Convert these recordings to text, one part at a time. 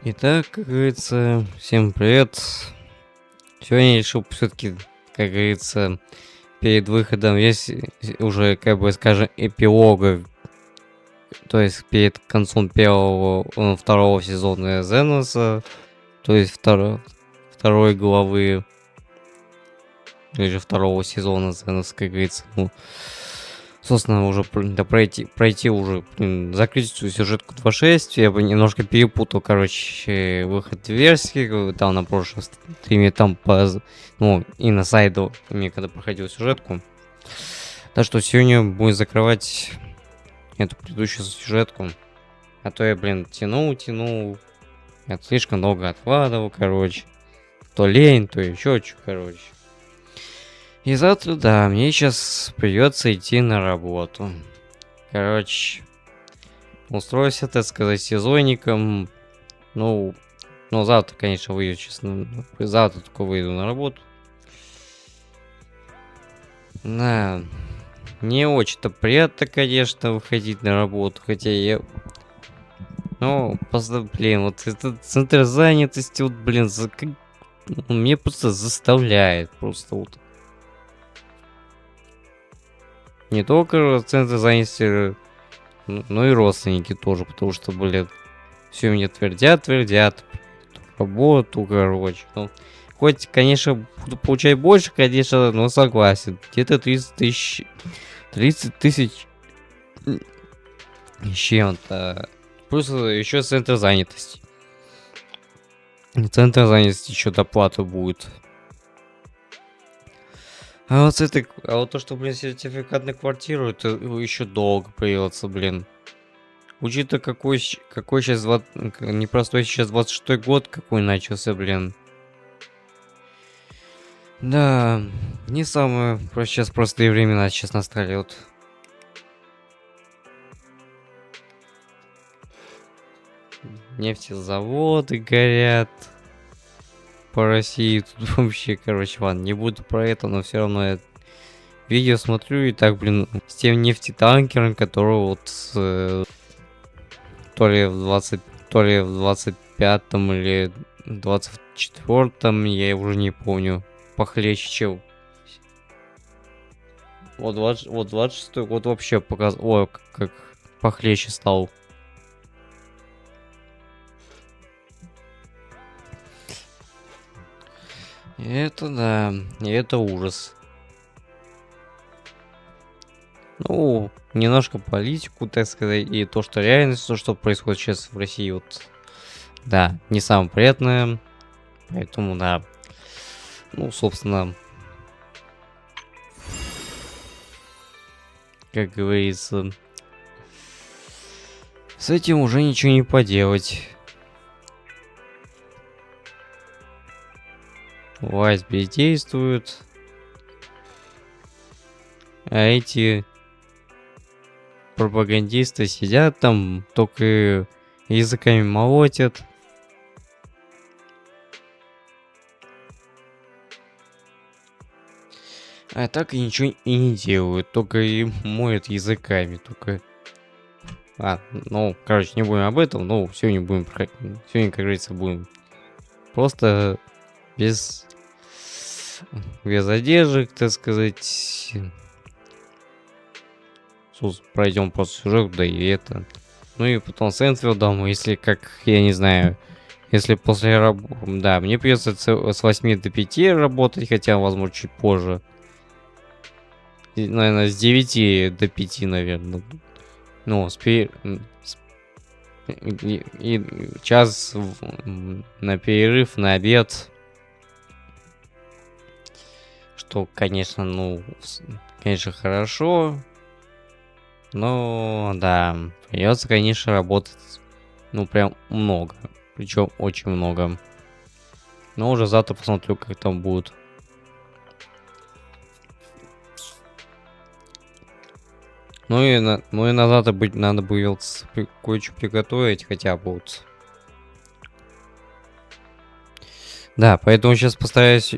Итак, как говорится, всем привет. Сегодня я решил все-таки, как говорится, перед выходом есть уже, как бы скажем, эпилога, то есть перед концом второго сезона Зенлесса, то есть второй главы, или же второго сезона Зенлесса, как говорится, ну, собственно, уже пройти уже, закрыть всю сюжетку 2.6. Я бы немножко перепутал, короче, выход версии. Там на прошлом стриме, там ну, и на сайду, когда проходил сюжетку. Так что сегодня будем закрывать эту предыдущую сюжетку. А то я, тянул. Я слишком долго откладывал, короче. То лень, то еще что, короче. И завтра, да, мне сейчас придется идти на работу. Короче, устроился, так сказать, сезонником. Ну, завтра, конечно, выйду, честно. Завтра только выйду на работу. Да, не очень-то приятно, конечно, выходить на работу. Хотя я... Ну, блин, вот этот центр занятости, вот, блин, он меня просто заставляет. Просто вот. Не только центр занятости, но и родственники тоже, потому что, блин, все мне твердят, работу, короче. Ну, хоть, конечно, буду получать больше, конечно, но согласен. Где-то 30 тысяч с чем-то. Плюс еще центр занятости. Центр занятости еще доплата будет. А вот то, что, блин, сертификат на квартиру, это еще долго придется, блин. Учитывая, какой сейчас непростой сейчас 26-й год, какой начался, блин. Да, не самые сейчас простые времена сейчас настали, вот. Нефтезаводы горят по России. Тут вообще, короче, ладно, не буду про это, но все равно я видео смотрю, и так, блин, с тем нефтетанкером, который вот то ли в 25-м или 24-м, я уже не помню, похлеще, чем. Вот 26-й год вообще показал, ой, как похлеще стал. Это да, и это ужас. Ну, немножко политику, так сказать, и то, что реальность, то, что происходит сейчас в России, вот, да, не самое приятное, поэтому, да, ну, собственно, как говорится, с этим уже ничего не поделать. Власть бездействует, а эти пропагандисты сидят там, только языками молотят. А так и ничего и не делают, только и моют языками, только... ну, короче, не будем об этом, но сегодня будем проходить. Сегодня, как говорится, будем просто без задержек, так сказать. Пройдем просто сюжет, да и это. Ну и потом Сентфилдом, если как, я не знаю, если после работы... Да, мне придется с 8 до 5 работать, хотя, возможно, чуть позже. И, наверное, с 9 до 5, наверное. Ну, и час на перерыв, на обед. Что, конечно, ну, конечно, хорошо. Но, да, придется, конечно, работать, ну, прям много. Причем очень много. Но уже завтра посмотрю, как там будет. Ну и на завтра надо будет кое-что приготовить, хотя бы вот. Да, поэтому сейчас постараюсь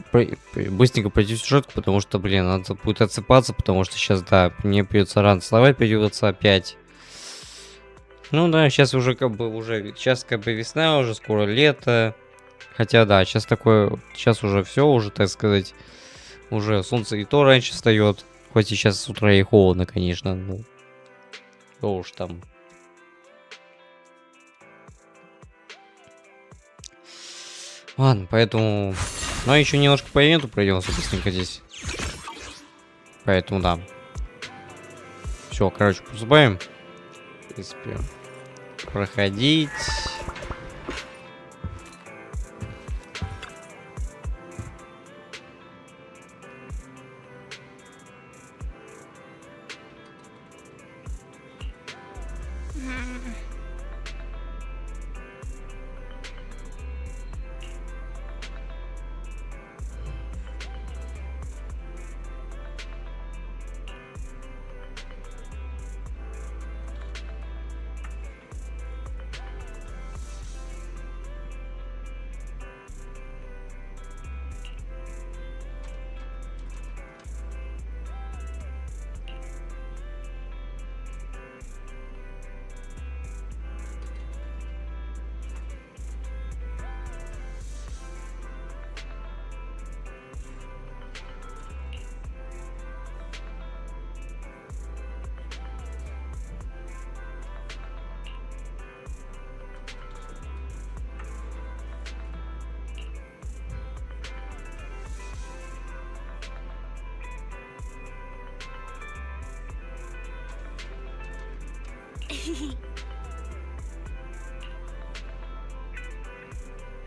быстренько пройти сюжетку, потому что, блин, надо будет отсыпаться, потому что сейчас, да, мне придется рано вставать, придется опять. Ну да, сейчас уже сейчас весна, уже скоро лето. Хотя да, сейчас сейчас уже все, уже, так сказать, уже солнце и то раньше встает. Хоть и сейчас с утра и холодно, конечно, ну, что уж там. Ладно, поэтому... Ну, а еще немножко по ивенту пройдемся быстренько здесь. Поэтому, да. Все, короче, приступаем. В принципе, проходить.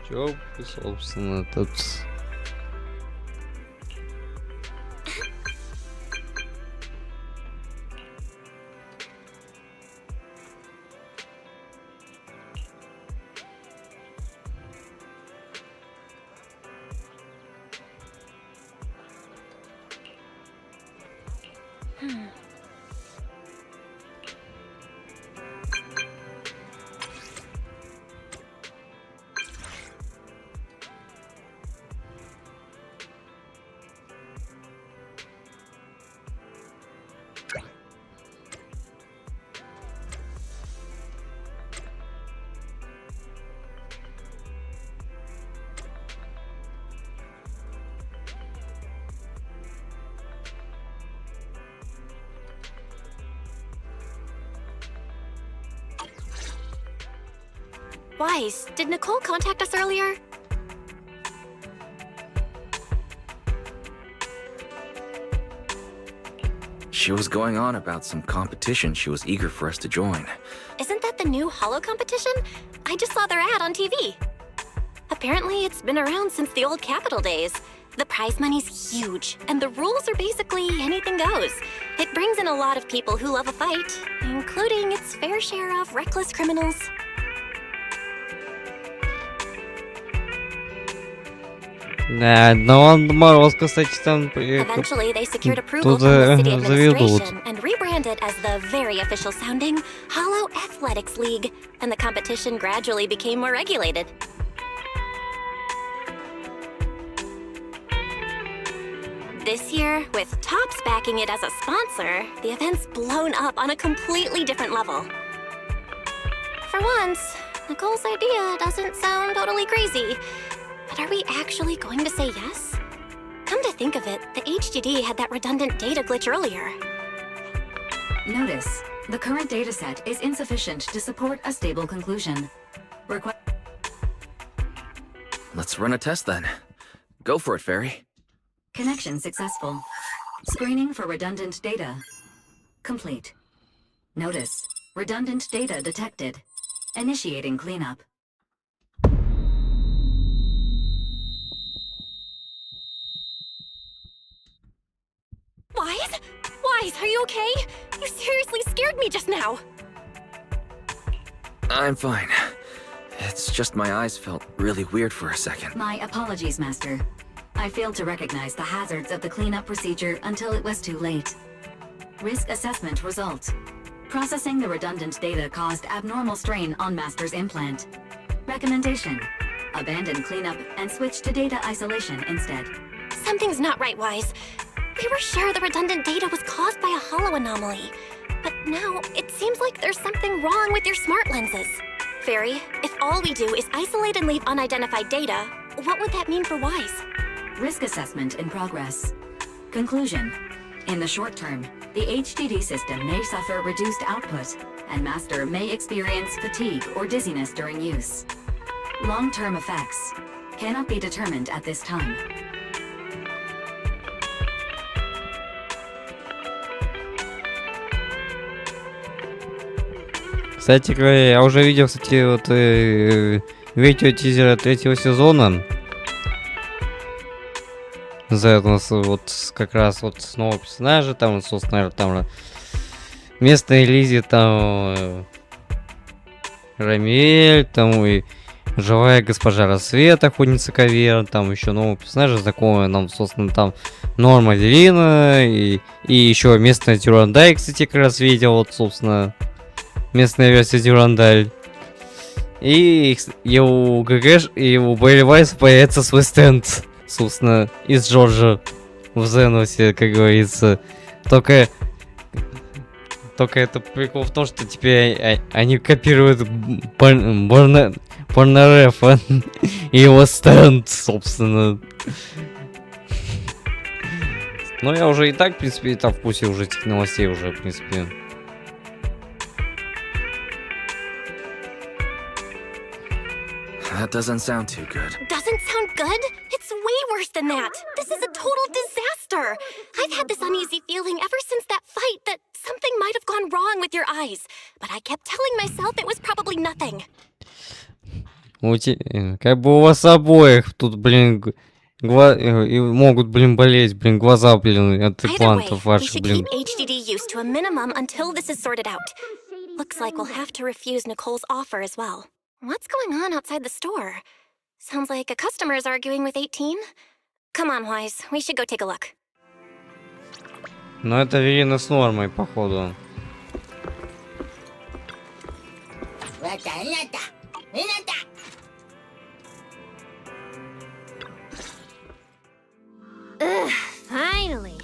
Чё, собственно, тут... Wise, did Nicole contact us earlier? She was going on about some competition she was eager for us to join. Isn't that the new Holo competition? I just saw their ad on TV. Apparently, it's been around since the old Capital days. The prize money's huge, and the rules are basically anything goes. It brings in a lot of people who love a fight, including its fair share of reckless criminals. Да, но он Мороз, кстати, там Eventually, they secured approval from the city administration and rebranded as the very official sounding Holo Athletics League, and the competition gradually became more regulated. This year, with Topps backing it as a sponsor, the event's blown up on a completely different level. For once, Nicole's idea doesn't sound totally crazy. But are we actually going to say yes? Come to think of it, the HDD had that redundant data glitch earlier. Notice, the current dataset is insufficient to support a stable conclusion. Let's run a test then. Go for it, Fairy. Connection successful. Screening for redundant data. Complete. Notice, redundant data detected. Initiating cleanup. Wise? Wise, are you okay? You seriously scared me just now. I'm fine. It's just my eyes felt really weird for a second. My apologies, Master. I failed to recognize the hazards of the cleanup procedure until it was too late. Risk assessment result. Processing the redundant data caused abnormal strain on Master's implant. Recommendation. Abandon cleanup and switch to data isolation instead. Something's not right, Wise. We were sure the redundant data was caused by a Holo anomaly. But now, it seems like there's something wrong with your smart lenses. Fairy, if all we do is isolate and leave unidentified data, what would that mean for Wise? Risk assessment in progress. Conclusion. In the short term, the HDD system may suffer reduced output, and Master may experience fatigue or dizziness during use. Long-term effects cannot be determined at this time. Кстати говоря, я уже видел, кстати, вот видео тизера 3-го сезона. За вот как раз вот с нового персонажа, там, собственно, там местная Лизи, там Рамиэль, там и живая госпожа Рассвет, охотница Каверн, там еще нового персонажа знакомая нам, собственно, там Норма Велина и еще местная Дюрандаль, кстати, как раз видел, вот, собственно, местная версия Дюрандаль. И у ГГ и у Бейли Вайс появится свой стенд, собственно, из Джорджа в Зенлессе, как говорится. Только это прикол в том, что теперь они копируют Порнорефа и его стенд, собственно. Но я уже и так, в принципе, там в курсе уже этих новостей уже, в принципе. That doesn't sound too good. Doesn't sound good? It's way worse than that. This is a total disaster. I've had this uneasy feeling ever since that fight that something might have gone wrong with your eyes. But I kept telling myself it was probably nothing. Как бы у вас обоих тут, блин, могут, блин, болеть, блин, глаза, блин, от имплантов ваших, блин. We should keep HDD use to a minimum until this is sorted out. Looks like we'll have to refuse Nicole's offer as well. What's going on outside the store? Sounds like a customer is arguing with 18. Come on, Wise, we should go take a look. Ну это Велина с Нормой, походу. Ugh, finally.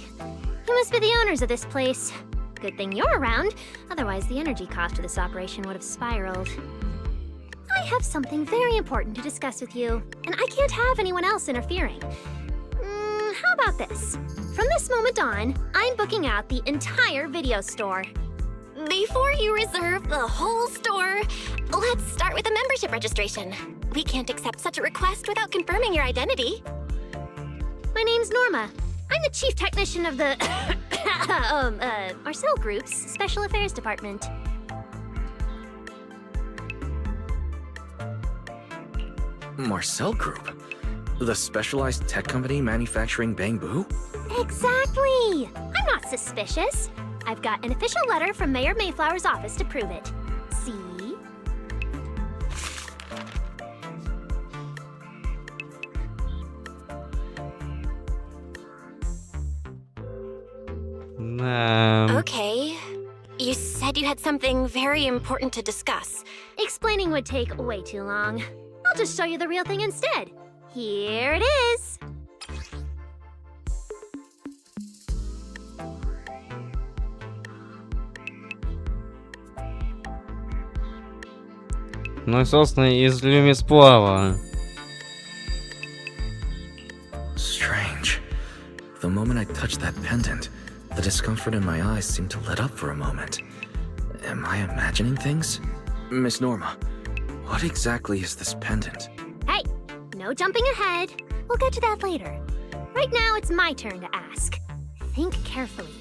You must be the owners of this place. Good thing you're around, otherwise the energy cost of this operation would have spiraled. I have something very important to discuss with you, and I can't have anyone else interfering. How about this? From this moment on, I'm booking out the entire video store. Before you reserve the whole store, let's start with a membership registration. We can't accept such a request without confirming your identity. My name's Norma. I'm the chief technician of the Marcel Group's Special Affairs Department. Marcel Group? The specialized tech company manufacturing bamboo? Exactly! I'm not suspicious. I've got an official letter from Mayor Mayflower's office to prove it. See? Okay. You said you had something very important to discuss. Explaining would take way too long. I'll just show you the real thing instead. Here it is. Ну и, собственно, из люмисплава. Strange. The moment I touched that pendant, the discomfort in my eyes seemed to let up for a moment. Am I imagining things? Miss Norma, what exactly is this pendant? Hey, no jumping ahead. We'll get to that later. Right now, it's my turn to ask. Think carefully.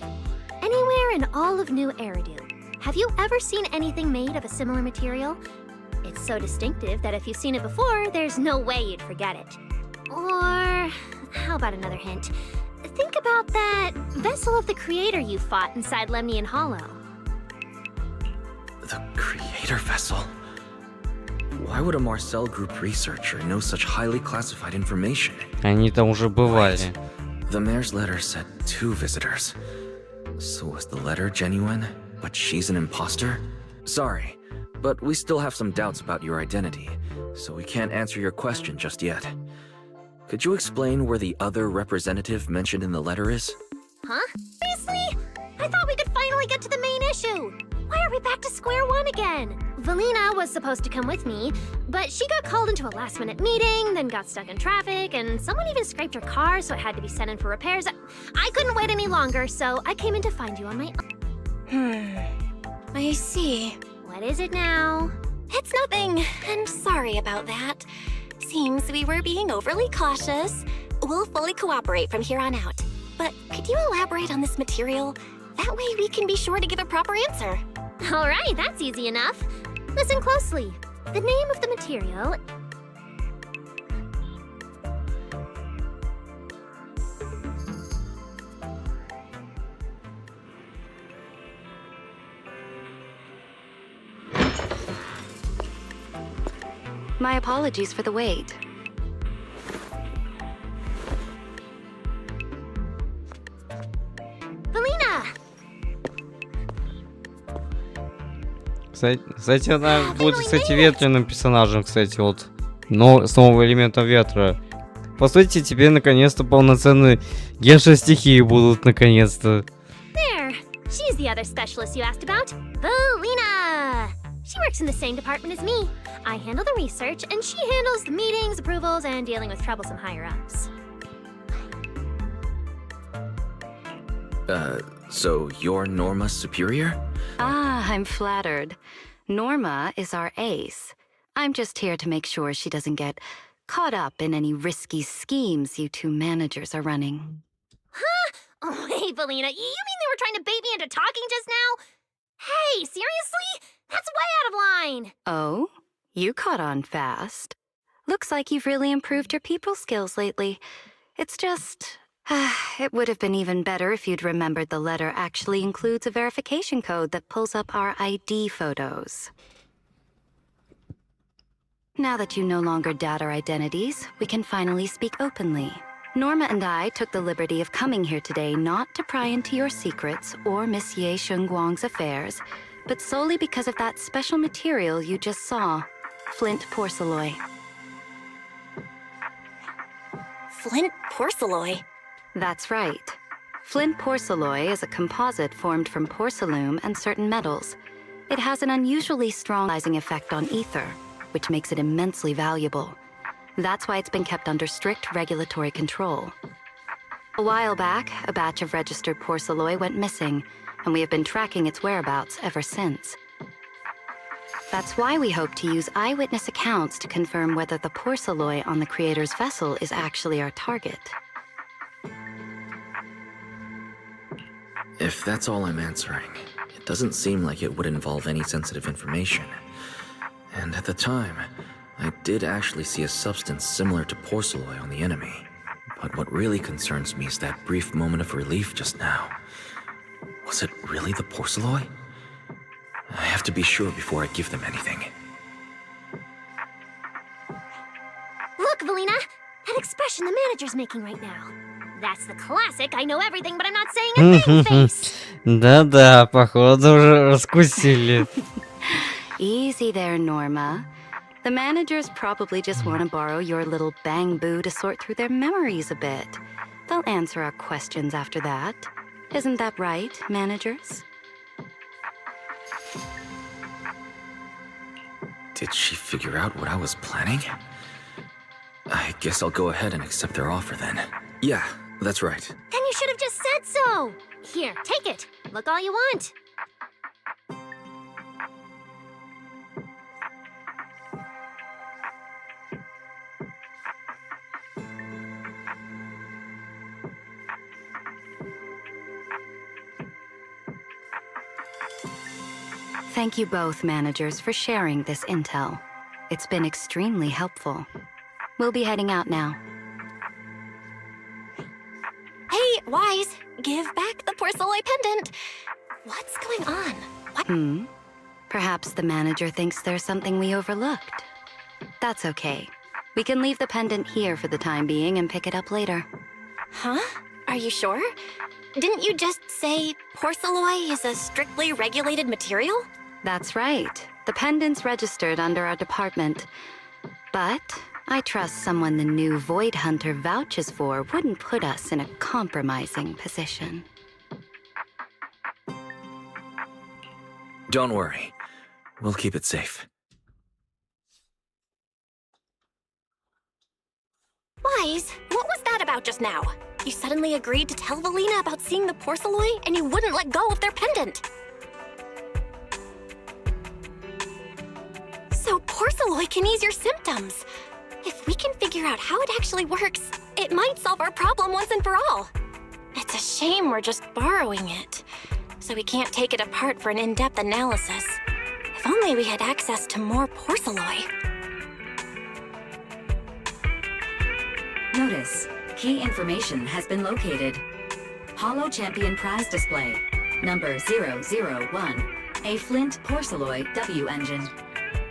Anywhere in all of New Eridu, have you ever seen anything made of a similar material? It's so distinctive that if you've seen it before, there's no way you'd forget it. Or, how about another hint? Think about that vessel of the creator you fought inside Lemnian Hollow. The creator vessel? Why would a Marcel Group researcher know such highly classified information? Они там уже бывали. Right. The mayor's letter said 2 visitors. So was the letter genuine, but she's an imposter? Sorry, but we still have some doubts about your identity, so we can't answer your question just yet. Could you explain where the other representative mentioned in the letter is? Huh? Seriously? I thought we could finally get to the main issue? Why are we back to square one again? Valina was supposed to come with me, but she got called into a last-minute meeting, then got stuck in traffic, and someone even scraped her car, so it had to be sent in for repairs. I couldn't wait any longer, so I came in to find you on my own. I see. What is it now? It's nothing. I'm sorry about that. Seems we were being overly cautious. We'll fully cooperate from here on out. But could you elaborate on this material? That way we can be sure to give a proper answer. All right, that's easy enough. Listen closely. The name of the material... My apologies for the wait. Valina! Кстати, она будет, кстати, ветреным персонажем, кстати, вот. Но с новым элементом ветра. По сути, тебе наконец-то полноценные генши стихии будут, наконец-то. There! She's the other specialist you asked about. Valina! She works in the same department as me. I handle the research, and she handles the meetings, approvals, and dealing with troublesome higher-ups. So you're Norma's superior? Ah, I'm flattered. Norma is our ace. I'm just here to make sure she doesn't get caught up in any risky schemes you two managers are running. Huh? Oh, hey, Valina, you mean they were trying to bait me into talking just now? Hey, seriously? That's way out of line! Oh? You caught on fast. Looks like you've really improved your people skills lately. It's just... it would have been even better if you'd remembered the letter actually includes a verification code that pulls up our ID photos. Now that you no longer doubt our identities, we can finally speak openly. Norma and I took the liberty of coming here today not to pry into your secrets or Miss Ye Shengguang's affairs, but solely because of that special material you just saw, flint porcelain. Flint porcelain? That's right. Flint porcelain is a composite formed from porcelain and certain metals. It has an unusually strong ionizing effect on ether, which makes it immensely valuable. That's why it's been kept under strict regulatory control. A while back, a batch of registered porcelain went missing, and we have been tracking its whereabouts ever since. That's why we hope to use eyewitness accounts to confirm whether the porcelain on the creator's vessel is actually our target. If that's all I'm answering, it doesn't seem like it would involve any sensitive information. And at the time, I did actually see a substance similar to porcelain on the enemy. But what really concerns me is that brief moment of relief just now. Was it really the porcelain? I have to be sure before I give them anything. Look, Valina! That expression the manager's making right now. That's the classic I know everything, but I'm not saying a thing face! Да-да, походу уже раскусили. Easy there, Norma. The managers probably just want to borrow your little bang boo to sort through their memories a bit. They'll answer our questions after that. Isn't that right, managers? Did she figure out what I was planning? I guess I'll go ahead and accept their offer then. Yeah, that's right. Then you should have just said so! Here, take it. Look all you want. Thank you both, managers, for sharing this intel. It's been extremely helpful. We'll be heading out now. Hey, Wise, give back the porcelain pendant. What's going on? What? Perhaps the manager thinks there's something we overlooked. That's okay. We can leave the pendant here for the time being and pick it up later. Huh? Are you sure? Didn't you just say porcelain is a strictly regulated material? That's right. The pendant's registered under our department. But I trust someone the new Void Hunter vouches for wouldn't put us in a compromising position. Don't worry. We'll keep it safe. Wise, what was that about just now? You suddenly agreed to tell Valina about seeing the porcelloi, and you wouldn't let go of their pendant. So porcelloi can ease your symptoms. If we can figure out how it actually works, it might solve our problem once and for all. It's a shame we're just borrowing it, so we can't take it apart for an in-depth analysis. If only we had access to more porcelloi. Notice, key information has been located. Holo Champion prize display, number 001, a Flint Porcelloi W engine.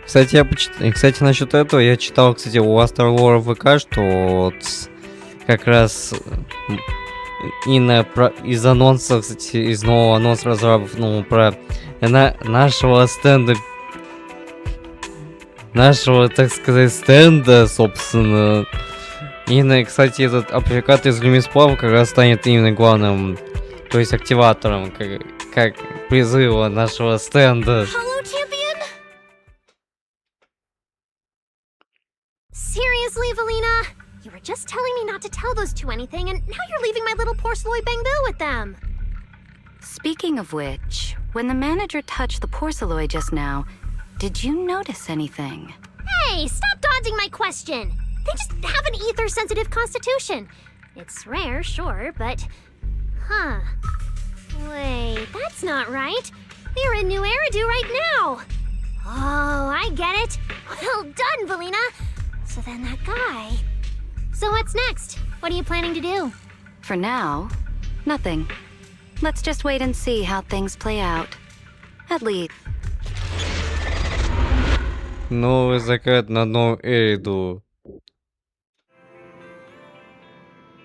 Кстати, кстати, насчет этого я читал, кстати, у Астерлора ВК, что вот как раз из анонса, кстати, из нового анонса разработчиков, ну, про нашего стенда, так сказать, стенда, собственно. И, кстати, этот аппликатор из Люмисплава как раз станет именно главным, то есть активатором, как призыва нашего стенда. Seriously, Valina? You were just telling me not to tell those two anything, and now you're leaving my little porcelloi bangbill with them. Speaking of which, when the manager touched the porcelloi just now, did you notice anything? Hey, stop dodging my question. They just have an ether-sensitive constitution. It's rare, sure, but... Huh. Wait, that's not right. We're in New Eridu right now. Oh, I get it. Well done, Valina. So then that guy... So what's next? What are you planning to do? For now, nothing. Let's just wait and see how things play out. At least. Новый закат на новую Эриду.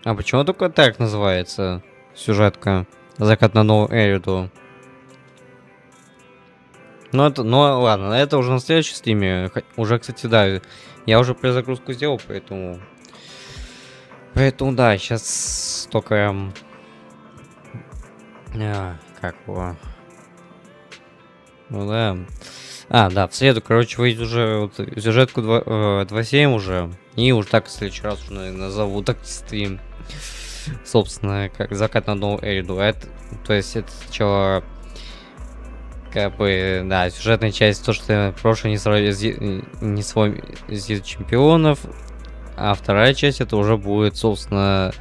А почему только так называется сюжетка? Закат на новую Эриду. Ну, ладно, это уже на следующем стриме. Уже, кстати, да, я уже перезагрузку сделал, поэтому... Поэтому, да, сейчас только... как его... Ну, да. Да, в среду, короче, выйдет уже вот, сюжетку 2.7 уже. И уже так в следующий раз уже, наверное, назову так стрим. Собственно, как закат на новую Эриду. Это, то есть, это сначала... Как бы, да, сюжетная часть, то, что прошлое не свой из чемпионов, а вторая часть это уже будет, собственно,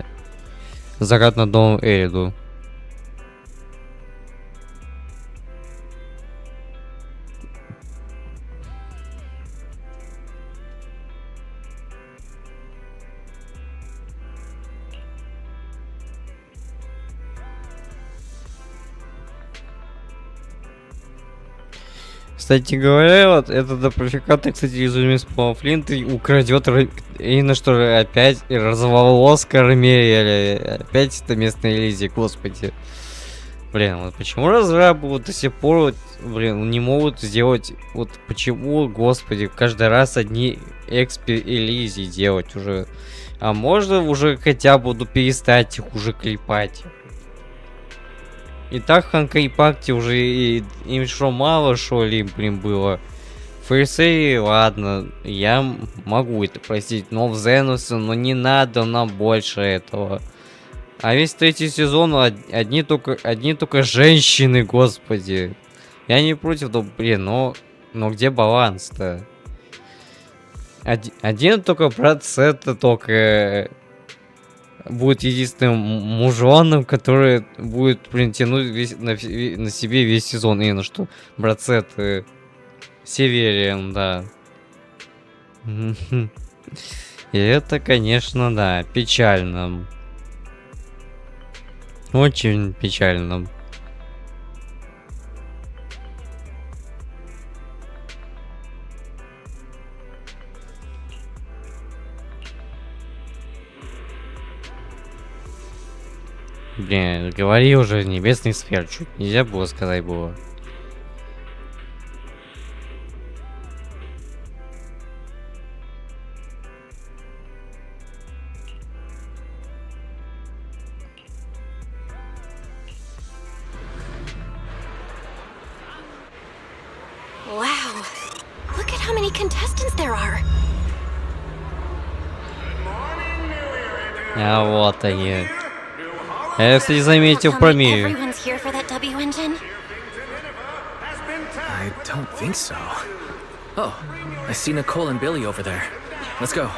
закат на новую Эриду. Кстати говоря, вот этот аппликатор, кстати, из Люмисплава Флинта украдет именно что опять розоволоска Ромериэля. Опять это местная Элизия, господи. Блин, вот почему разрабы вот до сих пор, блин, не могут сделать, вот почему, господи, каждый раз одни экспи Элизии делать уже. А можно уже хотя бы перестать их уже клепать. И так в Ханка Импакте уже им что мало, что ли, блин, было. Фейсей, ладно, я могу это простить, но в Зенусе, но не надо нам больше этого. А весь третий сезон одни только женщины, господи. Я не против, да, блин, но где баланс-то? Один только процент только... будет единственным мужоном, который будет, блин, тянуть на себе весь сезон. И на что? Брацет Севериан, да. И это, конечно, да, печально. Очень печально. Блин, говори уже, небесный сфер, чуть нельзя было сказать было. Wow. Look at how many contestants there are. А вот они. Я, кстати, заметил про Мию. Everyone's here for that W engine. I don't think so. Oh, I see Nicole and Billy over there. Let's go.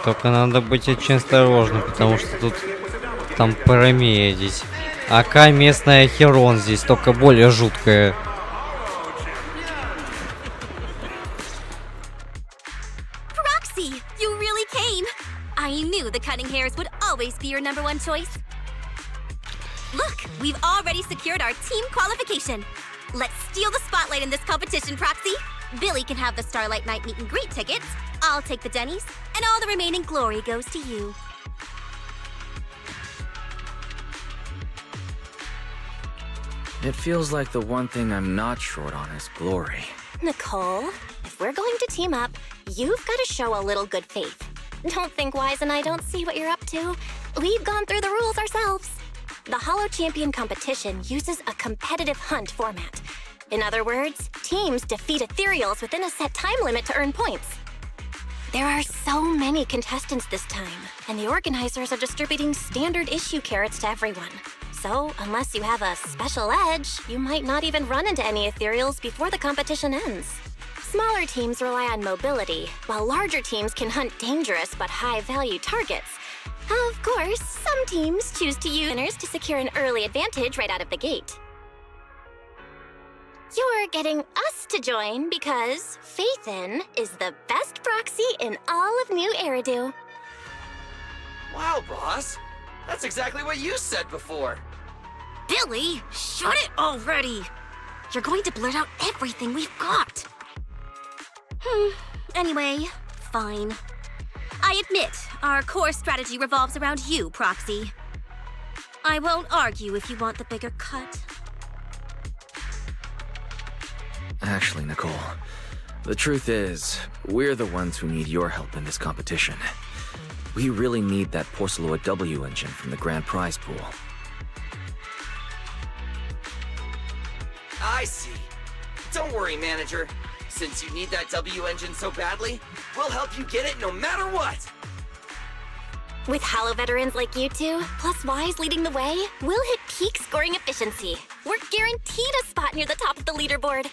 Только надо быть очень осторожным, потому что тут там парамия здесь. АК местная Херон здесь, только более жуткая. Proxy, you really came. I knew the cunning hairs would always be your number one choice. Look, we've already secured our team qualification. Let's steal the spotlight in this competition, Proxy. Billy can have the Starlight Night meet and greet tickets. I'll take the Denny's, and all the remaining glory goes to you. It feels like the one thing I'm not short on is glory. Nicole, if we're going to team up, you've got to show a little good faith. Don't think Wise and I don't see what you're up to. We've gone through the rules ourselves. The Hollow Champion competition uses a competitive hunt format. In other words, teams defeat ethereals within a set time limit to earn points. There are so many contestants this time, and the organizers are distributing standard issue carrots to everyone. So, unless you have a special edge, you might not even run into any ethereals before the competition ends. Smaller teams rely on mobility, while larger teams can hunt dangerous but high-value targets. Of course, some teams choose to use winners to secure an early advantage right out of the gate. You're getting us to join because Faithin is the best proxy in all of New Eridu. Wow, boss. That's exactly what you said before. Billy, shut it already! You're going to blurt out everything we've got. Anyway, fine. I admit, our core strategy revolves around you, Proxy. I won't argue if you want the bigger cut. Actually, Nicole, the truth is, we're the ones who need your help in this competition. We really need that Porceloa W engine from the grand prize pool. I see. Don't worry, manager. Since you need that W engine so badly, we'll help you get it no matter what. With Hollow veterans like you two, plus Wise leading the way, we'll hit peak scoring efficiency. We're guaranteed a spot near the top of the leaderboard.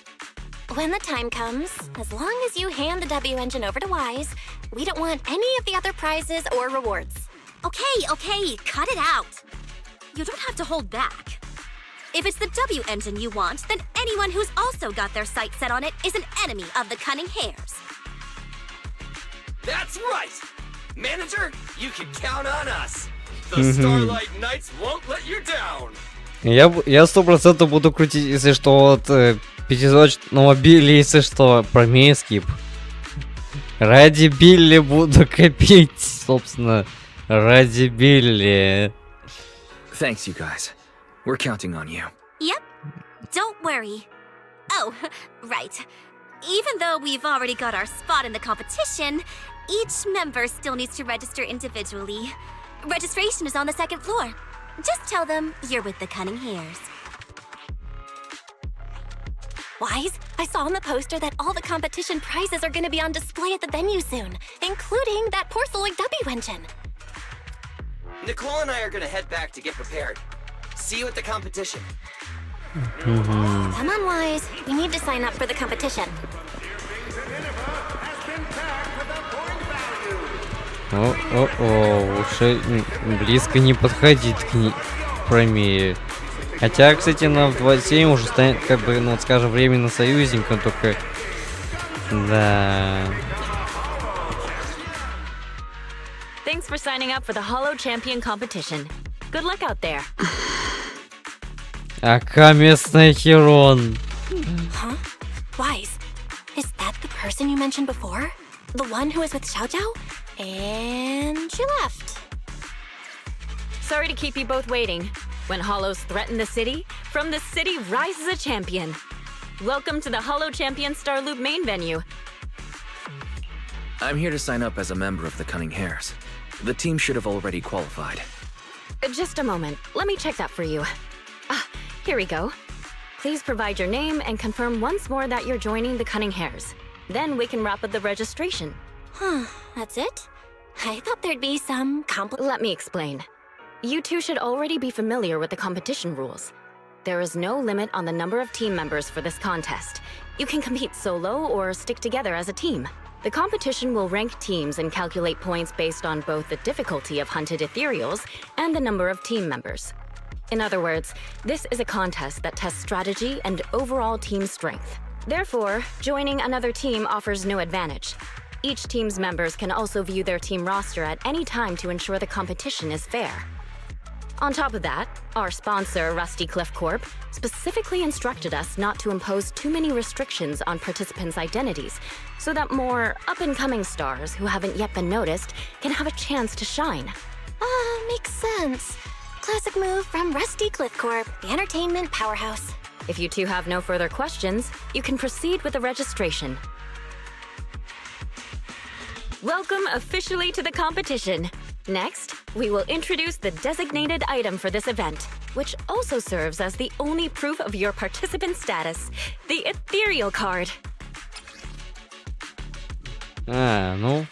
When the time comes, as long as you hand the W engine over to Wise, we don't want any of the other prizes or rewards. Okay, cut it out. You don't have to hold back. If it's the W engine you want, then anyone who's also got their sights set on it is an enemy of the cunning hairs. That's right! Manager, you can count on us. The Starlight Knights won't let you down. Я 100% буду крутить, если что, от пятизначного Билли, если что, про меня скип. Ради Билли буду копить, собственно, ради Билли. Thanks, you guys. We're counting on you. Yep, don't worry. Oh, right. Even though we've already got our spot in the competition, each member still needs to register individually. Registration is on the second floor. Just tell them you're with the cunning hairs. Wise, I saw on the poster that all the competition prizes are going to be on display at the venue soon, including that Porceloid W engine. Nicole and I are gonna head back to get prepared. See you at the competition. Come on, Wise. We need to sign up for the competition. Лучше близко не подходить к ней, промея. Хотя, кстати, она в 27 уже станет, как бы, ну, скажем, временно союзником, только... Да... Thanks for signing up for the Hollow Champion competition. Good luck out there. АК местная Херон. Huh? Wise, is that the person you mentioned before? The one who was with Xiao Zhao? And she left. Sorry to keep you both waiting. When Hollows threaten the city, from the city rises a champion. Welcome to the Hollow Champion Star Loop main venue. I'm here to sign up as a member of the Cunning Hairs. The team should have already qualified. Just a moment. Let me check that for you. Here we go. Please provide your name and confirm once more that you're joining the Cunning Hares. Then we can wrap up the registration. Huh, that's it? I thought there'd be some Let me explain. You two should already be familiar with the competition rules. There is no limit on the number of team members for this contest. You can compete solo or stick together as a team. The competition will rank teams and calculate points based on both the difficulty of hunted ethereals and the number of team members. In other words, this is a contest that tests strategy and overall team strength. Therefore, joining another team offers no advantage. Each team's members can also view their team roster at any time to ensure the competition is fair. On top of that, our sponsor, Rusty Cliff Corp, specifically instructed us not to impose too many restrictions on participants' identities, so that more up-and-coming stars who haven't yet been noticed can have a chance to shine. Makes sense. Classic move from Rusty Cliff Corp, the entertainment powerhouse. If you two have no further questions, you can proceed with the registration. Welcome officially to the competition. Next, we will introduce the designated item for this event, which also serves as the only proof of your participant status, the ethereal card. Ну.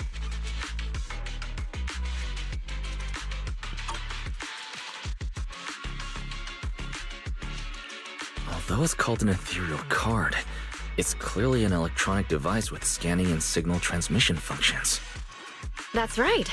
Although it's called an ethereal card, it's clearly an electronic device with scanning and signal transmission functions. That's right.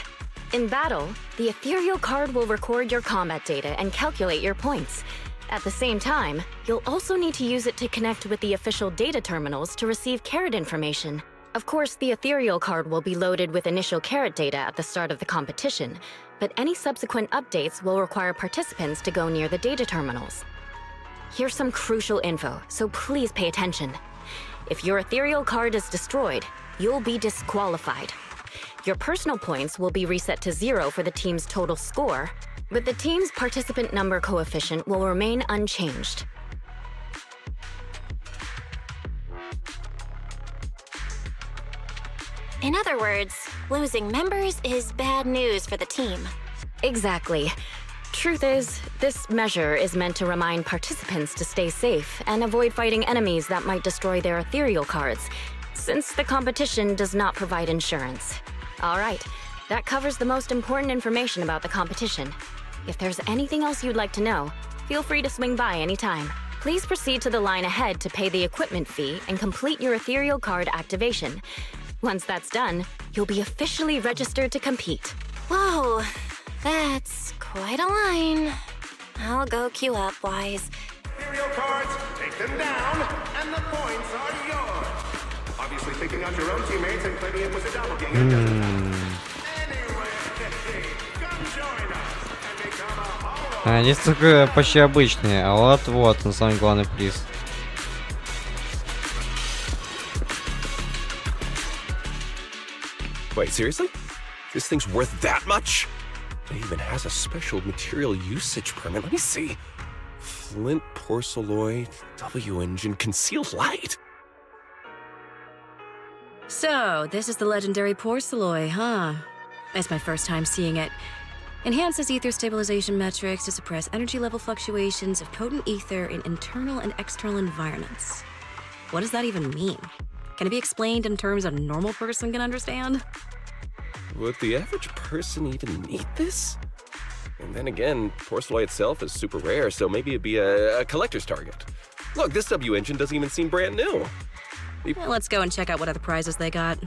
In battle, the ethereal card will record your combat data and calculate your points. At the same time, you'll also need to use it to connect with the official data terminals to receive carrot information. Of course, the ethereal card will be loaded with initial carrot data at the start of the competition, but any subsequent updates will require participants to go near the data terminals. Here's some crucial info, so please pay attention. If your ethereal card is destroyed, you'll be disqualified. Your personal points will be reset to 0 for the team's total score, but the team's participant number coefficient will remain unchanged. In other words, losing members is bad news for the team. Exactly. Truth is, this measure is meant to remind participants to stay safe and avoid fighting enemies that might destroy their ethereal cards, since the competition does not provide insurance. All right, that covers the most important information about the competition. If there's anything else you'd like to know, feel free to swing by anytime. Please proceed to the line ahead to pay the equipment fee and complete your ethereal card activation. Once that's done, you'll be officially registered to compete. Whoa, that's quite a line. I'll go queue up, Wise. Ethereal cards, take them down, and the points are yours. Obviously picking out your own teammates and playing it with a doppelganger. Anyway, come join us and become a hollow. Здесь такое почти обычное, а вот он самый главный приз. Wait, seriously? This thing's worth that much? It even has a special material usage permit. Let me see. Flint, porcelloy, W engine, concealed light. So, this is the legendary porcelloy, huh? It's my first time seeing it. Enhances ether stabilization metrics to suppress energy level fluctuations of potent ether in internal and external environments. What does that even mean? Can it be explained in terms a normal person can understand? Would the average person even need this? And then again, porcelloy itself is super rare, so maybe it'd be a collector's target. Look, this W engine doesn't even seem brand new. Well, let's go and check out what other prizes they got.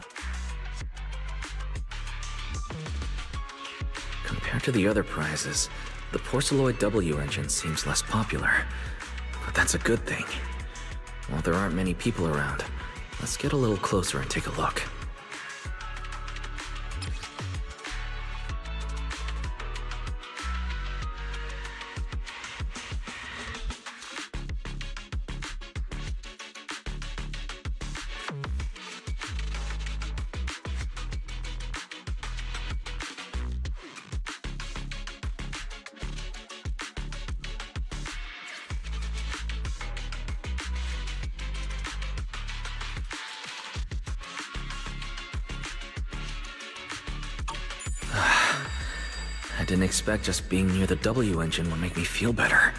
Compared to the other prizes, the porcelloid W engine seems less popular. But that's a good thing. While there aren't many people around, let's get a little closer and take a look. I didn't expect just being near the W engine would make me feel better.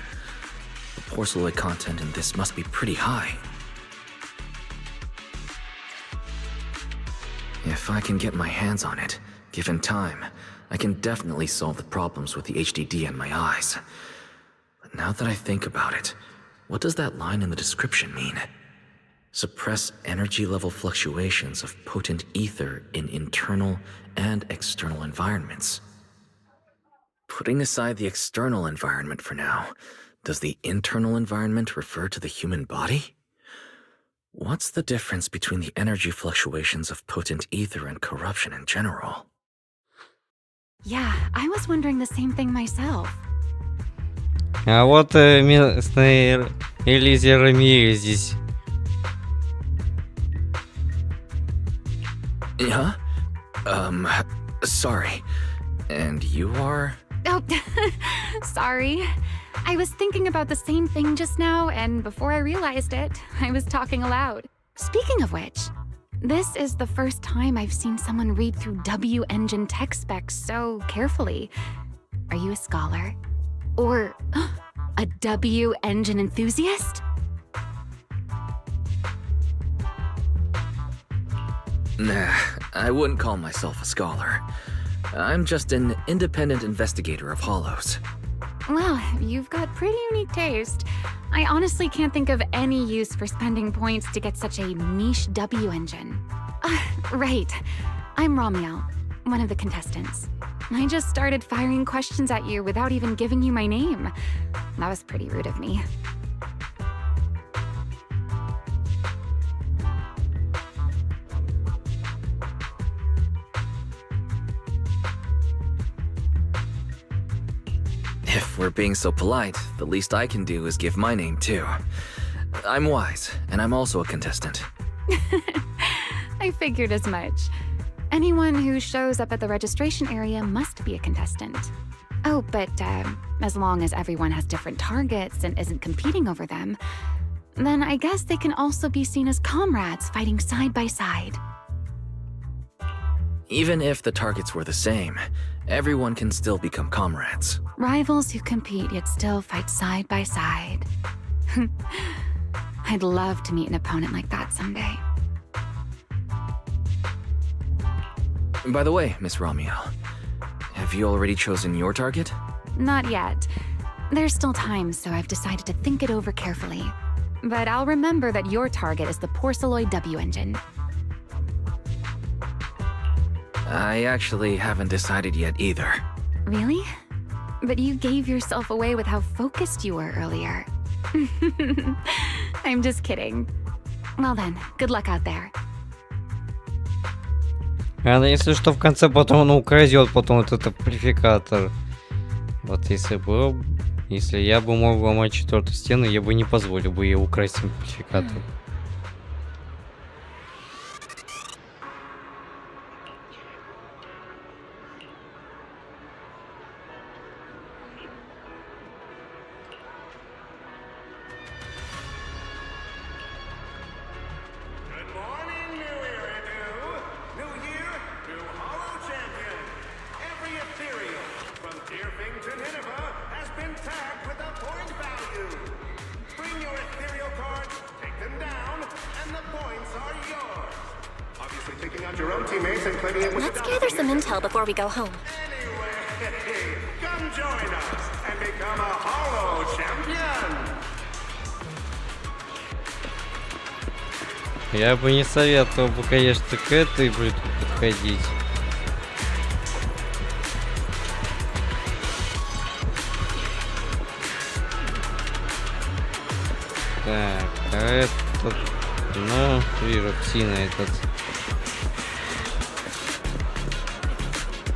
The porcelain content in this must be pretty high. If I can get my hands on it, given time, I can definitely solve the problems with the HDD in my eyes. But now that I think about it, what does that line in the description mean? Suppress energy level fluctuations of potent ether in internal and external environments. Putting aside the external environment for now, does the internal environment refer to the human body? What's the difference between the energy fluctuations of potent ether and corruption in general? Yeah, I was wondering the same thing myself. А вот местный Элизер Мири здесь. Huh? Sorry. And you are? Oh, sorry. I was thinking about the same thing just now, and before I realized it, I was talking aloud. Speaking of which, this is the first time I've seen someone read through W engine tech specs so carefully. Are you a scholar? Or a W engine enthusiast? Nah, I wouldn't call myself a scholar. I'm just an independent investigator of hollows. Well, you've got pretty unique taste. I honestly can't think of any use for spending points to get such a niche W engine. Right. I'm Ramiel, one of the contestants. I just started firing questions at you without even giving you my name. That was pretty rude of me. If we're being so polite, the least I can do is give my name too. I'm Wise, and I'm also a contestant. I figured as much. Anyone who shows up at the registration area must be a contestant. Oh, but as long as everyone has different targets and isn't competing over them, then I guess they can also be seen as comrades fighting side by side. Even if the targets were the same, everyone can still become comrades. Rivals who compete yet still fight side by side. I'd love to meet an opponent like that someday. By the way, Miss Ramiel, have you already chosen your target? Not yet. There's still time, so I've decided to think it over carefully. But I'll remember that your target is the Porceloid W engine. I actually haven't decided yet either. Really? But you gave yourself away with how focused you were earlier. I'm just kidding. Well then, good luck out there. Она, если что, в конце потом он украдет потом вот этот амплификатор. Вот если я бы мог ломать четвертую стену, я бы не позволил бы ей украсть амплификатор. Let's gather some intel before we go home. Anyway, come join us and become a Hollow champion. Я бы не советовал бы, конечно, к этой подходить. Так, а этот... Ну, вижу, псина этот.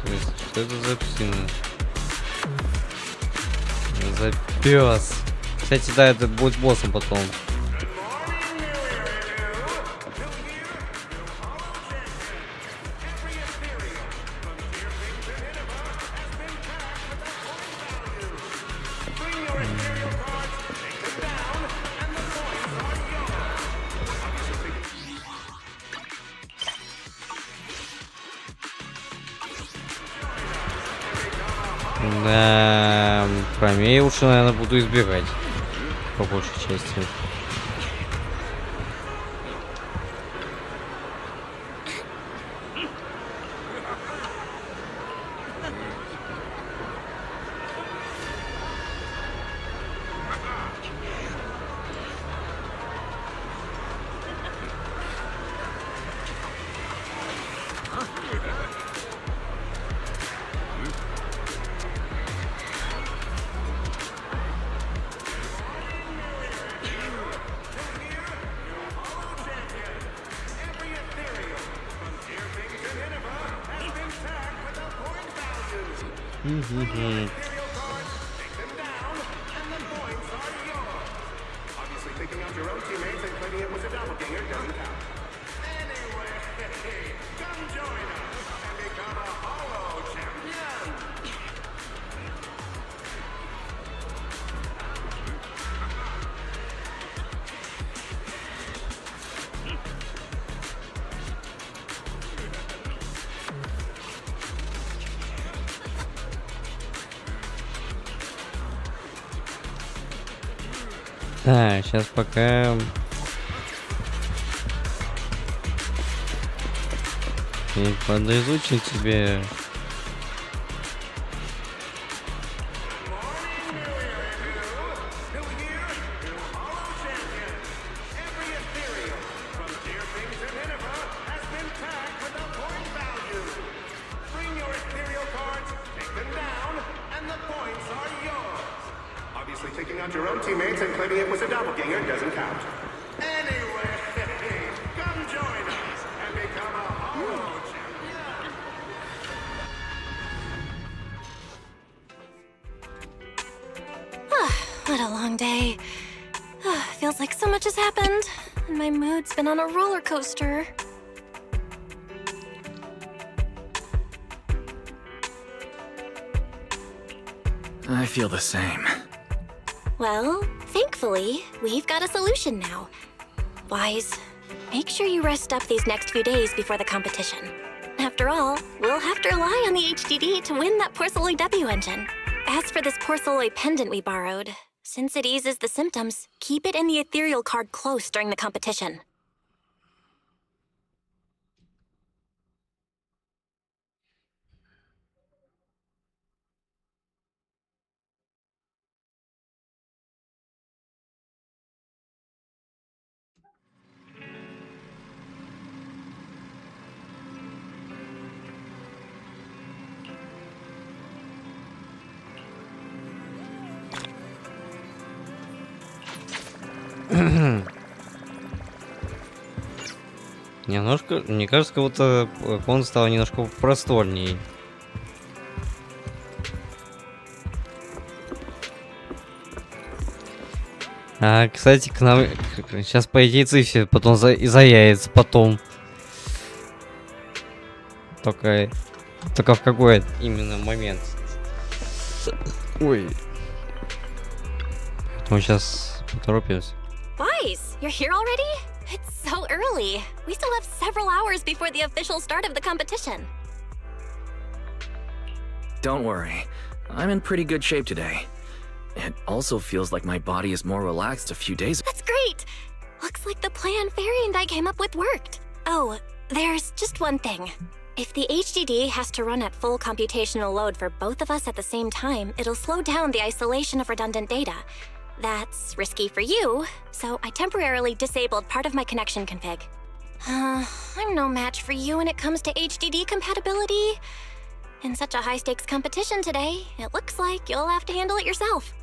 То есть, что это за псина? За пес. Кстати, да, это будет боссом потом. Да, промей лучше, наверное, буду избегать. по большей части. Obviously, picking out your own teammates and claiming it was a doppelganger doesn't count. Anyway, come join us and become a Holo champion. Так, сейчас пока... И подоизучим тебе... Taking out your own teammates and claiming it was a doppelganger doesn't count. Anyway, come join us and become a Holo champion. What a long day. Feels like so much has happened, and my mood's been on a roller coaster. I feel the same. Well, thankfully, we've got a solution now. Wise, make sure you rest up these next few days before the competition. After all, we'll have to rely on the HDD to win that Porcelloy W engine. As for this Porcelloy pendant we borrowed, since it eases the symptoms, keep it in the ethereal card close during the competition. Немножко, мне кажется, как будто он стал немножко просторней. А, кстати, к нам сейчас по идее цифре потом заявится потом. Только в какой именно момент. Ой. Мы сейчас поторопимся. Wise, you're here already? It's so early. We still have several hours before the official start of the competition. Don't worry. I'm in pretty good shape today. It also feels like my body is more relaxed a few days ago. That's great! Looks like the plan Fairy and I came up with worked. Oh, there's just one thing. If the HDD has to run at full computational load for both of us at the same time, it'll slow down the isolation of redundant data. That's risky for you, so I temporarily disabled part of my connection config. I'm no match for you when it comes to HDD compatibility. In such a high-stakes competition today, it looks like you'll have to handle it yourself.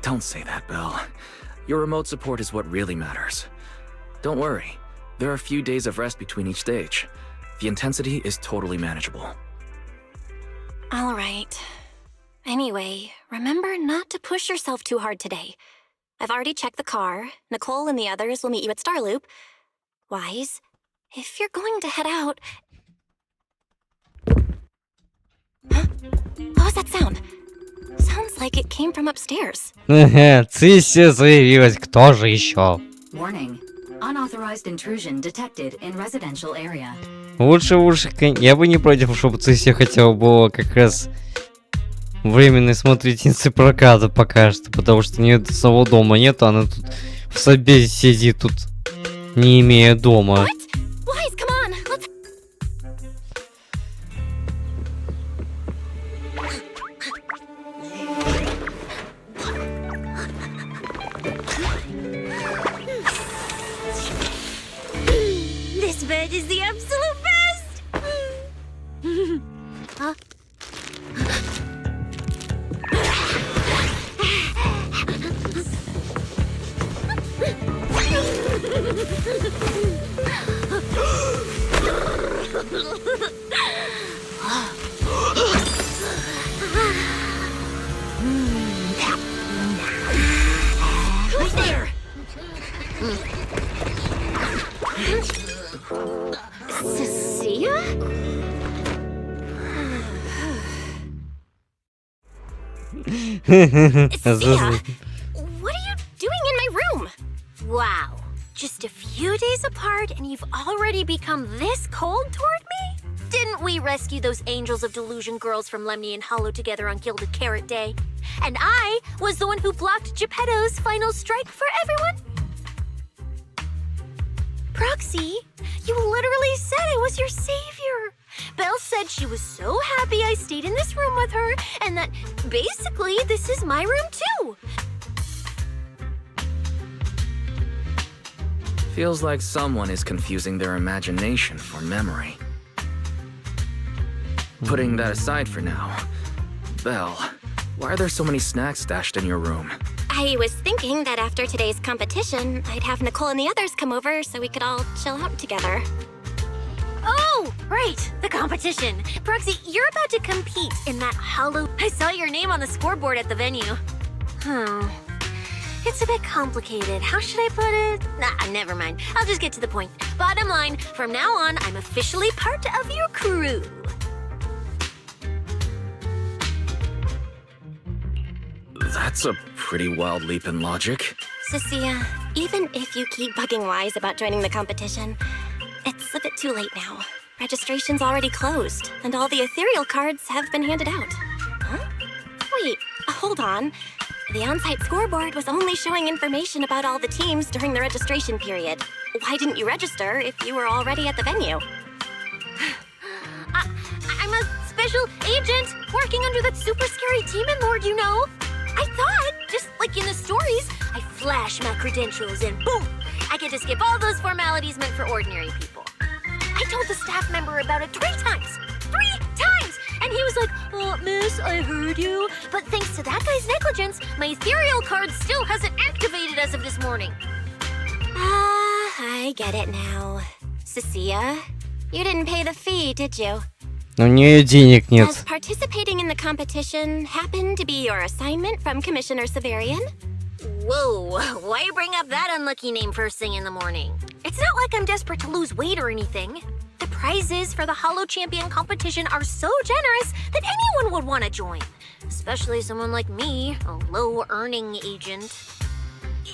Don't say that, Belle. Your remote support is what really matters. Don't worry. There are a few days of rest between each stage. The intensity is totally manageable. All right. Anyway, remember not to push yourself too hard today. I've already checked the car. Nicole and the others will meet you at Starloop. Wise, if you're going to head out... Huh? What was that sound? Sounds like it came from upstairs. Цисси заявилась, кто же еще? Warning. Unauthorized intrusion detected in residential area. Лучше, я бы не против, чтобы Цисия хотя бы было как раз временной смотрительницей проката пока что, потому что у нее самого дома нету, она тут в себе сидит тут, не имея дома. Wise, come on, let's... This bed is the absolute best! Huh? Who's there? Cecilia? Sia, what are you doing in my room? Wow, just a few days apart and you've already become this cold toward me? Didn't we rescue those angels of delusion girls from Lemny and Hollow together on Gilded Carrot Day? And I was the one who blocked Geppetto's final strike for everyone? Proxy, you literally said I was your savior. Belle said she was so happy I stayed in this room with her, and that basically this is my room too. Feels like someone is confusing their imagination for memory. Putting that aside for now, Belle, why are there so many snacks stashed in your room? I was thinking that after today's competition, I'd have Nicole and the others come over so we could all chill out together. Oh, right, the competition. Proxy, you're about to compete in that hollow... I saw your name on the scoreboard at the venue. It's a bit complicated. How should I put it? Nah, never mind. I'll just get to the point. Bottom line, from now on, I'm officially part of your crew. That's a pretty wild leap in logic. Cecilia, even if you keep bugging Wise about joining the competition, it's a bit too late now. Registration's already closed, and all the ethereal cards have been handed out. Huh? Wait, hold on. The on-site scoreboard was only showing information about all the teams during the registration period. Why didn't you register if you were already at the venue? I'm a special agent working under that super scary demon lord, you know. I thought, just like in the stories, I flash my credentials and boom, I get to skip all those formalities meant for ordinary people. I told the staff member about it 3 times! 3 times! And he was like, miss, I heard you. But thanks to that guy's negligence, my ethereal card still hasn't activated as of this morning. I get it now. Cecilia, you didn't pay the fee, did you? У нее денег нет. Does participating in the competition happen to be your assignment from Commissioner Severian? Whoa, why bring up that unlucky name first thing in the morning? It's not like I'm desperate to lose weight or anything. The prizes for the Hollow Champion competition are so generous that anyone would want to join. Especially someone like me, a low-earning agent.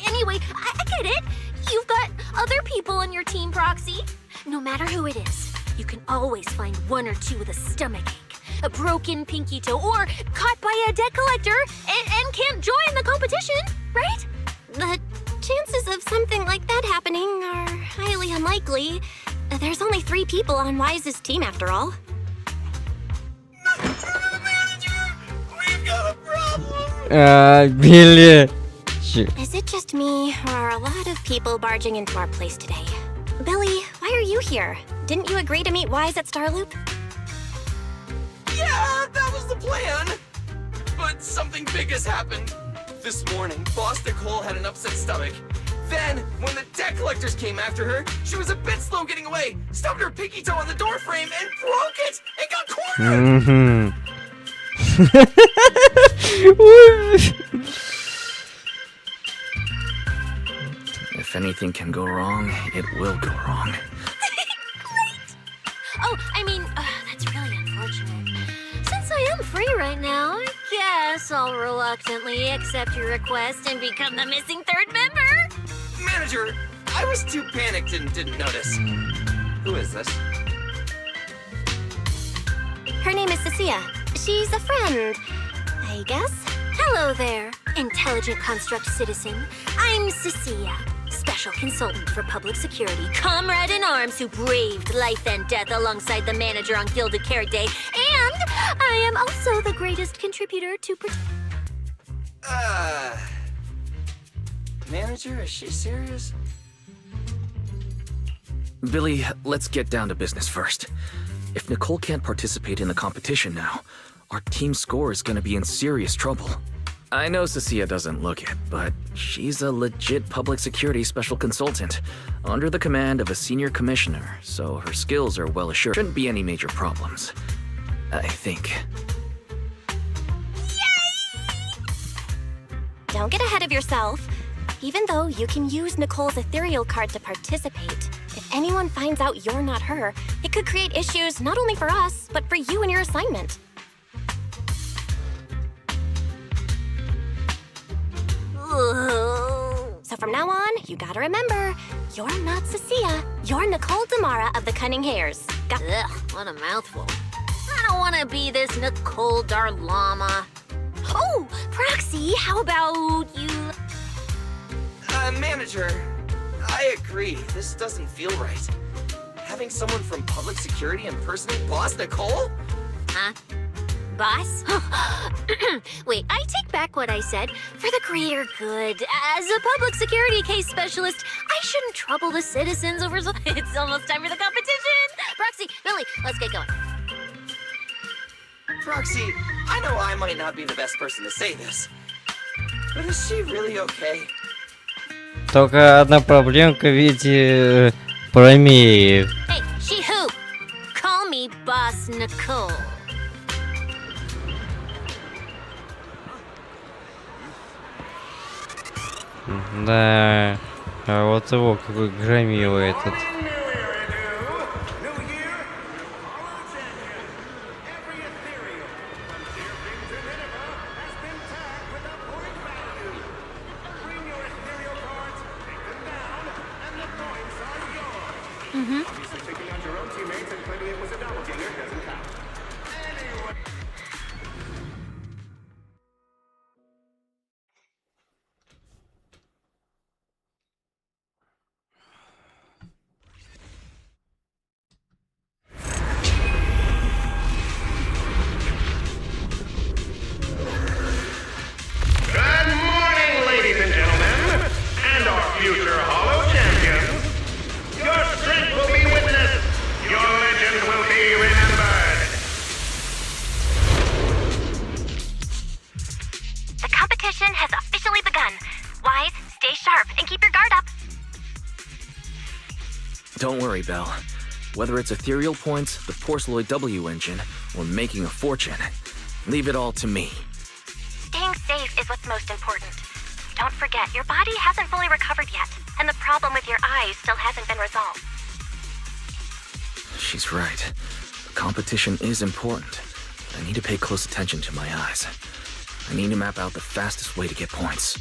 Anyway, I get it. You've got other people on your team, Proxy. No matter who it is, you can always find 1 or 2 with a stomachache, a broken pinky toe, or caught by a debt collector and can't join the competition, right? The chances of something like that happening are highly unlikely. There's only 3 people on Wise's team after all. Manager, we've got a problem. Билли. Is it just me, or are a lot of people barging into our place today? Billy, why are you here? Didn't you agree to meet Wise at Starloop? Yeah, that was the plan. But something big has happened. This morning, Boss Nicole had an upset stomach. Then, when the debt collectors came after her, she was a bit slow getting away, stubbed her pinky toe on the door frame, and broke it, and got cornered! If anything can go wrong, it will go wrong. Great! Oh, I mean, that's really unfortunate. Since I am free right now, I guess I'll reluctantly accept your request and become the missing 3rd member. Manager, I was too panicked and didn't notice. Who is this? Her name is Cecilia. She's a friend, I guess. Hello there, intelligent construct citizen. I'm Cecilia, special consultant for public security, comrade in arms who braved life and death alongside the manager on Gilded Carrot Day, and I am also the greatest contributor to Manager, is she serious? Billy, let's get down to business first. If Nicole can't participate in the competition now, our team score is gonna be in serious trouble. I know Cecilia doesn't look it, but she's a legit public security special consultant, under the command of a senior commissioner, so her skills are well assured. Shouldn't be any major problems, I think. Don't get ahead of yourself. Even though you can use Nicole's ethereal card to participate, if anyone finds out you're not her, it could create issues not only for us, but for you and your assignment. So from now on, you gotta remember, you're not Cecilia. You're Nicole Damara of the Cunning Hairs. Ugh, what a mouthful. I don't wanna be this Nicole Darlama. Oh, Proxy, how about you? Manager, I agree. This doesn't feel right. Having someone from public security impersonate Boss Nicole? Huh? Boss? Wait, I take back what I said. For the greater good, as a public security case specialist, I shouldn't trouble the citizens over so it's almost time for the competition! Proxy, Billy, let's get going. Proxy, I know I might not be the best person to say this, but is she really okay? Только одна проблемка в виде промеев. Hey, she who? Call me Boss Nicole. Да, а вот его какой громила этот. Obviously, taking out your own teammates and claiming it was a doppelganger doesn't count. Anyway. Good morning, ladies and gentlemen, and our future Hollow champions. Your strength will be witnessed. Your legend will be remembered. The competition has officially begun. Wise, stay sharp, and keep your guard up. Don't worry, Belle. Whether it's ethereal points, the Porceloid W engine, or making a fortune, leave it all to me. Staying safe is what's most important. Don't forget, your body hasn't fully recovered yet, and the problem with your eyes still hasn't been resolved. She's right. The competition is important. But I need to pay close attention to my eyes. I need to map out the fastest way to get points.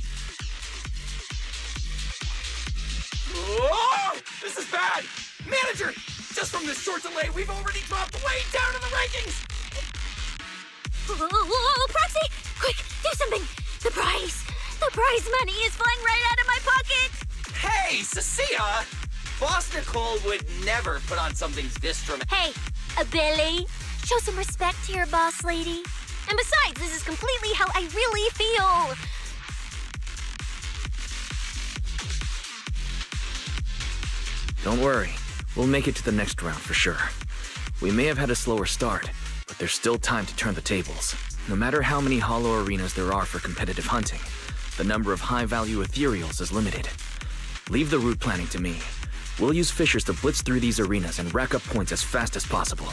Whoa! This is bad! Manager! Just from this short delay, we've already dropped way down in the rankings! Whoa, Proxy! Quick, do something! The prize money is flying right out of my pocket! Hey, Cecilia! Boss Nicole would never put on something this dramatic. Hey, Billy, show some respect to your boss lady. And besides, this is completely how I really feel. Don't worry. We'll make it to the next round for sure. We may have had a slower start, but there's still time to turn the tables. No matter how many hollow arenas there are for competitive hunting, the number of high-value ethereals is limited. Leave the route planning to me. We'll use fishers to blitz through these arenas and rack up points as fast as possible.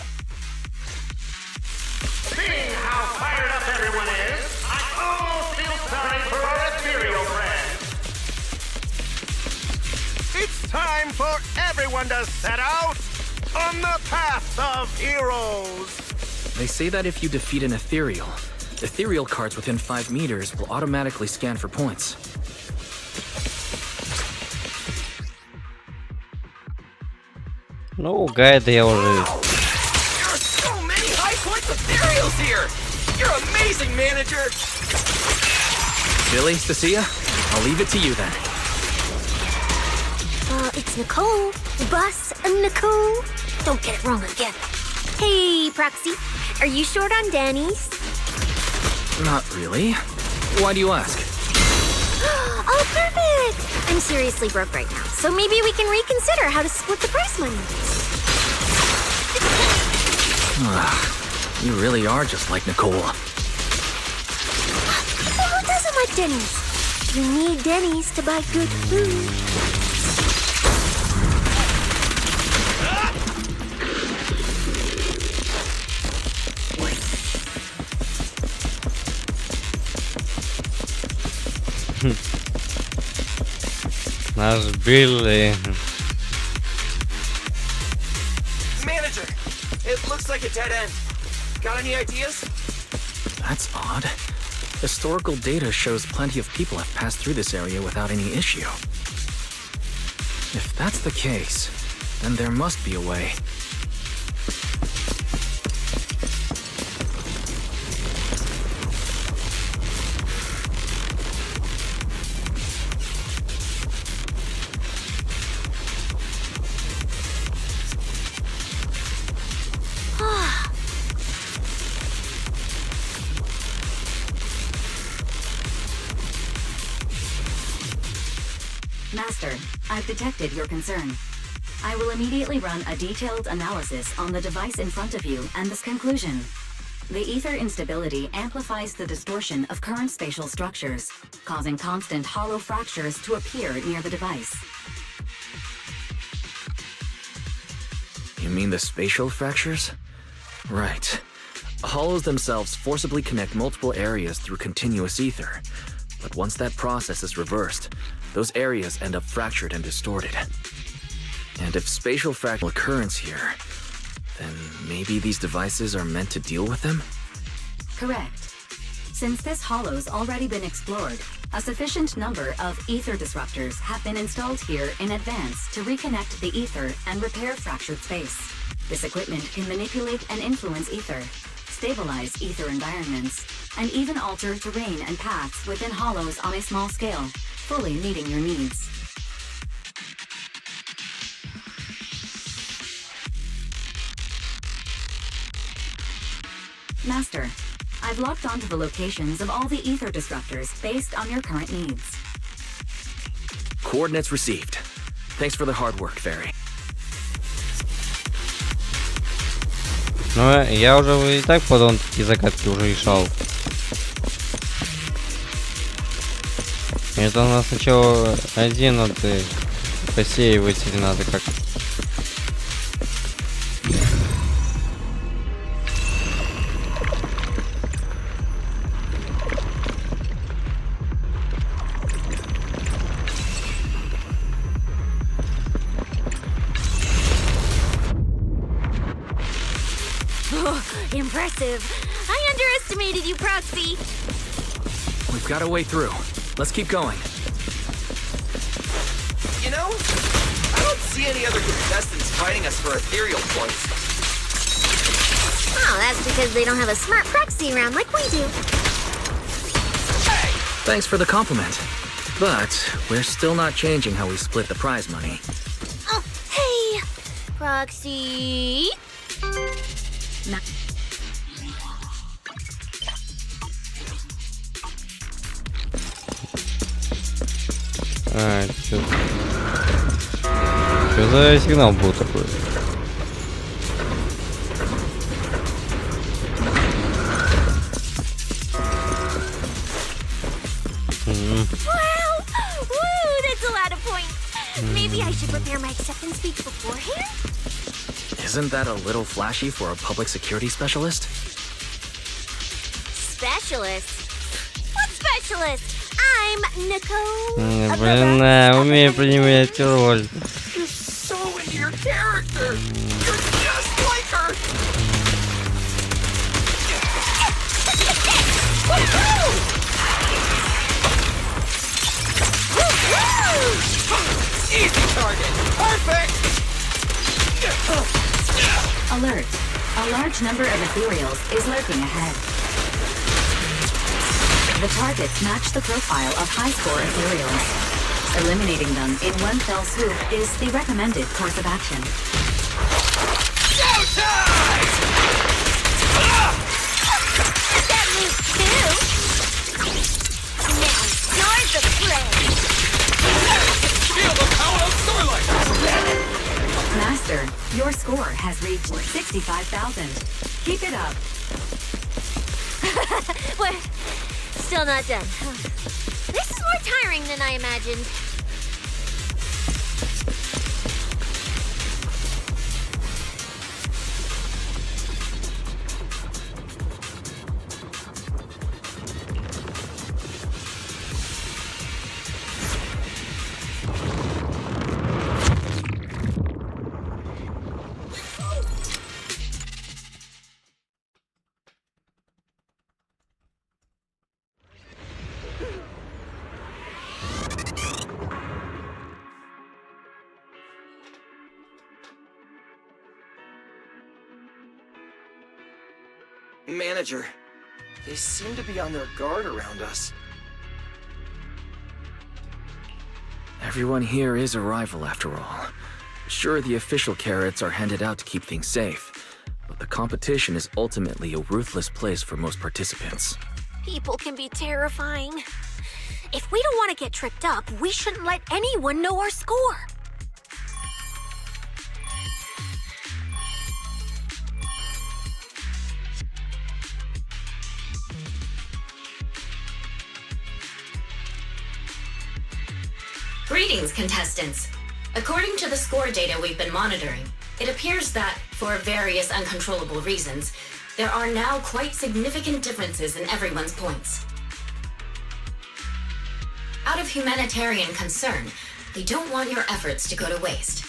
Seeing how fired up everyone is, I almost feel sorry for our ethereal friends. It's time for everyone to set out on the path of heroes. They say that if you defeat an ethereal cards within 5 meters will automatically scan for points. Ну, гайды я уже... There are so many high point ethereals here! You're amazing, manager! Billy, Cecilia, I'll leave it to you then. It's Nicole. Bus Nicole. Don't get it wrong again. Hey, Proxy. Are you short on Danny's? Not really. Why do you ask? Oh, perfect! I'm seriously broke right now, so maybe we can reconsider how to split the prize money. You really are just like Nicole. So who doesn't like Denny's? You need Denny's to buy good food. Наш Билли. Manager, it looks like a dead end. Got any ideas? That's odd. Historical data shows plenty of people have passed through this area without any issue. If that's the case, then there must be a way. Master, I've detected your concern. I will immediately run a detailed analysis on the device in front of you and this conclusion. The ether instability amplifies the distortion of current spatial structures, causing constant hollow fractures to appear near the device. You mean the spatial fractures? Right. Hollows themselves forcibly connect multiple areas through continuous ether. But once that process is reversed, those areas end up fractured and distorted. And if spatial fractal occurrence here, then maybe these devices are meant to deal with them? Correct. Since this hollow's already been explored, a sufficient number of ether disruptors have been installed here in advance to reconnect the ether and repair fractured space. This equipment can manipulate and influence ether, stabilize ether environments, and even alter terrain and paths within hollows on a small scale, fully meeting your needs. Master, I've locked onto the locations of all the ether disruptors based on your current needs. Coordinates received. Thanks for the hard work, Fairy. Ну, я уже и так подон такие загадки уже решал. Это у нас сначала один надо посеивать или надо как? Impressive. I underestimated you, Proxy. We've got a way through. Let's keep going. You know, I don't see any other contestants fighting us for ethereal points. Oh, that's because they don't have a smart proxy around like we do. Hey! Thanks for the compliment. But we're still not changing how we split the prize money. Oh, hey, Proxy. А, что за сигнал был такой? Wow! Woo! That's a lot of points. Maybe I should prepare my acceptance speech beforehand? Isn't that a little flashy for a public security specialist? Specialist? What specialist? I'm Nicole. Блин, умею принимать роль. You're so into your character! You're just like her! Easy target! Perfect! Alert. A large number of ethereals is lurking ahead. The targets match the profile of high-score ethereals. Eliminating them in one fell swoop is the recommended course of action. Showtime! That moves too. Now, start the play. Feel the power of Starlight! Master, your score has reached 65,000. Keep it up. We're still not done. This is more tiring than I imagined. Manager, they seem to be on their guard around us. Everyone here is a rival after all. Sure, the official carrots are handed out to keep things safe, but the competition is ultimately a ruthless place for most participants. People can be terrifying. If we don't want to get tripped up, we shouldn't let anyone know our score. Greetings, contestants. According to the score data we've been monitoring, it appears that, for various uncontrollable reasons, there are now quite significant differences in everyone's points. Out of humanitarian concern, we don't want your efforts to go to waste.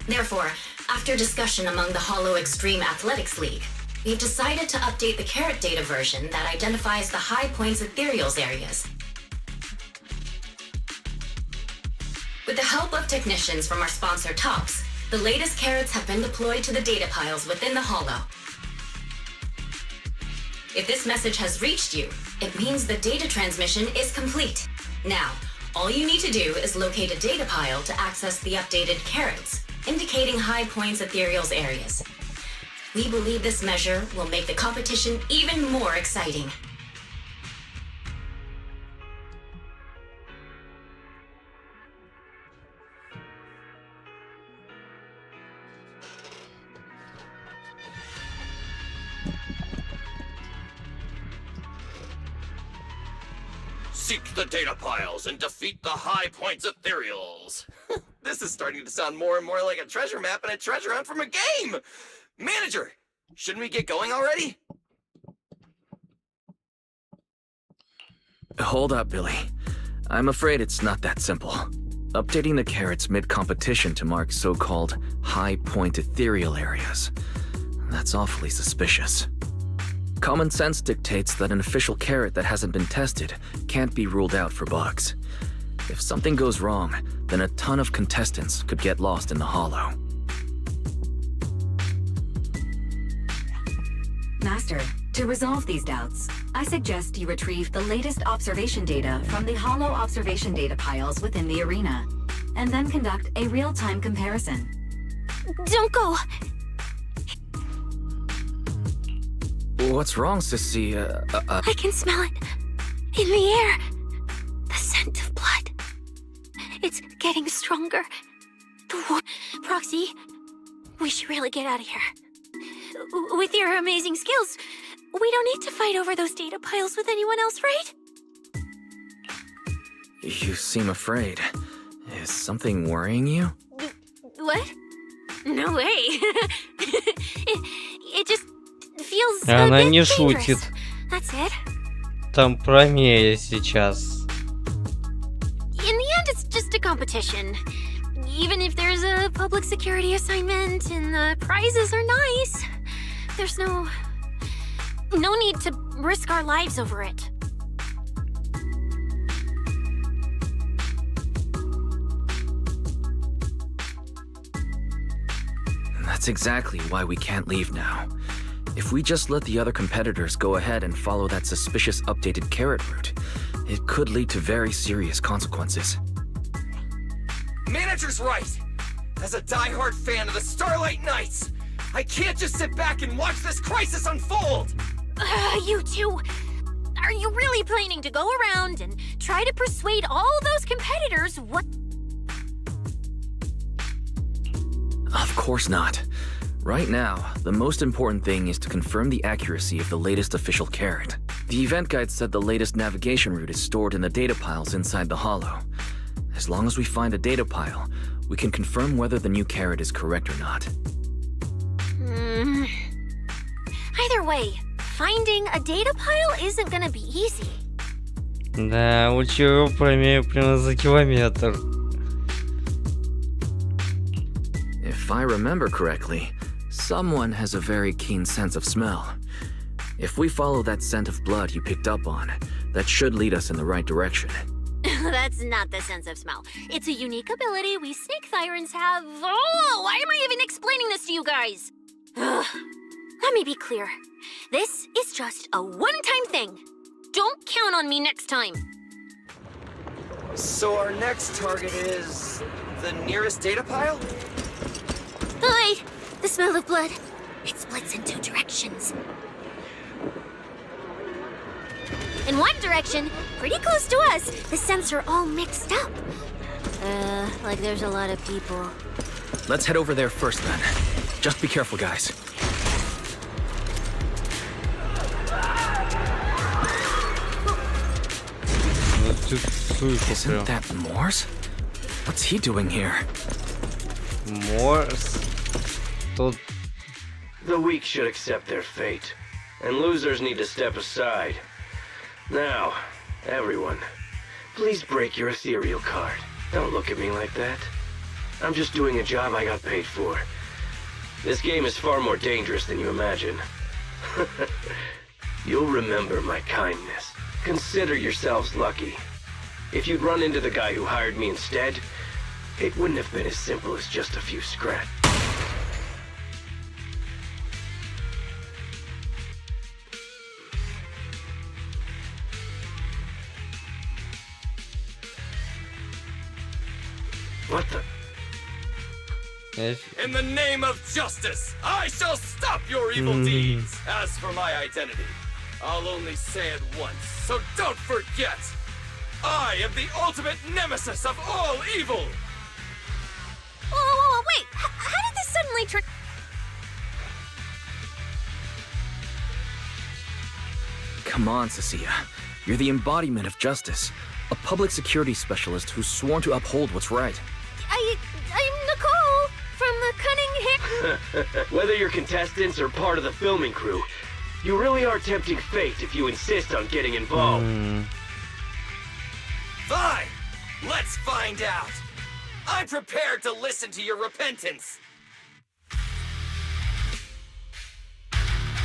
Therefore, after discussion among the Hollow Extreme Athletics League, we've decided to update the carrot data version that identifies the high points ethereals areas. With the help of technicians from our sponsor TOPS, the latest carrots have been deployed to the data piles within the Hollow. If this message has reached you, it means the data transmission is complete. Now, all you need to do is locate a data pile to access the updated carrots, indicating high points ethereals areas. We believe this measure will make the competition even more exciting. Seek the data piles and defeat the high points ethereals. This is starting to sound more and more like a treasure map and a treasure hunt from a game. Manager, shouldn't we get going already? Hold up, Billy. I'm afraid it's not that simple. Updating the carrots mid-competition to mark so-called high-point ethereal areas. That's awfully suspicious. Common sense dictates that an official carrot that hasn't been tested can't be ruled out for bugs. If something goes wrong, then a ton of contestants could get lost in the Hollow. Master, to resolve these doubts, I suggest you retrieve the latest observation data from the Hollow observation data piles within the arena, and then conduct a real-time comparison. Don't go. What's wrong, Sissy? I can smell it. In the air. The scent of blood. It's getting stronger. Proxy, we should really get out of here. With your amazing skills, we don't need to fight over those data piles with anyone else, right? You seem afraid. Is something worrying you? What? No way. it just feels a Она bit не dangerous. шутит. That's it. Там про Мея сейчас. In the end, it's just a competition. Even if there's a public security assignment and the prizes are nice, there's no need to risk our lives over it. That's exactly why we can't leave now. If we just let the other competitors go ahead and follow that suspicious updated carrot route, it could lead to very serious consequences. Manager's right. As a diehard fan of the Starlight Knights, I can't just sit back and watch this crisis unfold. You two, are you really planning to go around and try to persuade all those competitors what? Of course not. Right now, the most important thing is to confirm the accuracy of the latest official carrot. The event guide said the latest navigation route is stored in the data piles inside the hollow. As long as we find a data pile, we can confirm whether the new carrot is correct or not. Either way, finding a data pile isn't gonna be easy. Да, учу промею примерно за километр. If I remember correctly, someone has a very keen sense of smell. If we follow that scent of blood you picked up on, that should lead us in the right direction. That's not the sense of smell. It's a unique ability we snake thyrans have. Oh, why am I even explaining this to you guys? Ugh. Let me be clear. This is just a one-time thing. Don't count on me next time. So our next target is the nearest data pile? Hi, the smell of blood. It splits in two directions. In one direction, pretty close to us, the scents are all mixed up. Like there's a lot of people. Let's head over there first then. Just be careful, guys. Isn't that Morse? What's he doing here? Morse? Тут... The weak should accept their fate, and losers need to step aside. Now, everyone, please break your ethereal card. Don't look at me like that. I'm just doing a job I got paid for. This game is far more dangerous than you imagine. You'll remember my kindness. Consider yourselves lucky. If you'd run into the guy who hired me instead, it wouldn't have been as simple as just a few scratches. What the? In the name of justice, I shall stop your evil deeds. As for my identity, I'll only say it once, so don't forget. I am the ultimate nemesis of all evil. Whoa, wait! How did this suddenly turn? Come on, Cecilia. You're the embodiment of justice. A public security specialist who's sworn to uphold what's right. I'm Nicole from the Cunning Hair. Whether you're contestants or part of the filming crew, you really are tempting fate if you insist on getting involved. Fine, let's find out. I'm prepared to listen to your repentance.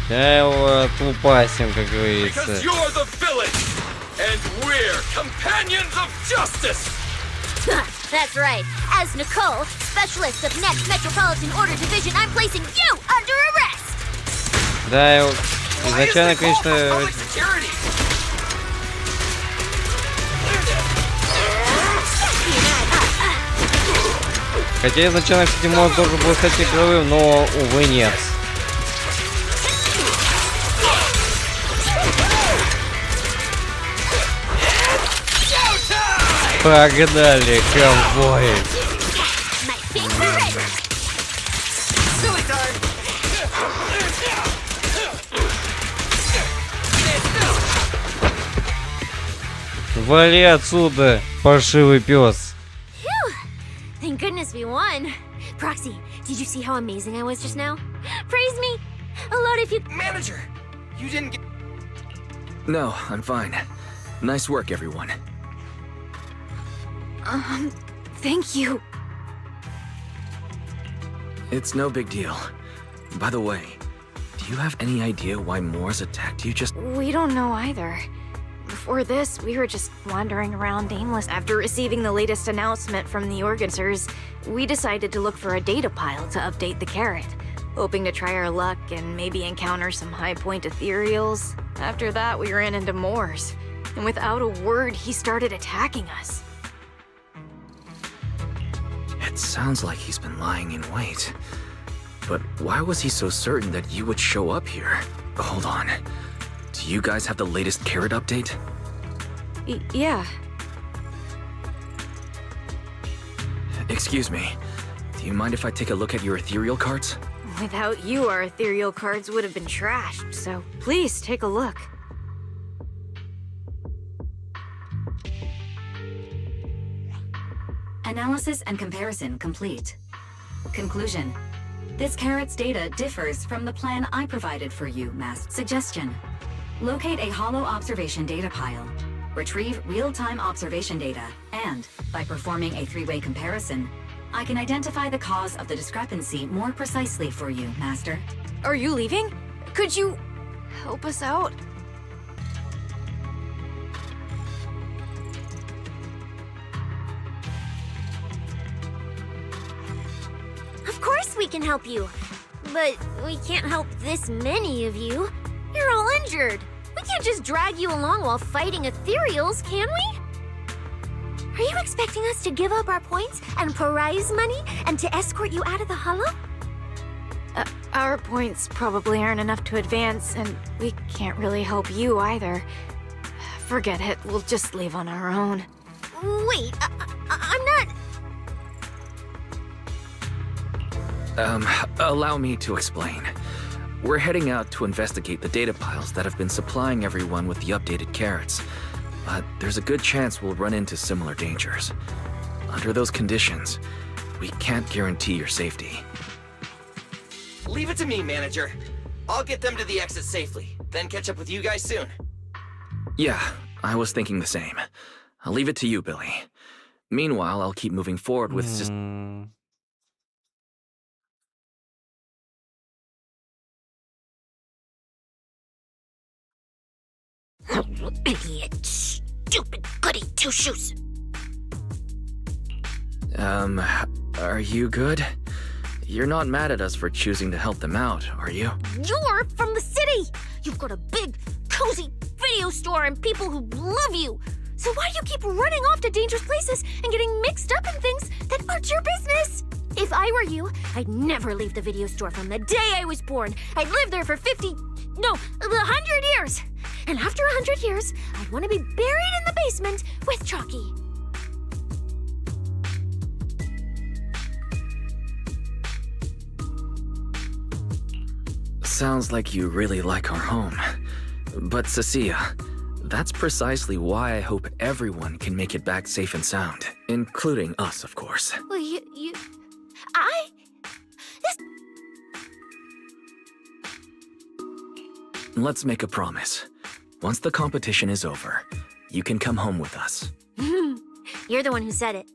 Я его отлупасим, как говорится. Because you're the villain, and we're companions of justice. That's right. As Nicole, specialist of Next Metropolitan Order Division, I'm placing you under arrest. Да, изначально, конечно... Хотя изначально, кстати, мод должен был стать игровым, но, увы, нет. Погнали, ковбои! Вали отсюда, паршивый пес! Thank goodness we won. Proxy, did you see how amazing I was just now? Praise me! A lot of you... Manager, you didn't get... No, I'm fine. Nice work, everyone. Thank you. It's no big deal. By the way, do you have any idea why Moors attacked you just... We don't know either. Before this, we were just wandering around aimless. After receiving the latest announcement from the organizers, we decided to look for a data pile to update the carrot. hoping to try our luck and maybe encounter some high point ethereals. After that, we ran into Moors, and without a word, he started attacking us. It sounds like he's been lying in wait. But why was he so certain that you would show up here? Hold on. Do you guys have the latest carrot update? Yeah. Excuse me. Do you mind if I take a look at your ethereal cards? Without you, our ethereal cards would have been trashed, so please take a look. Analysis and comparison complete. Conclusion. This carrot's data differs from the plan I provided for you, Master. Suggestion. Locate a hollow observation data pile. Retrieve real-time observation data, and, by performing a three-way comparison, I can identify the cause of the discrepancy more precisely for you, Master. Are you leaving? Could you help us out? Of course we can help you. But we can't help this many of you. You're all injured. We can't just drag you along while fighting ethereals, can we? Are you expecting us to give up our points and prize money and to escort you out of the hollow? Our points probably aren't enough to advance, and we can't really help you either. Forget it, we'll just leave on our own. Wait, I'm not... Allow me to explain. We're heading out to investigate the data piles that have been supplying everyone with the updated carrots. But there's a good chance we'll run into similar dangers. Under those conditions, we can't guarantee your safety. Leave it to me, manager. I'll get them to the exit safely, then catch up with you guys soon. Yeah, I was thinking the same. I'll leave it to you, Billy. Meanwhile, I'll keep moving forward with Idiot, stupid goody two-shoes. Are you good? You're not mad at us for choosing to help them out, are you? You're from the city! You've got a big, cozy video store and people who love you! So why do you keep running off to dangerous places and getting mixed up in things that aren't your business? If I were you, I'd never leave the video store from the day I was born. I'd live there for 100 years. And after 100 years, I'd want to be buried in the basement with Chalky. Sounds like you really like our home. But Cecilia, that's precisely why I hope everyone can make it back safe and sound. Including us, of course. Well, Let's make a promise. Once the competition is over, you can come home with us. You're the one who said it.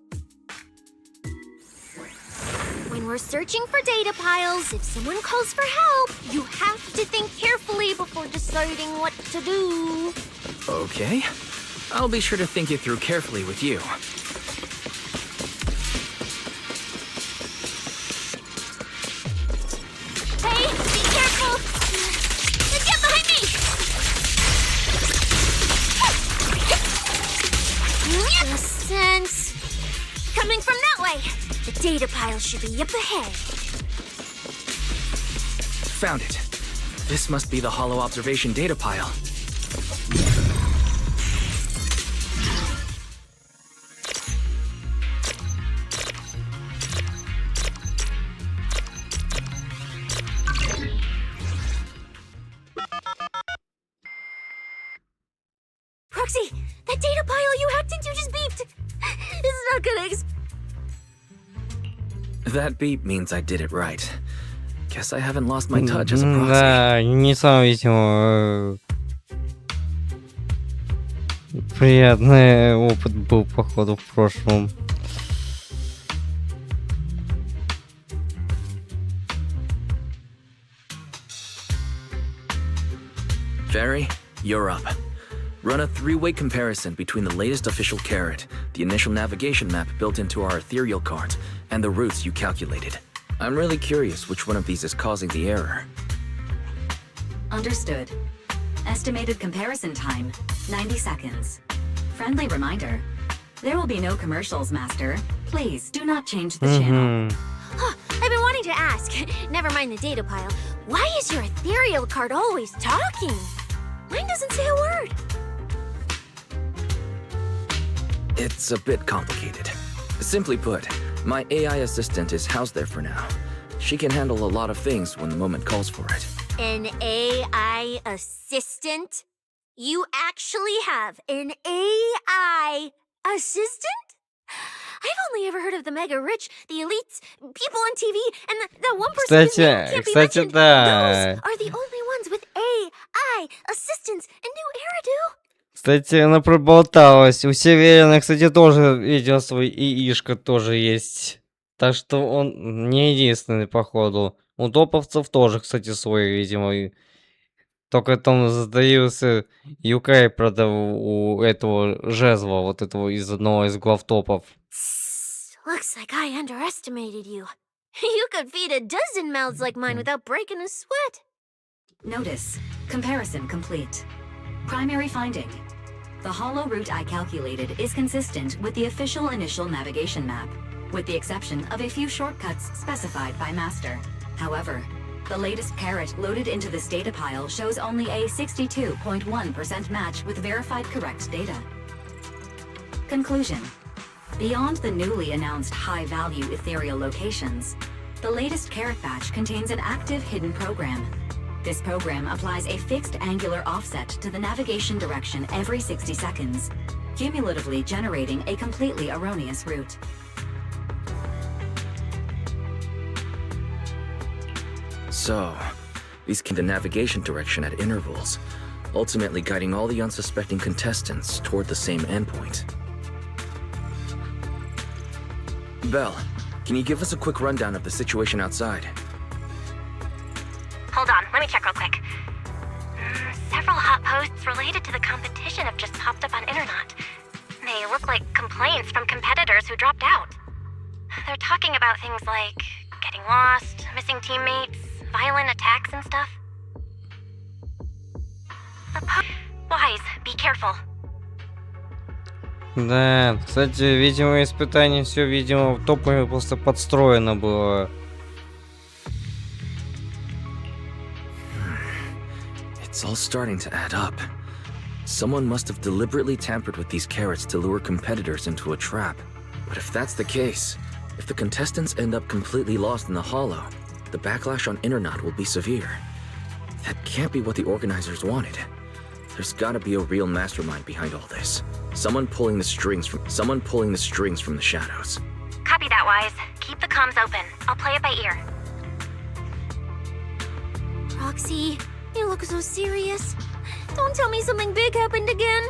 When we're searching for data piles, if someone calls for help, you have to think carefully before deciding what to do. Okay. I'll be sure to think it through carefully with you. Hey, be careful! Get behind me! Sense. Coming from that way. The data pile should be up ahead. Found it. This must be the hollow observation data pile. Proxy, that data pile you hacked into just beeped. It's not gonna That beep means I did it right. Guess I haven't lost my touch as a proxy. Да, не самый, видимо, приятный опыт был, походу, в прошлом. Fairy, you're up. Run a three-way comparison between the latest official carrot, the initial navigation map built into our ethereal cards, and the routes you calculated. I'm really curious which one of these is causing the error. Understood. Estimated comparison time, 90 seconds. Friendly reminder. There will be no commercials, Master. Please do not change the channel. Huh, I've been wanting to ask. Never mind the data pile. Why is your ethereal card always talking? Mine doesn't say a word. It's a bit complicated. Simply put, my AI assistant is housed there for now. She can handle a lot of things when the moment calls for it. An AI assistant? You actually have an AI assistant? I've only ever heard of the mega rich, the elites, people on TV, and the one person whose name can't be mentioned. Those are the only ones with AI assistants and new Eridu. Кстати, она проболталась. У Северина, кстати, тоже видел свой ИИшка тоже есть. Так что он не единственный, походу. У топовцев тоже, кстати, свой, видимо. Только там задается Юкай, правда, у этого жезла, вот этого из одного из глав топов. Looks like I underestimated you. You could feed a dozen mouths like mine without breaking a sweat. Notice. Comparison complete. Primary finding. The hollow route I calculated is consistent with the official initial navigation map, with the exception of a few shortcuts specified by Master. However, the latest carrot loaded into this data pile shows only a 62.1% match with verified correct data. Conclusion. Beyond the newly announced high-value ethereal locations, the latest carrot batch contains an active hidden program. This program applies a fixed angular offset to the navigation direction every 60 seconds, cumulatively generating a completely erroneous route. So, these keep the navigation direction at intervals, ultimately guiding all the unsuspecting contestants toward the same endpoint. Belle, can you give us a quick rundown of the situation outside? Hold on, let me check real quick. Several hot posts related to the competition have just popped up on internet. They look like complaints from competitors who dropped out. They're talking about things like getting lost, missing teammates, violent attacks and stuff. Wise, be careful. Да, кстати, видимо, испытание все, видимо, топами просто подстроено было. It's all starting to add up. Someone must have deliberately tampered with these carrots to lure competitors into a trap. But if that's the case, if the contestants end up completely lost in the hollow, the backlash on internet will be severe. That can't be what the organizers wanted. There's gotta be a real mastermind behind all this. Someone pulling the strings from the shadows. Copy that, Wise. Keep the comms open. I'll play it by ear. Roxy, you look so serious. Don't tell me something big happened again.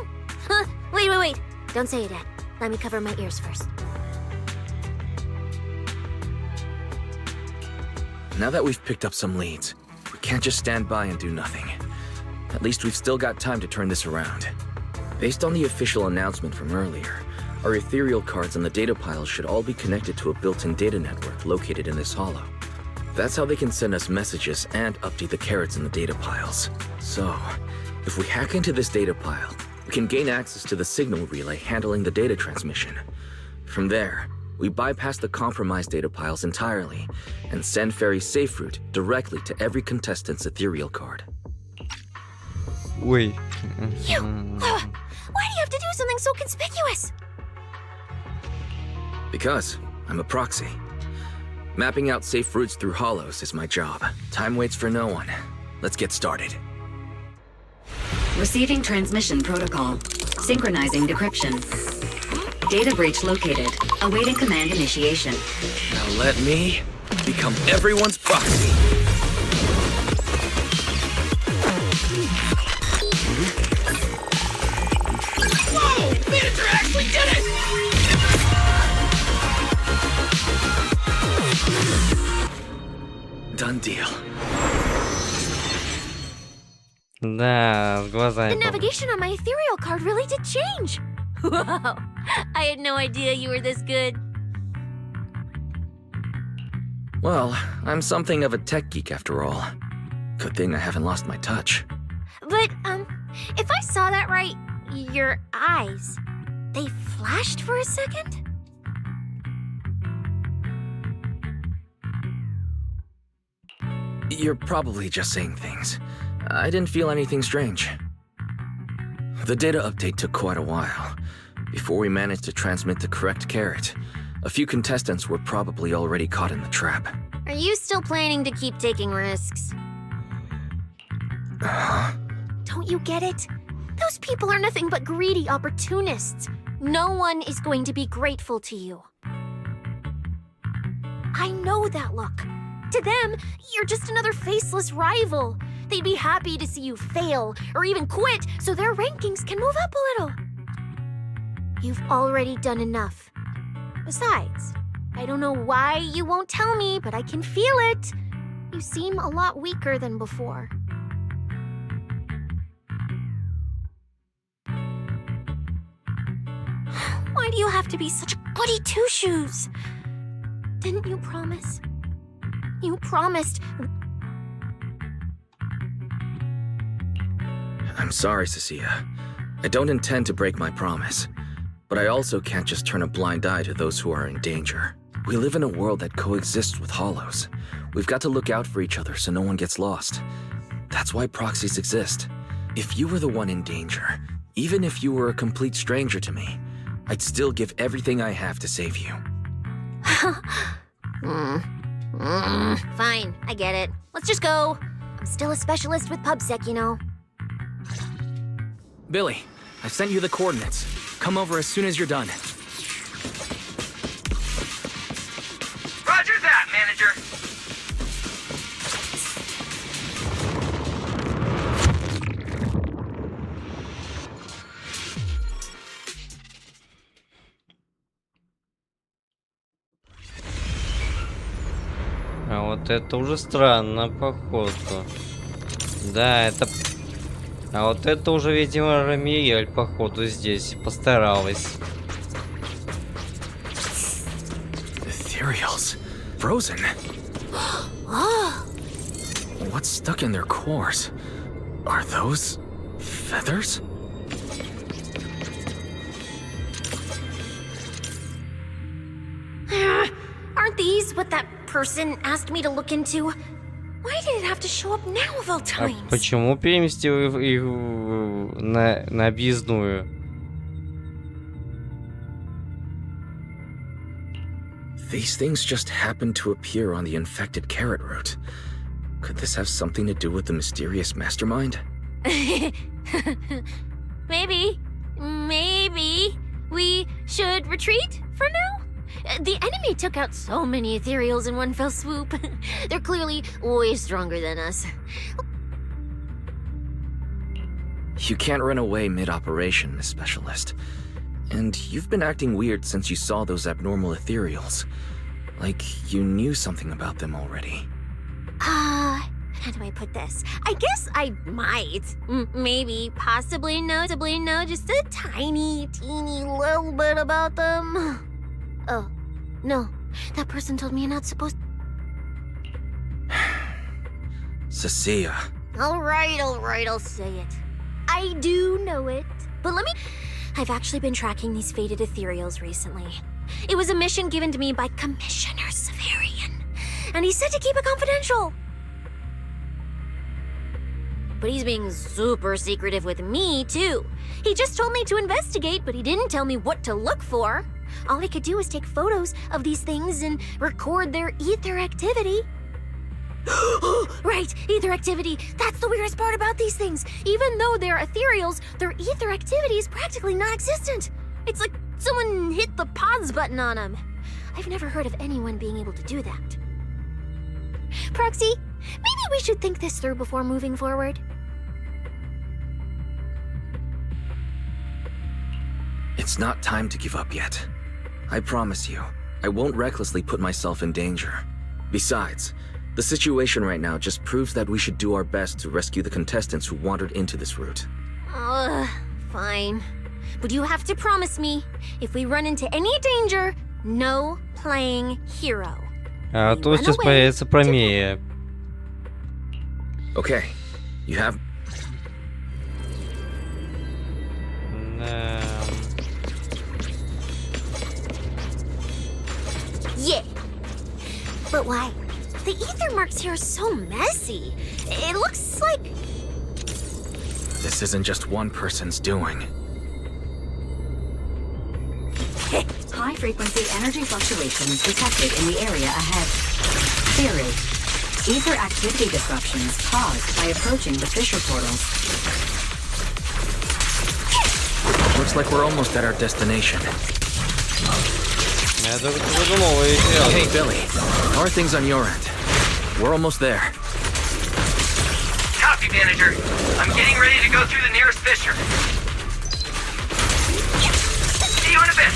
Huh, wait. Don't say it yet. Let me cover my ears first. Now that we've picked up some leads, we can't just stand by and do nothing. At least we've still got time to turn this around. Based on the official announcement from earlier, our ethereal cards and the data piles should all be connected to a built-in data network located in this hollow. That's how they can send us messages and update the carrots in the data piles. So, if we hack into this data pile, we can gain access to the signal relay handling the data transmission. From there, we bypass the compromised data piles entirely and send Fairy's safe route directly to every contestant's ethereal card. Ой. Why do you have to do something so conspicuous? Because I'm a proxy. Mapping out safe routes through hollows is my job. Time waits for no one. Let's get started. Receiving transmission protocol. Synchronizing decryption. Data breach located. Awaiting command initiation. Now let me become everyone's proxy. Whoa! Manager actually did it! Done deal. Да, с глазами. The navigation on my ethereal card really did change. Wow, I had no idea you were this good. Well, I'm something of a tech geek after all. Good thing I haven't lost my touch. But, if I saw that right, your eyes, they flashed for a second? You're probably just saying things. I didn't feel anything strange. The data update took quite a while. Before we managed to transmit the correct carrot, a few contestants were probably already caught in the trap. Are you still planning to keep taking risks? Don't you get it? Those people are nothing but greedy opportunists. No one is going to be grateful to you. I know that look. To them, you're just another faceless rival. They'd be happy to see you fail or even quit so their rankings can move up a little. You've already done enough. Besides, I don't know why you won't tell me, but I can feel it. You seem a lot weaker than before. Why do you have to be such a goody two-shoes? Didn't you promise? You promised. I'm sorry, Cecilia. I don't intend to break my promise. But I also can't just turn a blind eye to those who are in danger. We live in a world that coexists with hollows. We've got to look out for each other so no one gets lost. That's why proxies exist. If you were the one in danger, even if you were a complete stranger to me, I'd still give everything I have to save you. Fine, I get it. Let's just go. I'm still a specialist with PubSec, you know. Billy, I've sent you the coordinates. Come over as soon as you're done. Roger that, manager. А вот это уже странно, походу. Да, это... А вот это уже, видимо, Рамиэль, походу, здесь постаралась. Ethereals. Frozen. What's stuck in their cores? Are those feathers? Aren't these what that person asked me to look into? Why did it have to show up now of all А times? почему переместил их на объездную? These things just happened to appear on the infected carrot route. Could this have something to do with the mysterious mastermind? Maybe we should retreat for now? The enemy took out so many ethereals in one fell swoop. They're clearly way stronger than us. You can't run away mid-operation, Miss Specialist. And you've been acting weird since you saw those abnormal ethereals. Like you knew something about them already. How do I put this? I guess I might, maybe, possibly, notably know just a tiny, teeny little bit about them. Oh, no. That person told me you're not supposed... Cecilia. All right, I'll say it. I do know it. But let me... I've actually been tracking these faded ethereals recently. It was a mission given to me by Commissioner Severian. And he said to keep it confidential. But he's being super secretive with me, too. He just told me to investigate, but he didn't tell me what to look for. All I could do was take photos of these things and record their ether activity. Right, ether activity. That's the weirdest part about these things. Even though they're ethereals, their ether activity is practically non-existent. It's like someone hit the pause button on them. I've never heard of anyone being able to do that. Proxy, maybe we should think this through before moving forward. It's not time to give up yet. I promise you, I won't recklessly put myself in danger. Besides, the situation right now just proves that we should do our best to rescue the contestants who wandered into this route. Fine. But you have to promise me, if we run into any danger, no playing hero. А We тут run сейчас away появится to- промея. Okay, you have. Yeah. But why? The ether marks here are so messy. It looks like... This isn't just one person's doing. High-frequency energy fluctuations detected in the area ahead. Theory. Ether activity disruptions caused by approaching the fissure portals. Looks like we're almost at our destination. Я только выдумал и сериал. Hey, Billy. How are things on your end? We're almost there. Copy, manager. I'm getting ready to go through the nearest fissure. See you in a bit.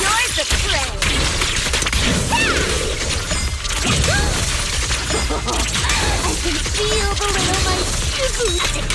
Now, you're the prey. I can feel the little lights boosting.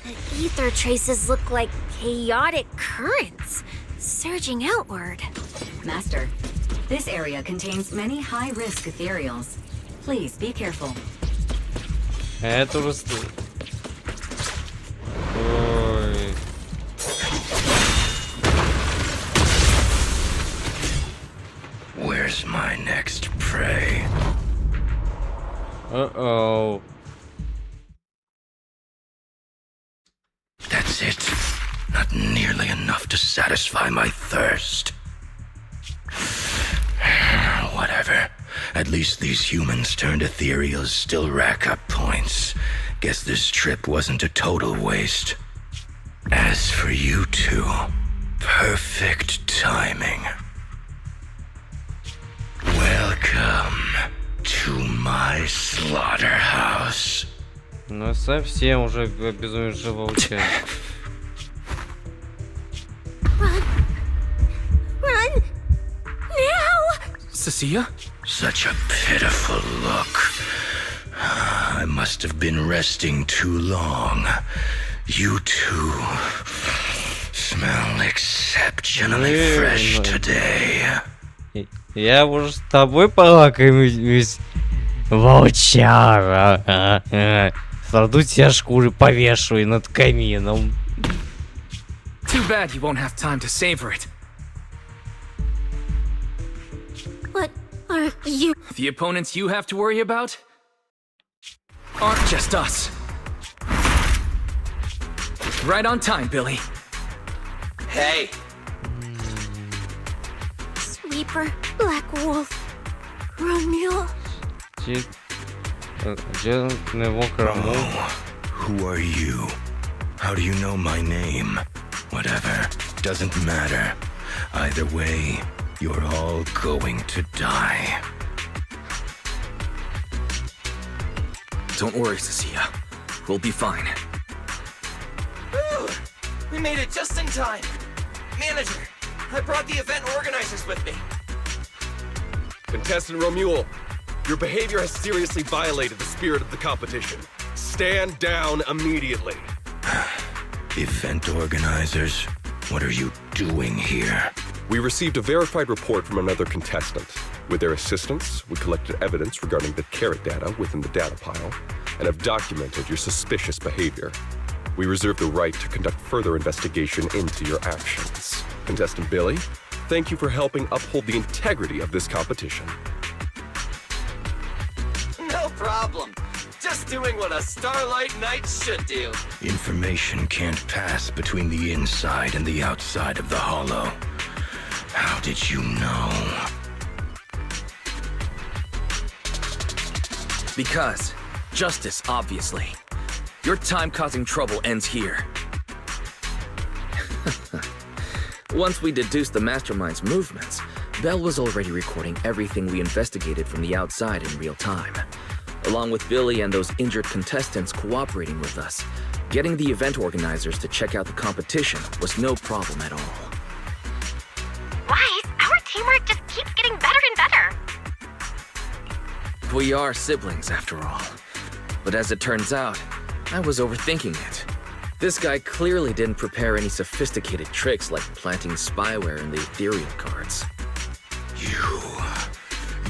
The ether traces look like chaotic currents, surging outward. Master, this area contains many high-risk ethereals. Please be careful. Это уже... Ой. Where's my next prey? Uh-oh. That's it. Not nearly enough to satisfy my thirst. Whatever. At least these humans turned ethereals still rack up points. Guess this trip wasn't a total waste. As for you two, perfect timing. Welcome to my slaughterhouse. Ну совсем уже обезумевший волчар. Run! Now! Cecilia? Such a pitiful look. I must have been resting too long. You two smell exceptionally fresh today. Я уже с тобой полакаюсь, волчара. Сорву тебя шкуры, повешу над камином. Too bad you won't have time to savor it. What are you? The opponents you have to worry about aren't just us. Right on time, Billy. Hey, Sweeper, Black Wolf, Romeo. Who are you? How do you know my name? Whatever. Doesn't matter. Either way, you're all going to die. Don't worry, Cecilia. We'll be fine. whew, we made it just in time. Manager, I brought the event organizers with me. Contestant Romuald, your behavior has seriously violated the spirit of the competition. Stand down immediately. Event organizers, what are you doing here? We received a verified report from another contestant. With their assistance, we collected evidence regarding the carrot data within the data pile and have documented your suspicious behavior. We reserve the right to conduct further investigation into your actions. Contestant Billy, thank you for helping uphold the integrity of this competition. No problem. Just doing what a Starlight Knight should do. Information can't pass between the inside and the outside of the hollow. How did you know? Because justice, obviously. Your time causing trouble ends here. Once we deduced the mastermind's movements, Belle was already recording everything we investigated from the outside in real time. Along with Billy and those injured contestants cooperating with us, getting the event organizers to check out the competition was no problem at all. Wise, our teamwork just keeps getting better and better. We are siblings, after all. But as it turns out, I was overthinking it. This guy clearly didn't prepare any sophisticated tricks like planting spyware in the ethereal cards.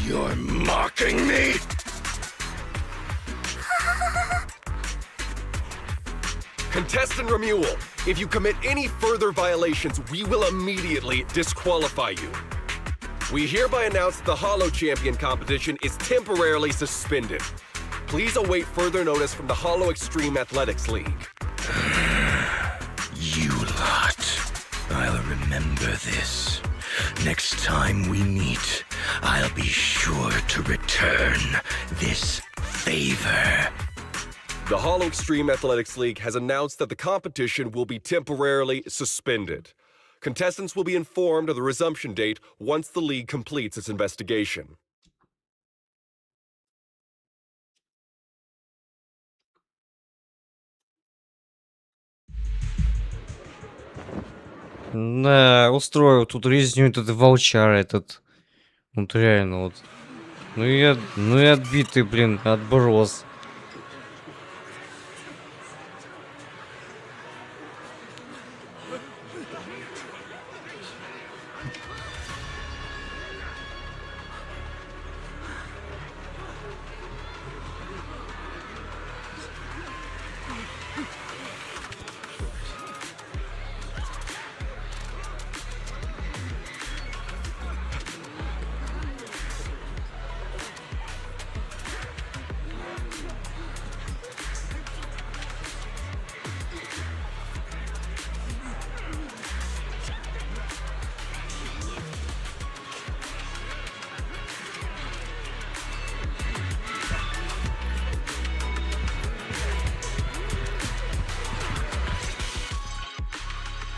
You're mocking me? Contestant Remuel, if you commit any further violations, we will immediately disqualify you. We hereby announce that the Hollow Champion competition is temporarily suspended. Please await further notice from the Hollow Extreme Athletics League. You lot. I'll remember this. Next time we meet, I'll be sure to return this favor. The Hollow Extreme Athletics League has announced that the competition will be temporarily suspended. Contestants will be informed of the resumption date once the league completes its investigation. Да, устроил тут резню этот волчар этот. Вот реально вот. Ну и отбитый, блин, отброс.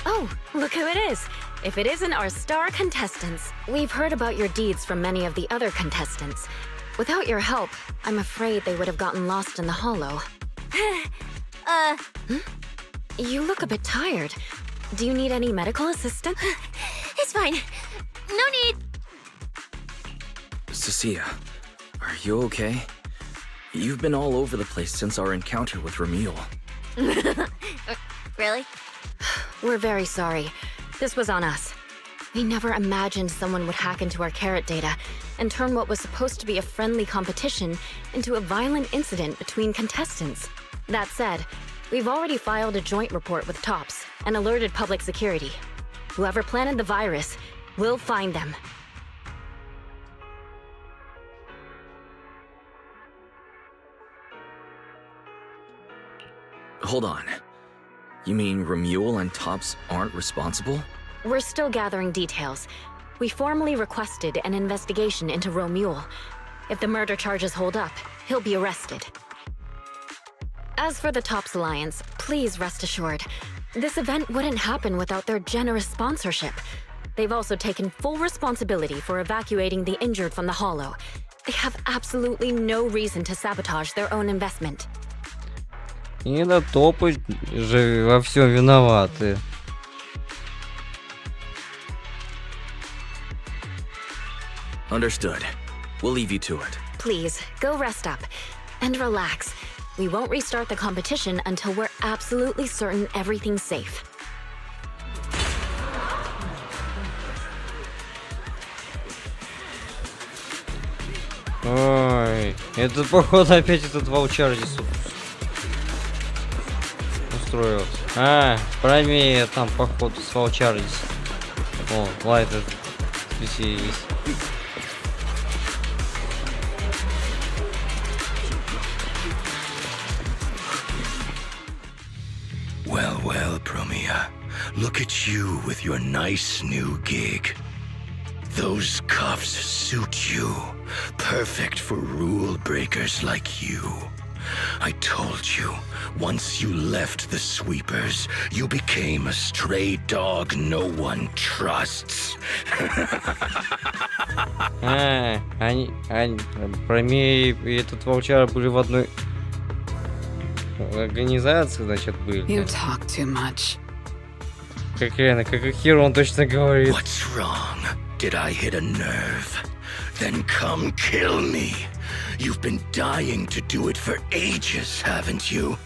Oh, look who it is. If it isn't our star contestants. We've heard about your deeds from many of the other contestants. Without your help, I'm afraid they would have gotten lost in the hollow. You look a bit tired. Do you need any medical assistance? It's fine. No need. Cecilia, are you okay? You've been all over the place since our encounter with Remuel. Really? We're very sorry. This was on us. We never imagined someone would hack into our carrot data and turn what was supposed to be a friendly competition into a violent incident between contestants. That said, we've already filed a joint report with TOPS and alerted public security. Whoever planted the virus, we'll find them. Hold on. You mean Remuel and TOPS aren't responsible? We're still gathering details. We formally requested an investigation into Remuel. If the murder charges hold up, he'll be arrested. As for the TOPS Alliance, please rest assured, this event wouldn't happen without their generous sponsorship. They've also taken full responsibility for evacuating the injured from the Hollow. They have absolutely no reason to sabotage their own investment. И на топы же во всем виноваты. Understood. We'll leave you to it. Please, go rest up and relax. We won't restart the competition until we're absolutely certain everything's safe. Ой, это походу опять этот волчар здесь устроил. Правее там походу с волчар здесь. О, лайт здесь есть. Well, Promia. Look at you with your nice new gig. Those cuffs suit you. Perfect for rule breakers like you. I told you, once you left the sweepers, you became a stray dog no one trusts. Они про меня и этот волчар были в одной организации, значит, были. You talk too much. Как реально, как Хиро он точно говорит. What's wrong? Did I hit a nerve? Then come kill me. You've been dying to do it for ages, haven't you?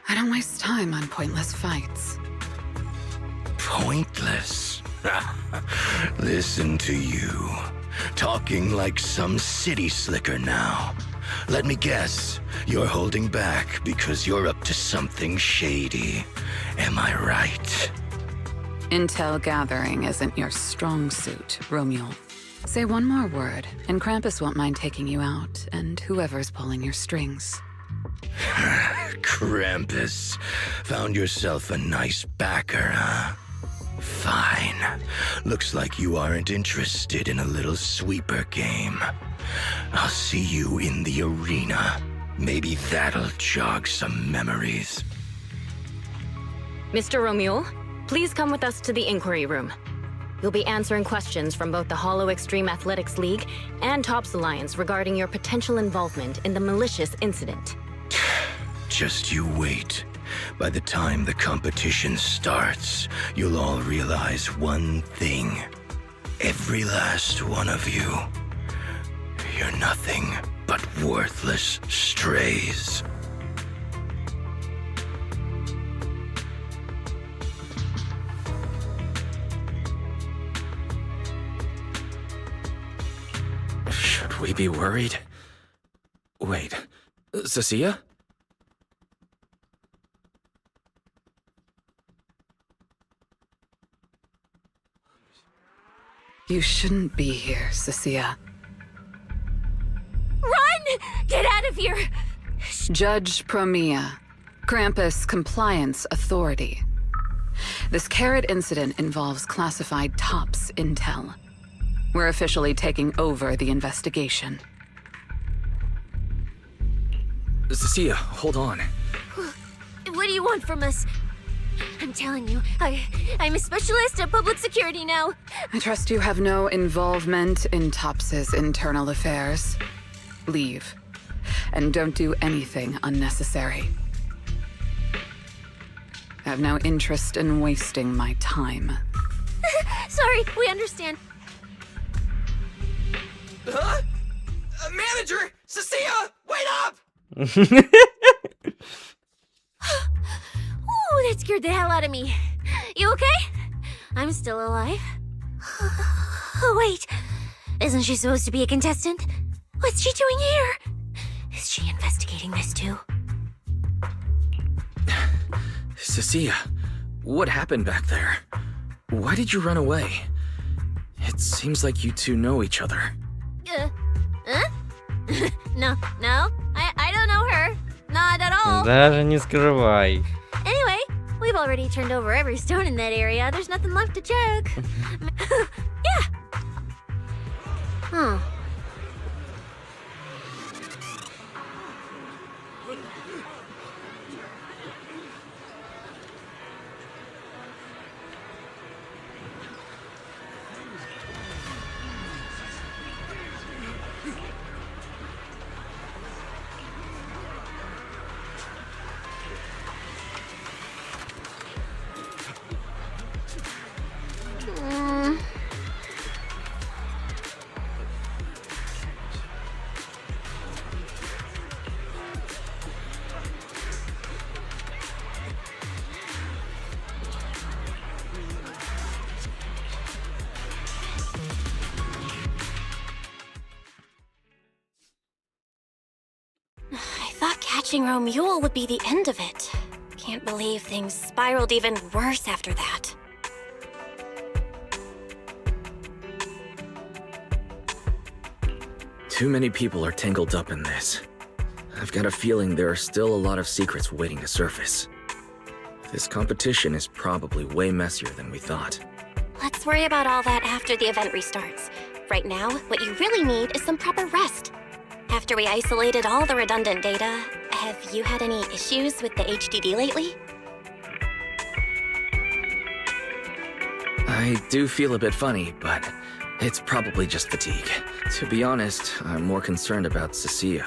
I don't waste time on pointless fights. Pointless? Listen to you. Talking like some city slicker now. Let me guess, you're holding back because you're up to something shady. Am I right? Intel gathering isn't your strong suit, Romeo. Say one more word, and Krampus won't mind taking you out, and whoever's pulling your strings. Krampus. Found yourself a nice backer, huh? Fine. Looks like you aren't interested in a little sweeper game. I'll see you in the arena. Maybe that'll jog some memories. Mr. Romeo, please come with us to the inquiry room. You'll be answering questions from both the Hollow Extreme Athletics League and Tops Alliance regarding your potential involvement in the malicious incident. Just you wait. By the time the competition starts, you'll all realize one thing. Every last one of you. You're nothing but worthless strays. Should we be worried? Wait, Cecilia? You shouldn't be here, Cecilia. Run! Get out of here! Judge Promia, Krampus Compliance Authority. This carrot incident involves classified Tops intel. We're officially taking over the investigation. Cecilia, hold on. What do you want from us? I'm telling you, I'm a specialist at public security now. I trust you have no involvement in Tops's internal affairs. Leave. And don't do anything unnecessary. I have no interest in wasting my time. Sorry, we understand. Huh? Manager! Cecilia! Wait up! Ooh, that scared the hell out of me. You okay? I'm still alive. Oh, wait. Isn't she supposed to be a contestant? What's she doing here? Is she investigating this too? Cecilia, what happened back there? Why did you run away? It seems like you two know each other. Huh? No, I don't know her. Not at all. Даже не скрывай. Anyway, we've already turned over every stone in that area. There's nothing left to check. Yeah. Hmm. Catching Romule would be the end of it. Can't believe things spiraled even worse after that. Too many people are tangled up in this. I've got a feeling there are still a lot of secrets waiting to surface. This competition is probably way messier than we thought. Let's worry about all that after the event restarts. Right now, what you really need is some proper rest. After we isolated all the redundant data, have you had any issues with the HDD lately? I do feel a bit funny, but it's probably just fatigue. To be honest, I'm more concerned about Cecilia.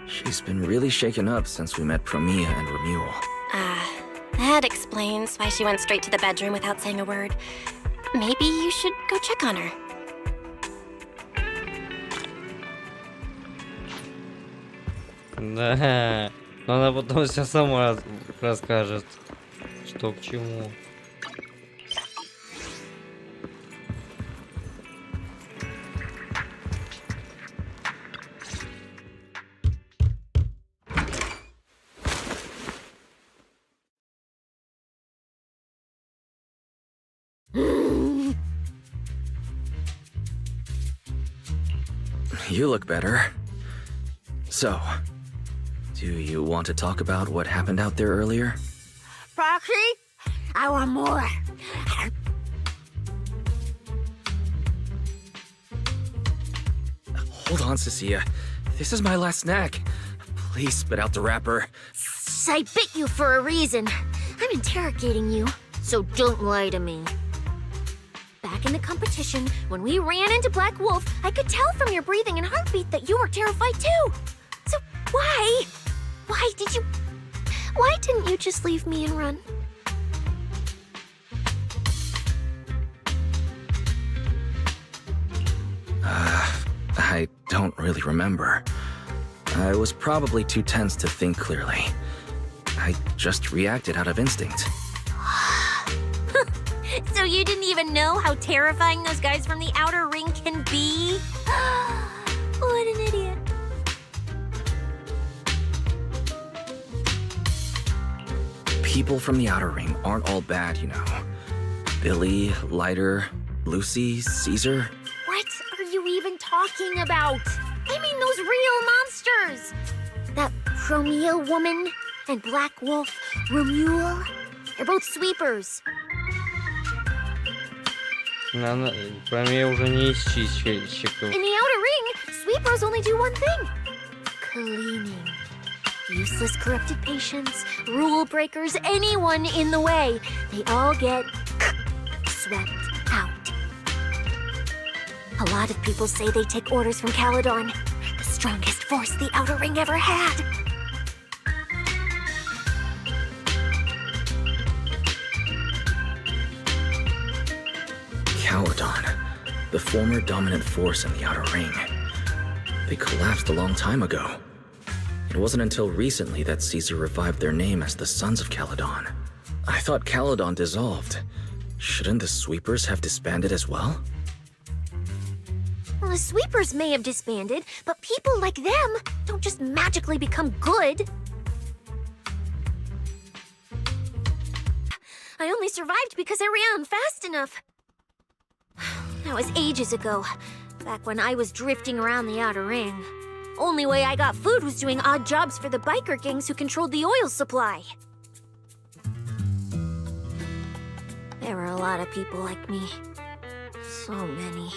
She's been really shaken up since we met Promia and Romuald. That explains why she went straight to the bedroom without saying a word. Maybe you should go check on her. Да, но она потом все сама расскажет, что к чему. You look better. So, do you want to talk about what happened out there earlier? Proxy, I want more. Hold on, Cecilia. This is my last snack. Please spit out the wrapper. I bit you for a reason. I'm interrogating you, so don't lie to me. Back in the competition, when we ran into Black Wolf, I could tell from your breathing and heartbeat that you were terrified too. So why didn't you just leave me and run? I don't really remember. I was probably too tense to think clearly. I just reacted out of instinct. So you didn't even know how terrifying those guys from the outer ring can be? What an idiot. People from the outer ring aren't all bad, you know. Billy, Lighter, Lucy, Caesar. What are you even talking about? I mean those real monsters! That Promia woman and Black Wolf, Romuald, they're both sweepers. Про меня уже не из чистильщиков. In the outer ring, sweepers only do one thing. Cleaning. Useless corrupted patients, rule breakers, anyone in the way. They all get swept out. A lot of people say they take orders from Caledon, the strongest force the outer ring ever had. Caledon, the former dominant force in the outer ring. They collapsed a long time ago. It wasn't until recently that Caesar revived their name as the Sons of Caledon. I thought Caledon dissolved. Shouldn't the sweepers have disbanded as well? Well, the sweepers may have disbanded, but people like them don't just magically become good. I only survived because I ran fast enough. That was ages ago, back when I was drifting around the outer ring. Only way I got food was doing odd jobs for the biker gangs who controlled the oil supply. There were a lot of people like me. So many.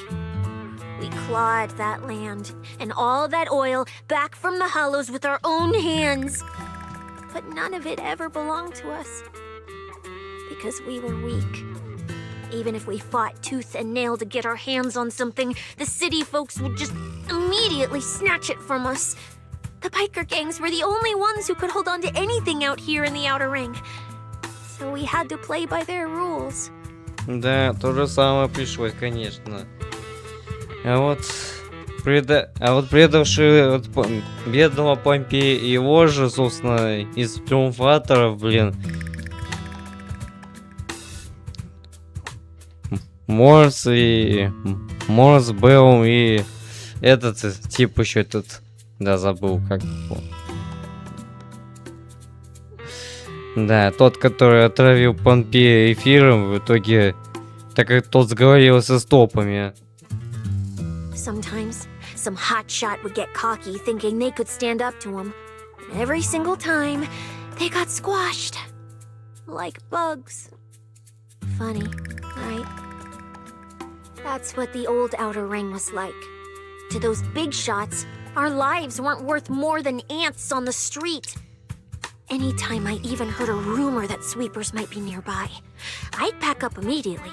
We clawed that land and all that oil back from the hollows with our own hands. But none of it ever belonged to us. Because we were weak. Even if we fought tooth and nail to get our hands on something, the city folks would just immediately snatch it from us. The biker gangs were the only ones who could hold on to anything out here in the outer ring. So we had to play by their rules. Да, то же самое пришлось, конечно. А вот предавший бедного Помпея и его же, собственно, из триумфаторов, блин. Морс, Бэум и этот тип еще тут. Да, забыл, как его. Да, тот, который отравил Помпея эфиром, в итоге, так как тот сговорился с топами. Sometimes, some hotshot would get cocky thinking they could stand up to him. And every single time, they got squashed. Like bugs. Funny, right? That's what the old outer ring was like. To those big shots, Our lives weren't worth more than ants on the street. Anytime I even heard a rumor that sweepers might be nearby, I'd pack up immediately.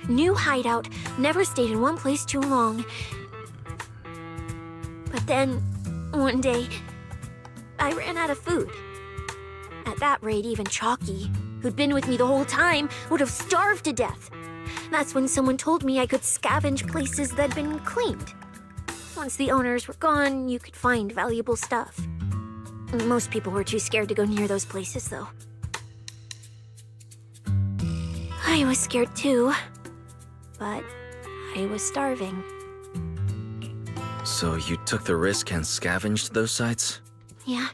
New hideout, never stayed in one place too long. But then, one day, I ran out of food. At that rate, even Chalky, who'd been with me the whole time, would have starved to death. That's when someone told me I could scavenge places that'd been cleaned. Once the owners were gone, you could find valuable stuff. Most people were too scared to go near those places, though. I was scared too, but I was starving. So you took the risk and scavenged those sites? Yeah.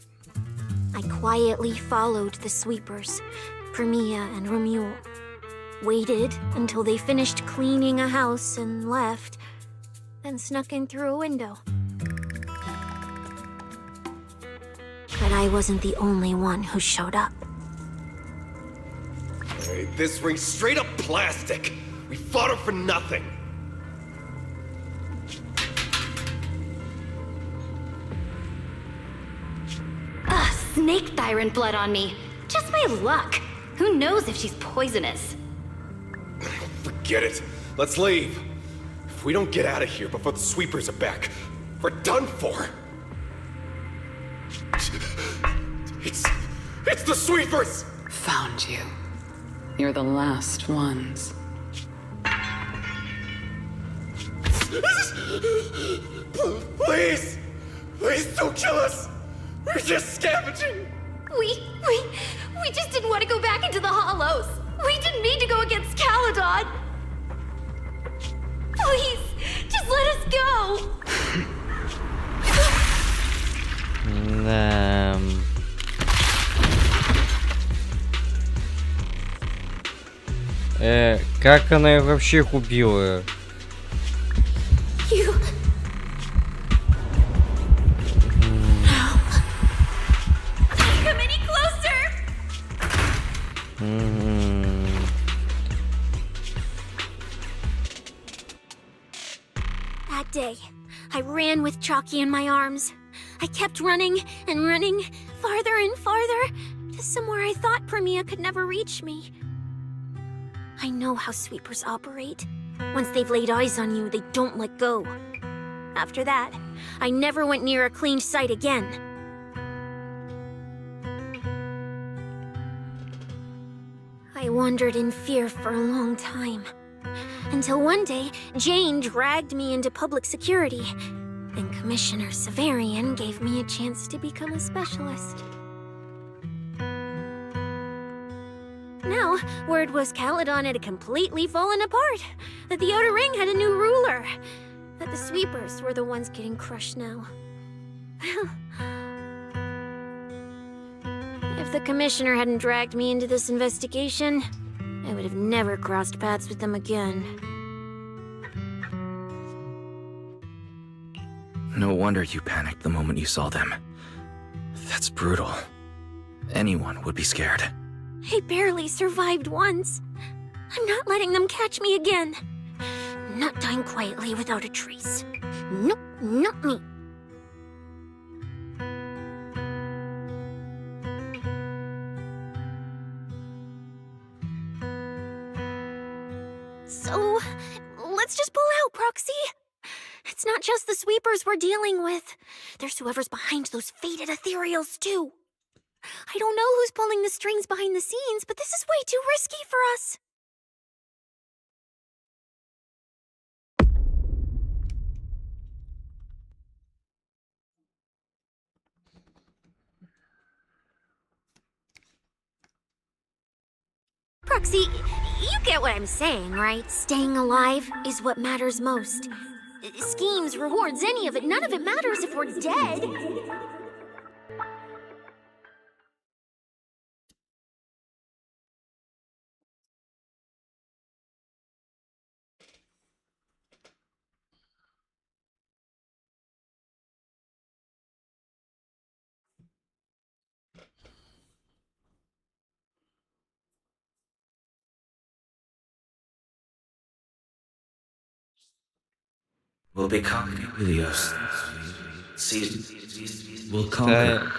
I quietly followed the sweepers, Premia and Romuald. Waited until they finished cleaning a house and left, then snuck in through a window. But I wasn't the only one who showed up. Hey, this ring's straight up plastic. We fought her for nothing. Ugh, snake tyrant blood on me. Just my luck. Who knows if she's poisonous? Forget it. Let's leave. If we don't get out of here before the sweepers are back, we're done for. It's the sweepers! Found you. You're the last ones. Please! Please don't kill us! We're just scavenging! We just didn't want to go back into the hollows. We didn't mean to go against Caledon. Please, just let us go. Как она их вообще их убила? You... Come any closer! That day, I ran with Chalky in my arms. I kept running and running, farther and farther, to somewhere I thought Premia could never reach me. I know how sweepers operate. Once they've laid eyes on you, they don't let go. After that, I never went near a cleaned site again. I wandered in fear for a long time. Until one day, Jane dragged me into public security. Then Commissioner Severian gave me a chance to become a specialist. Now, word was Caledon had completely fallen apart, that the Outer Ring had a new ruler, that the sweepers were the ones getting crushed now. If the Commissioner hadn't dragged me into this investigation, I would have never crossed paths with them again. No wonder you panicked the moment you saw them. That's brutal. Anyone would be scared. I barely survived once. I'm not letting them catch me again. Not dying quietly without a trace. Nope, not me. So, let's just pull out, Proxy. It's not just the sweepers we're dealing with. There's whoever's behind those faded ethereals, too. I don't know who's pulling the strings behind the scenes, but this is way too risky for us. Proxy, you get what I'm saying, right? Staying alive is what matters most. Schemes, rewards, any of it, none of it matters if we're dead. We'll be copying videos. We'll conquer.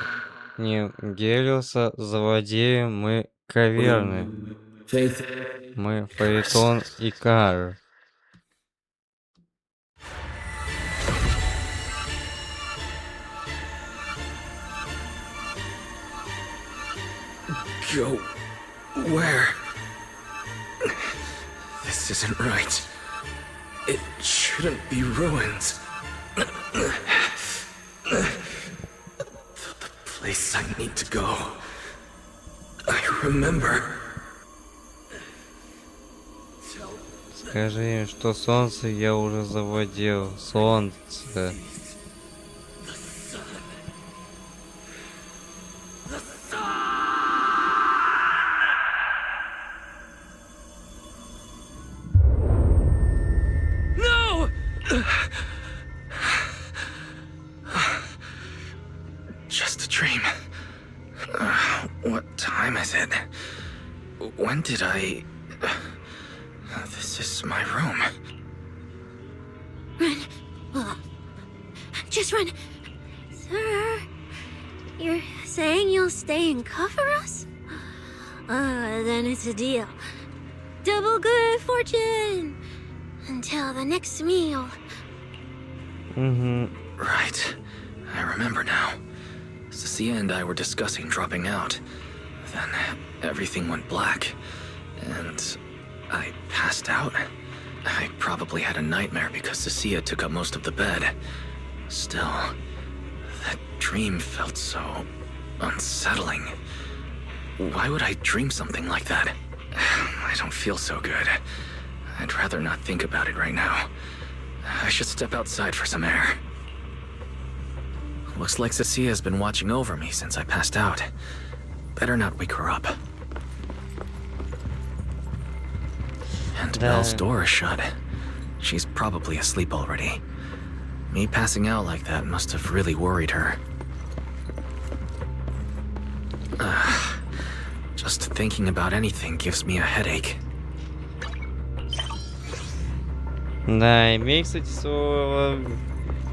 Не Гелиоса завладеем мы каверны. Faith. Мы Фаэтон и Кар. Go where? This isn't right. It shouldn't be ruins. The place I need to go. I remember. Скажи им, что солнце я уже завладел. Солнце. No! Just a dream. What time is it? When did I... This is my room. Run. Oh. Just run. Sir, you're saying you'll stay and cover us? Then it's a deal. Double good fortune. Until the next meal. Right. I remember now. Cecilia and I were discussing dropping out. Then everything went black. And I passed out. I probably had a nightmare because Cecilia took up most of the bed. Still, that dream felt so unsettling. Why would I dream something like that? I don't feel so good. I'd rather not think about it right now. I should step outside for some air. Looks like Cecilia's been watching over me since I passed out. Better not wake her up. And Belle's door is shut. She's probably asleep already. Me passing out like that must have really worried her. Just thinking about anything gives me a headache. Да, имей, кстати, своего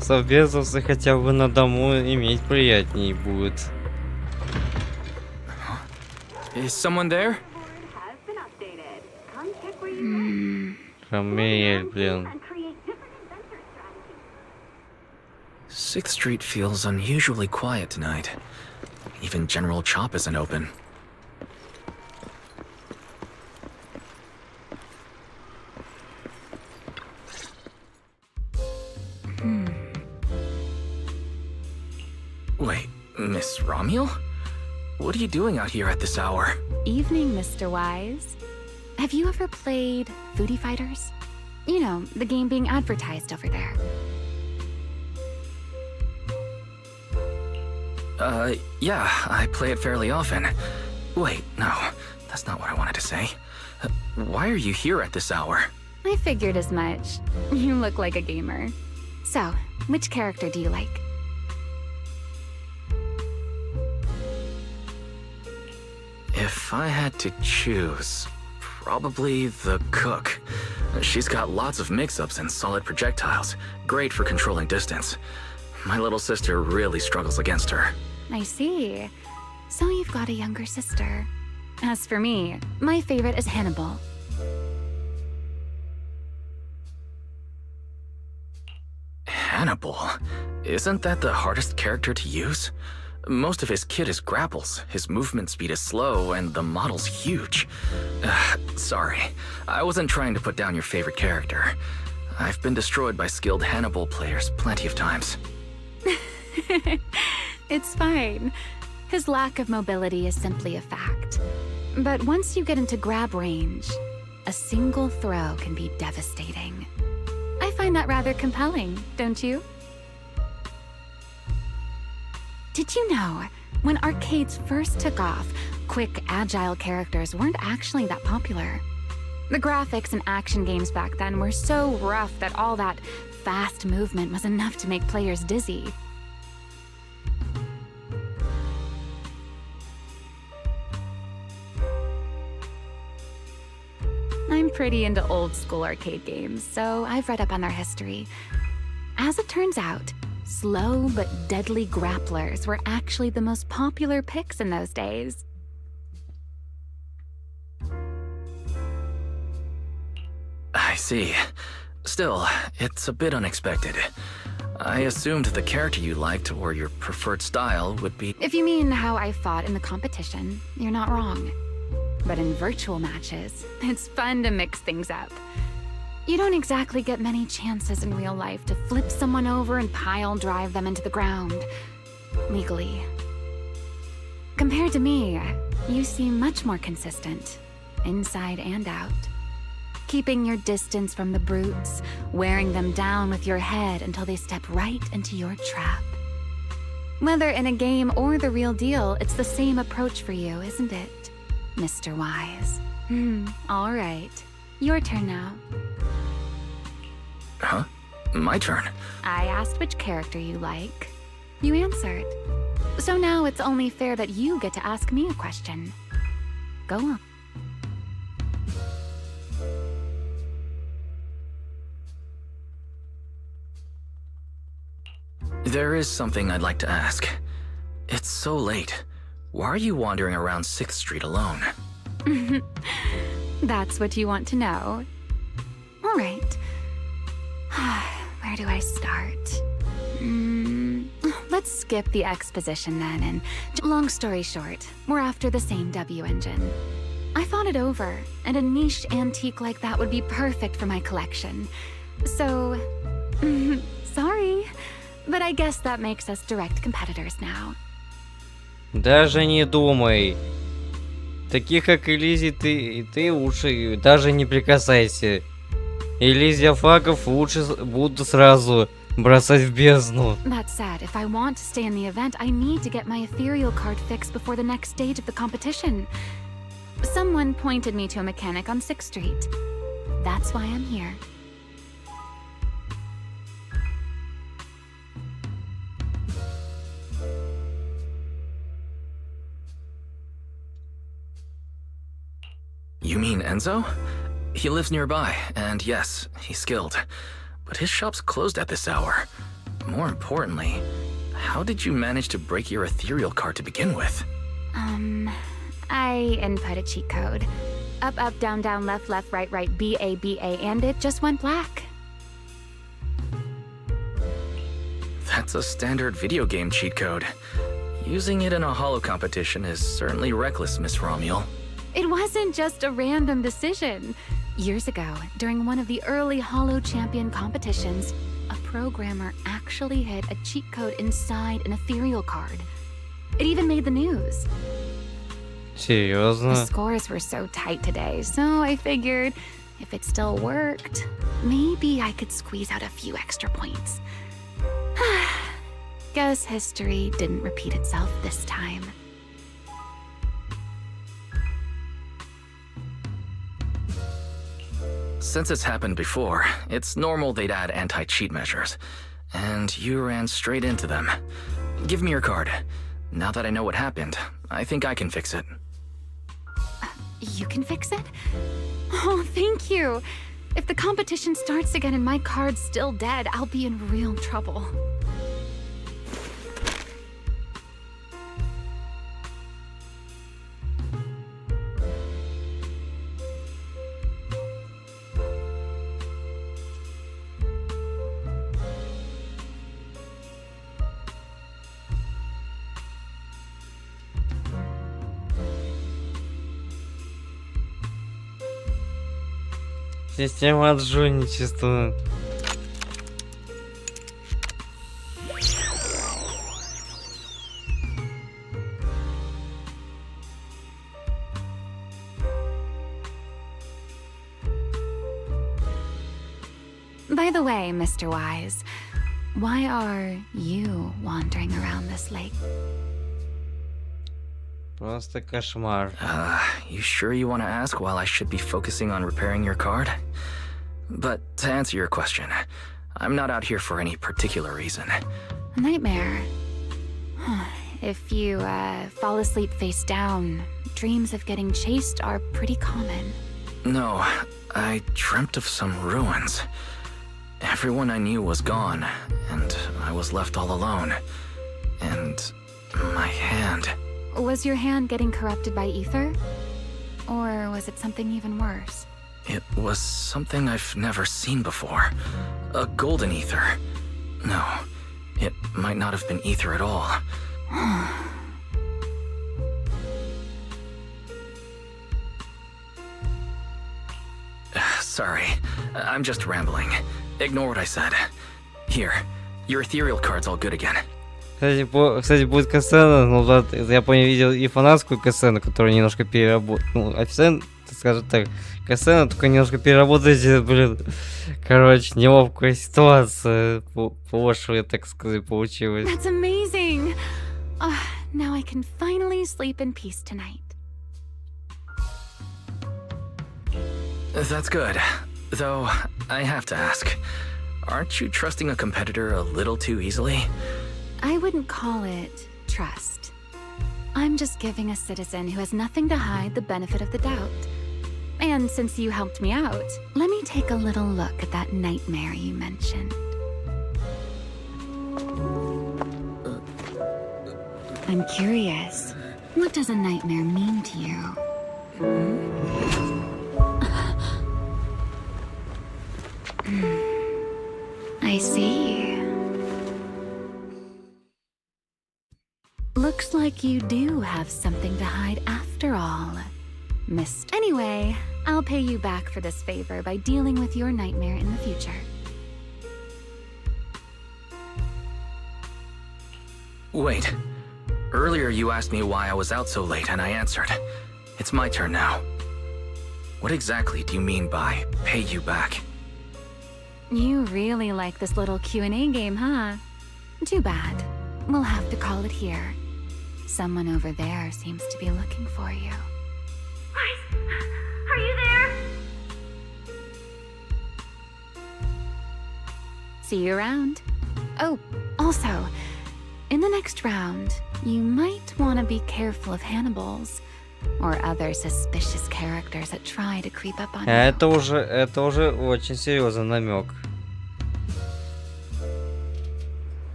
совбезовца хотя бы на дому иметь приятней будет. Is someone there? Камель, блин. 6th Street feels unusually quiet tonight. Even General Chop isn't open. Wait, Miss Romuel? What are you doing out here at this hour? Evening, Mr. Wise. Have you ever played Foodie Fighters? You know, the game being advertised over there. Yeah, I play it fairly often. Wait, no, that's not what I wanted to say. Why are you here at this hour? I figured as much. You look like a gamer. So, which character do you like? If I had to choose, probably the cook. She's got lots of mix-ups and solid projectiles, great for controlling distance. My little sister really struggles against her. I see. So you've got a younger sister. As for me, my favorite is Hannibal. Hannibal? Isn't that the hardest character to use? Most of his kit is grapples, his movement speed is slow, and the model's huge. Sorry, I wasn't trying to put down your favorite character. I've been destroyed by skilled Hannibal players plenty of times. It's fine. His lack of mobility is simply a fact. But once you get into grab range, a single throw can be devastating. I find that rather compelling, don't you? Did you know, when arcades first took off, quick, agile characters weren't actually that popular? The graphics in action games back then were so rough that all that fast movement was enough to make players dizzy. I'm pretty into old school arcade games, so I've read up on their history. As it turns out, Slow but deadly grapplers were actually the most popular picks in those days. I see. Still, it's a bit unexpected. I assumed the character you liked or your preferred style would be... If you mean how I fought in the competition, you're not wrong. But in virtual matches, it's fun to mix things up. You don't exactly get many chances in real life to flip someone over and pile drive them into the ground. Legally. Compared to me, you seem much more consistent, inside and out. Keeping your distance from the brutes, wearing them down with your head until they step right into your trap. Whether in a game or the real deal, it's the same approach for you, isn't it, Mr. Wise? All right. Your turn now. Huh? My turn? I asked which character you like. You answered. So now it's only fair that you get to ask me a question. Go on. There is something I'd like to ask. It's so late. Why are you wandering around 6th Street alone? That's what you want to know. All right. Where do I start? Let's skip the exposition then, and long story short, we're after the same W engine. I thought it over, and a niche antique like that would be perfect for my collection. So, sorry, but I guess that makes us direct competitors now. Даже не думай. Таких как Элизи ты лучше даже не прикасайся. Элизия фагов лучше буду сразу бросать в бездну. That said, if I want to stay in the event, I need to get my ethereal card fixed before the next stage of the competition. Someone pointed me to a mechanic on 6th Street. That's why I'm here. You mean Enzo? He lives nearby, and yes, he's skilled. But his shop's closed at this hour. More importantly, how did you manage to break your ethereal card to begin with? I input a cheat code. Up, up, down, down, left, left, right, right, BA, BA, and it just went black. That's a standard video game cheat code. Using it in a holo competition is certainly reckless, Miss Romuel. It wasn't just a random decision. Years ago, during one of the early Holo Champion competitions, a programmer actually hid a cheat code inside an ethereal card. It even made the news. Серьезно? The scores were so tight today, so I figured if it still worked, maybe I could squeeze out a few extra points. Guess history didn't repeat itself this time. Since it's happened before, it's normal they'd add anti-cheat measures. And you ran straight into them. Give me your card. Now that I know what happened, I think I can fix it. You can fix it? Oh, thank you. If the competition starts again and my card's still dead, I'll be in real trouble. Система отжульничества. By the way, Mr. Wise, why are you wandering around this lake? Просто кошмар. You sure you want to ask while I should be focusing on repairing your card? But to answer your question, I'm not out here for any particular reason. A nightmare. If you fall asleep face down, dreams of getting chased are pretty common. No, I dreamt of some ruins. Everyone I knew was gone, and I was left all alone. And my hand. Was your hand getting corrupted by ether? Or was it something even worse? It was something I've never seen before. A golden ether. No, it might not have been ether at all. Sorry, I'm just rambling. Ignore what I said. Here, your ethereal card's all good again. Кстати, будет касцена, но вот, я понял, видел и фанатскую касцену, которую немножко переработали. Ну, официально, скажем так, касцена, только немножко переработать, блин. Короче, неловкая ситуация. Пошлая, так сказать, получилась. That's amazing! Now I can finally sleep in peace tonight. That's good. Though, I have to ask, aren't you trusting a competitor a little too easily? I wouldn't call it trust. I'm just giving a citizen who has nothing to hide the benefit of the doubt. And since you helped me out, let me take a little look at that nightmare you mentioned. I'm curious, what does a nightmare mean to you? I see. Looks like you do have something to hide after all. Missed. Anyway, I'll pay you back for this favor by dealing with your nightmare in the future. Wait. Earlier you asked me why I was out so late and I answered. It's my turn now. What exactly do you mean by pay you back? You really like this little Q&A game, huh? Too bad. We'll have to call it here. Someone over there seems to be looking for you. Are you there? See you around. Oh, also, in the next round, you might want to be careful of Hannibals or other suspicious characters that try to creep up on you. Это уже очень серьезный намек.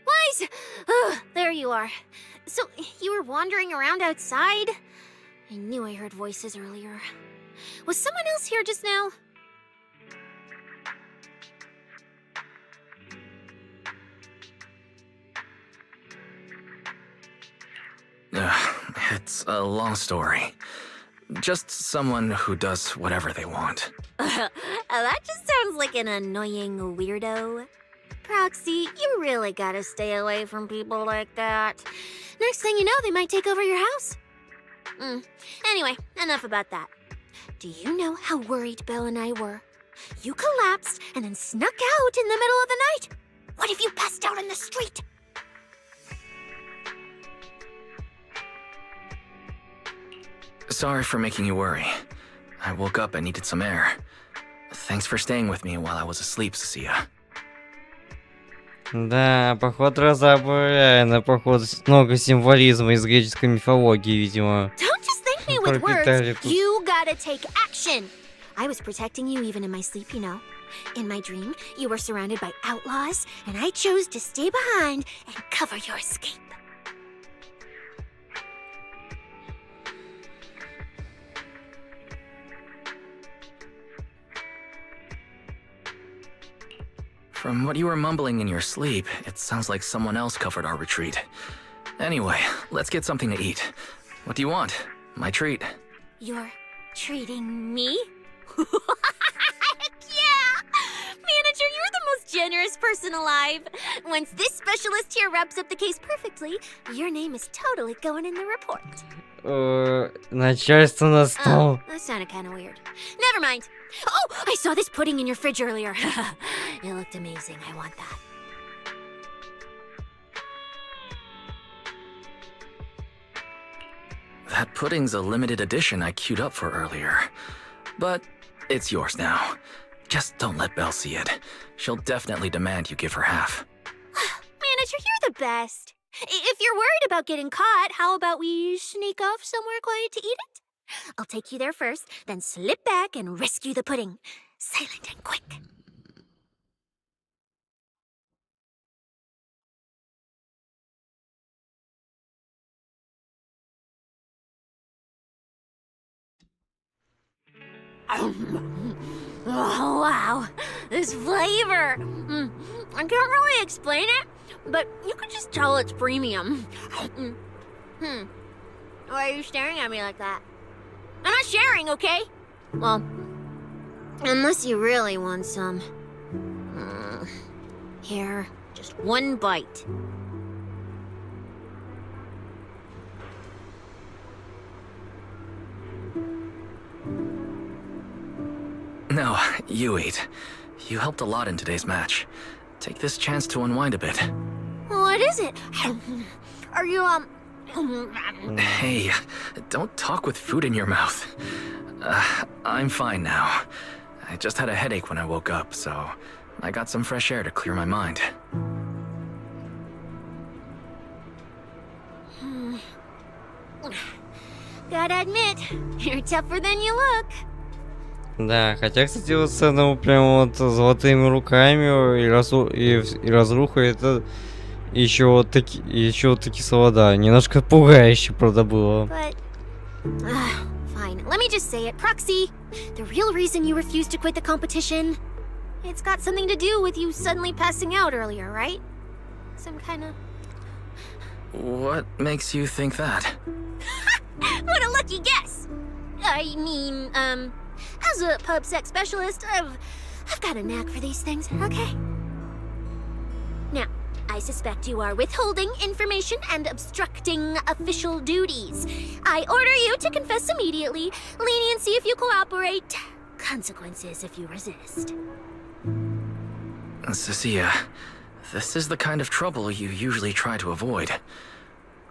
Wise! Oh, there you are. So, you were wandering around outside? I knew I heard voices earlier. Was someone else here just now? It's a long story. Just someone who does whatever they want. That just sounds like an annoying weirdo. Proxy, you really gotta stay away from people like that. Next thing you know, they might take over your house. Anyway, enough about that. Do you know how worried Belle and I were? You collapsed and then snuck out in the middle of the night. What if you passed out in the street? Sorry for making you worry. I woke up and needed some air. Thanks for staying with me while I was asleep, Cecilia. Да, походу разобрано, походу много символизма из греческой мифологии, видимо. Don't just thank me with words. You gotta take action. I was protecting you even in my sleep, you know. In my dream, you were surrounded by outlaws, and I chose to stay behind and cover your escape. From what you were mumbling in your sleep, it sounds like someone else covered our retreat. Anyway, let's get something to eat. What do you want? My treat. You're treating me? Heck yeah! Manager, you're the most generous person alive. Once this specialist here wraps up the case perfectly, your name is totally going in the report. Начальство на стол. That sounded kind of weird. Never mind. Oh, I saw this pudding in your fridge earlier. It looked amazing. I want that. That pudding's a limited edition I queued up for earlier. But it's yours now. Just don't let Belle see it. She'll definitely demand you give her half. Manager, you're the best. If you're worried about getting caught, how about we sneak off somewhere quiet to eat it? I'll take you there first, then slip back and rescue the pudding. Silent and quick. Oh, wow, this flavor! I can't really explain it, but you can just tell it's premium. Why are you staring at me like that? I'm not sharing, okay? Well, unless you really want some. Here, just one bite. No, you eat. You helped a lot in today's match. Take this chance to unwind a bit. What is it? Are you, Hey, don't talk with food in your mouth. I'm fine now. I just had a headache when I woke up, so I got some fresh air to clear my mind. Gotta admit, you're tougher than you look. Да, хотя, кстати, вот сцена прям вот с золотыми руками и разруха, это еще таки слова, немножко пугающе, правда, было. But, fine, let me just say it, Proxy. The real reason you refused to quit the competition, it's got something to do with you suddenly passing out earlier, right? Some kind of... What makes you think that? What a lucky guess! I mean, as a pub sex specialist, I've got a knack for these things, okay? Now, I suspect you are withholding information and obstructing official duties. I order you to confess immediately, leniency if you cooperate, consequences if you resist. Cecilia, this is the kind of trouble you usually try to avoid.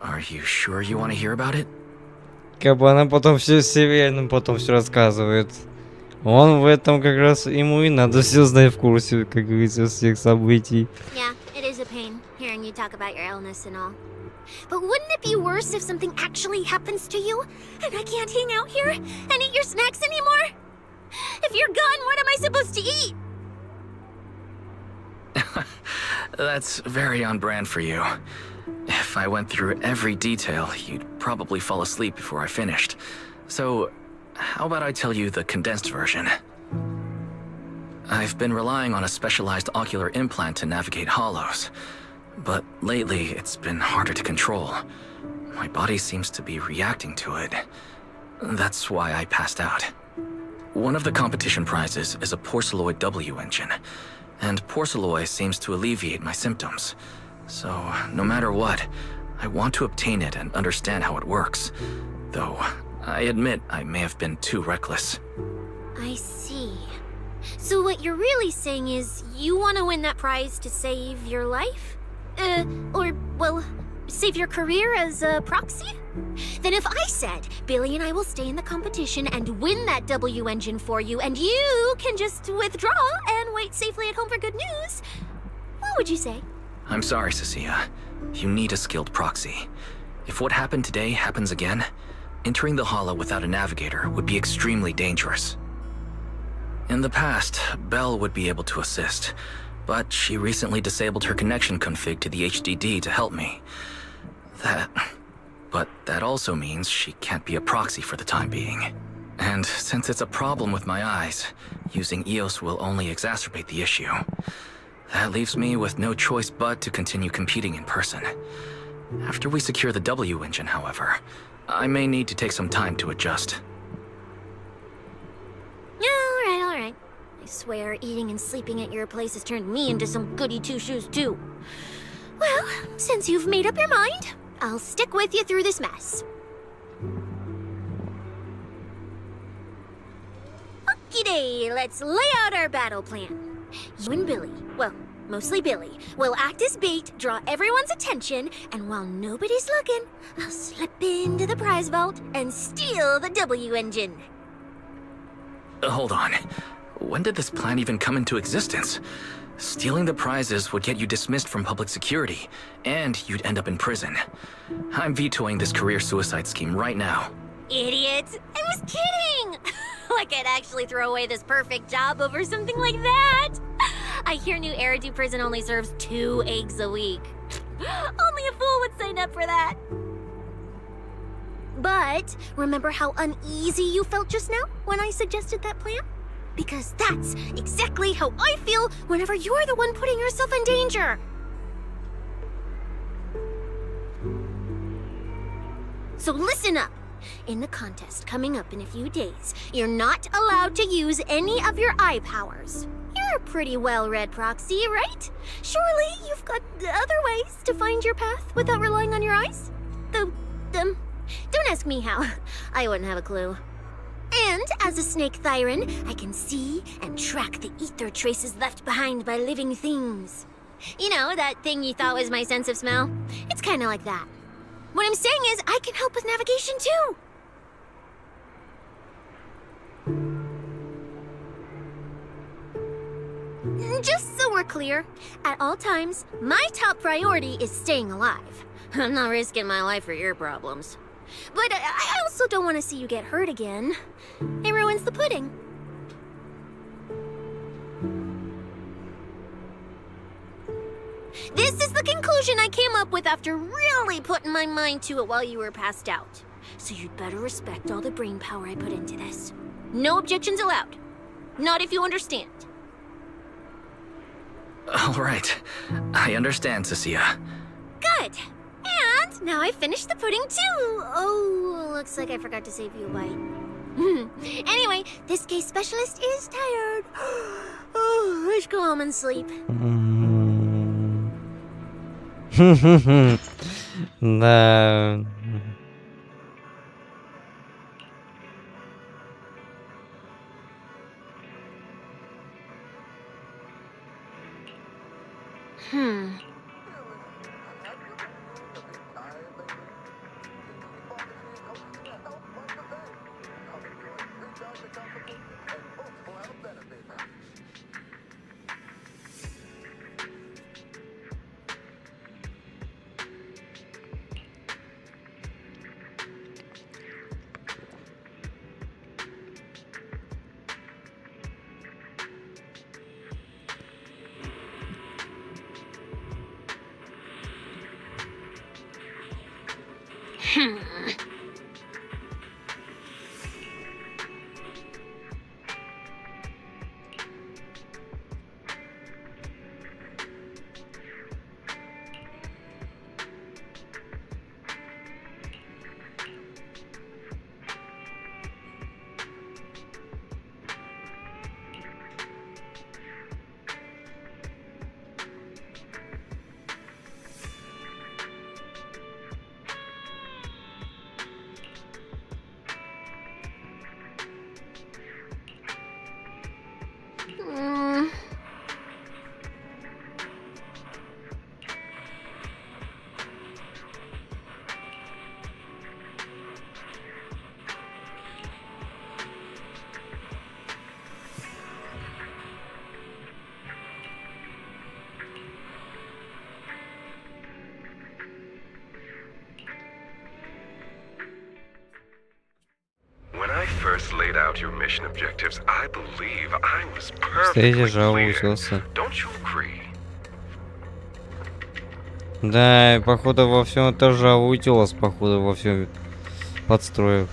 Are you sure you want to hear about it? Как бы она потом все северным потом все рассказывает. Он в этом как раз ему и надо все знать в курсе, как говорится, всех событий. Yeah, it is a pain hearing you talk about your illness and all. But wouldn't it be worse if something actually happens to you and I can't hang out here and eat your snacks anymore? If you're gone, what am I supposed to eat? That's very on brand for you. If I went through every detail, you'd probably fall asleep before I finished. So, how about I tell you the condensed version? I've been relying on a specialized ocular implant to navigate hollows, but lately it's been harder to control. My body seems to be reacting to it. That's why I passed out. One of the competition prizes is a Porceloid W engine, and Porceloid seems to alleviate my symptoms. So, no matter what, I want to obtain it and understand how it works. Though, I admit I may have been too reckless. I see. So what you're really saying is you want to win that prize to save your life? Or, well, save your career as a proxy? Then if I said, Billy and I will stay in the competition and win that W engine for you, and you can just withdraw and wait safely at home for good news, what would you say? I'm sorry, Cecilia. You need a skilled proxy. If what happened today happens again, entering the hollow without a navigator would be extremely dangerous. In the past, Belle would be able to assist, but she recently disabled her connection config to the HDD to help me. But that also means she can't be a proxy for the time being. And since it's a problem with my eyes, using EOS will only exacerbate the issue. That leaves me with no choice but to continue competing in person. After we secure the W engine, however, I may need to take some time to adjust. Alright. I swear eating and sleeping at your place has turned me into some goody two-shoes too. Well, since you've made up your mind, I'll stick with you through this mess. Okie-day, let's lay out our battle plan. You and Billy, well, mostly Billy, will act as bait, draw everyone's attention, and while nobody's looking, I'll slip into the prize vault and steal the W engine. Hold on. When did this plan even come into existence? Stealing the prizes would get you dismissed from public security, and you'd end up in prison. I'm vetoing this career suicide scheme right now. idiot! I was kidding! Like I'd actually throw away this perfect job over something like that! I hear New Eridu Prison only serves 2 eggs a week. Only a fool would sign up for that. But remember how uneasy you felt just now when I suggested that plan? Because that's exactly how I feel whenever you're the one putting yourself in danger. So listen up. In the contest coming up in a few days, you're not allowed to use any of your eye powers. You're a pretty well-read proxy, right? Surely you've got other ways to find your path without relying on your eyes? Don't ask me how. I wouldn't have a clue. And as a snake Thyron, I can see and track the ether traces left behind by living things. You know, that thing you thought was my sense of smell? It's kind of like that. What I'm saying is, I can help with navigation too. Just so we're clear, at all times, my top priority is staying alive. I'm not risking my life for your problems. But I also don't want to see you get hurt again. It ruins the pudding. This is the conclusion I came up with after really putting my mind to it while you were passed out. So you'd better respect all the brain power I put into this. No objections allowed. Not if you understand. All right. I understand, Cecilia. Good. And now I've finished the pudding too. Oh, looks like I forgot to save you a bite. Anyway, this case specialist is tired. Oh, let's go home and sleep. Да. First laid out your mission objectives, I believe I was perfectly clear. Don't you agree? Да, походу во всем тоже аутилась, походу во всем подстроив.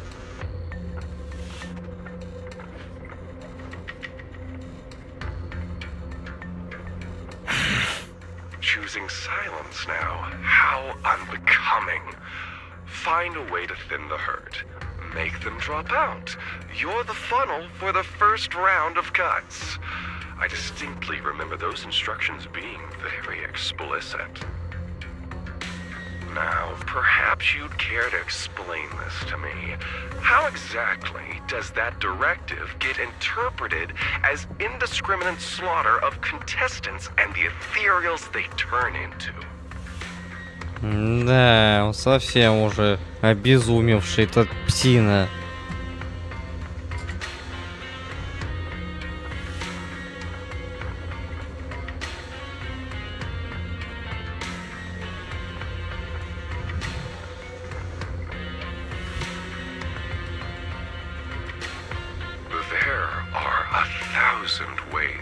Choosing silence now. How unbecoming. Find a way to thin the herd. Make them drop out. You're the funnel for the first round of cuts. I distinctly remember those instructions being very explicit. Now, perhaps you'd care to explain this to me. How exactly does that directive get interpreted as indiscriminate slaughter of contestants and the ethereals they turn into? Да, он совсем уже обезумевший, этот псина.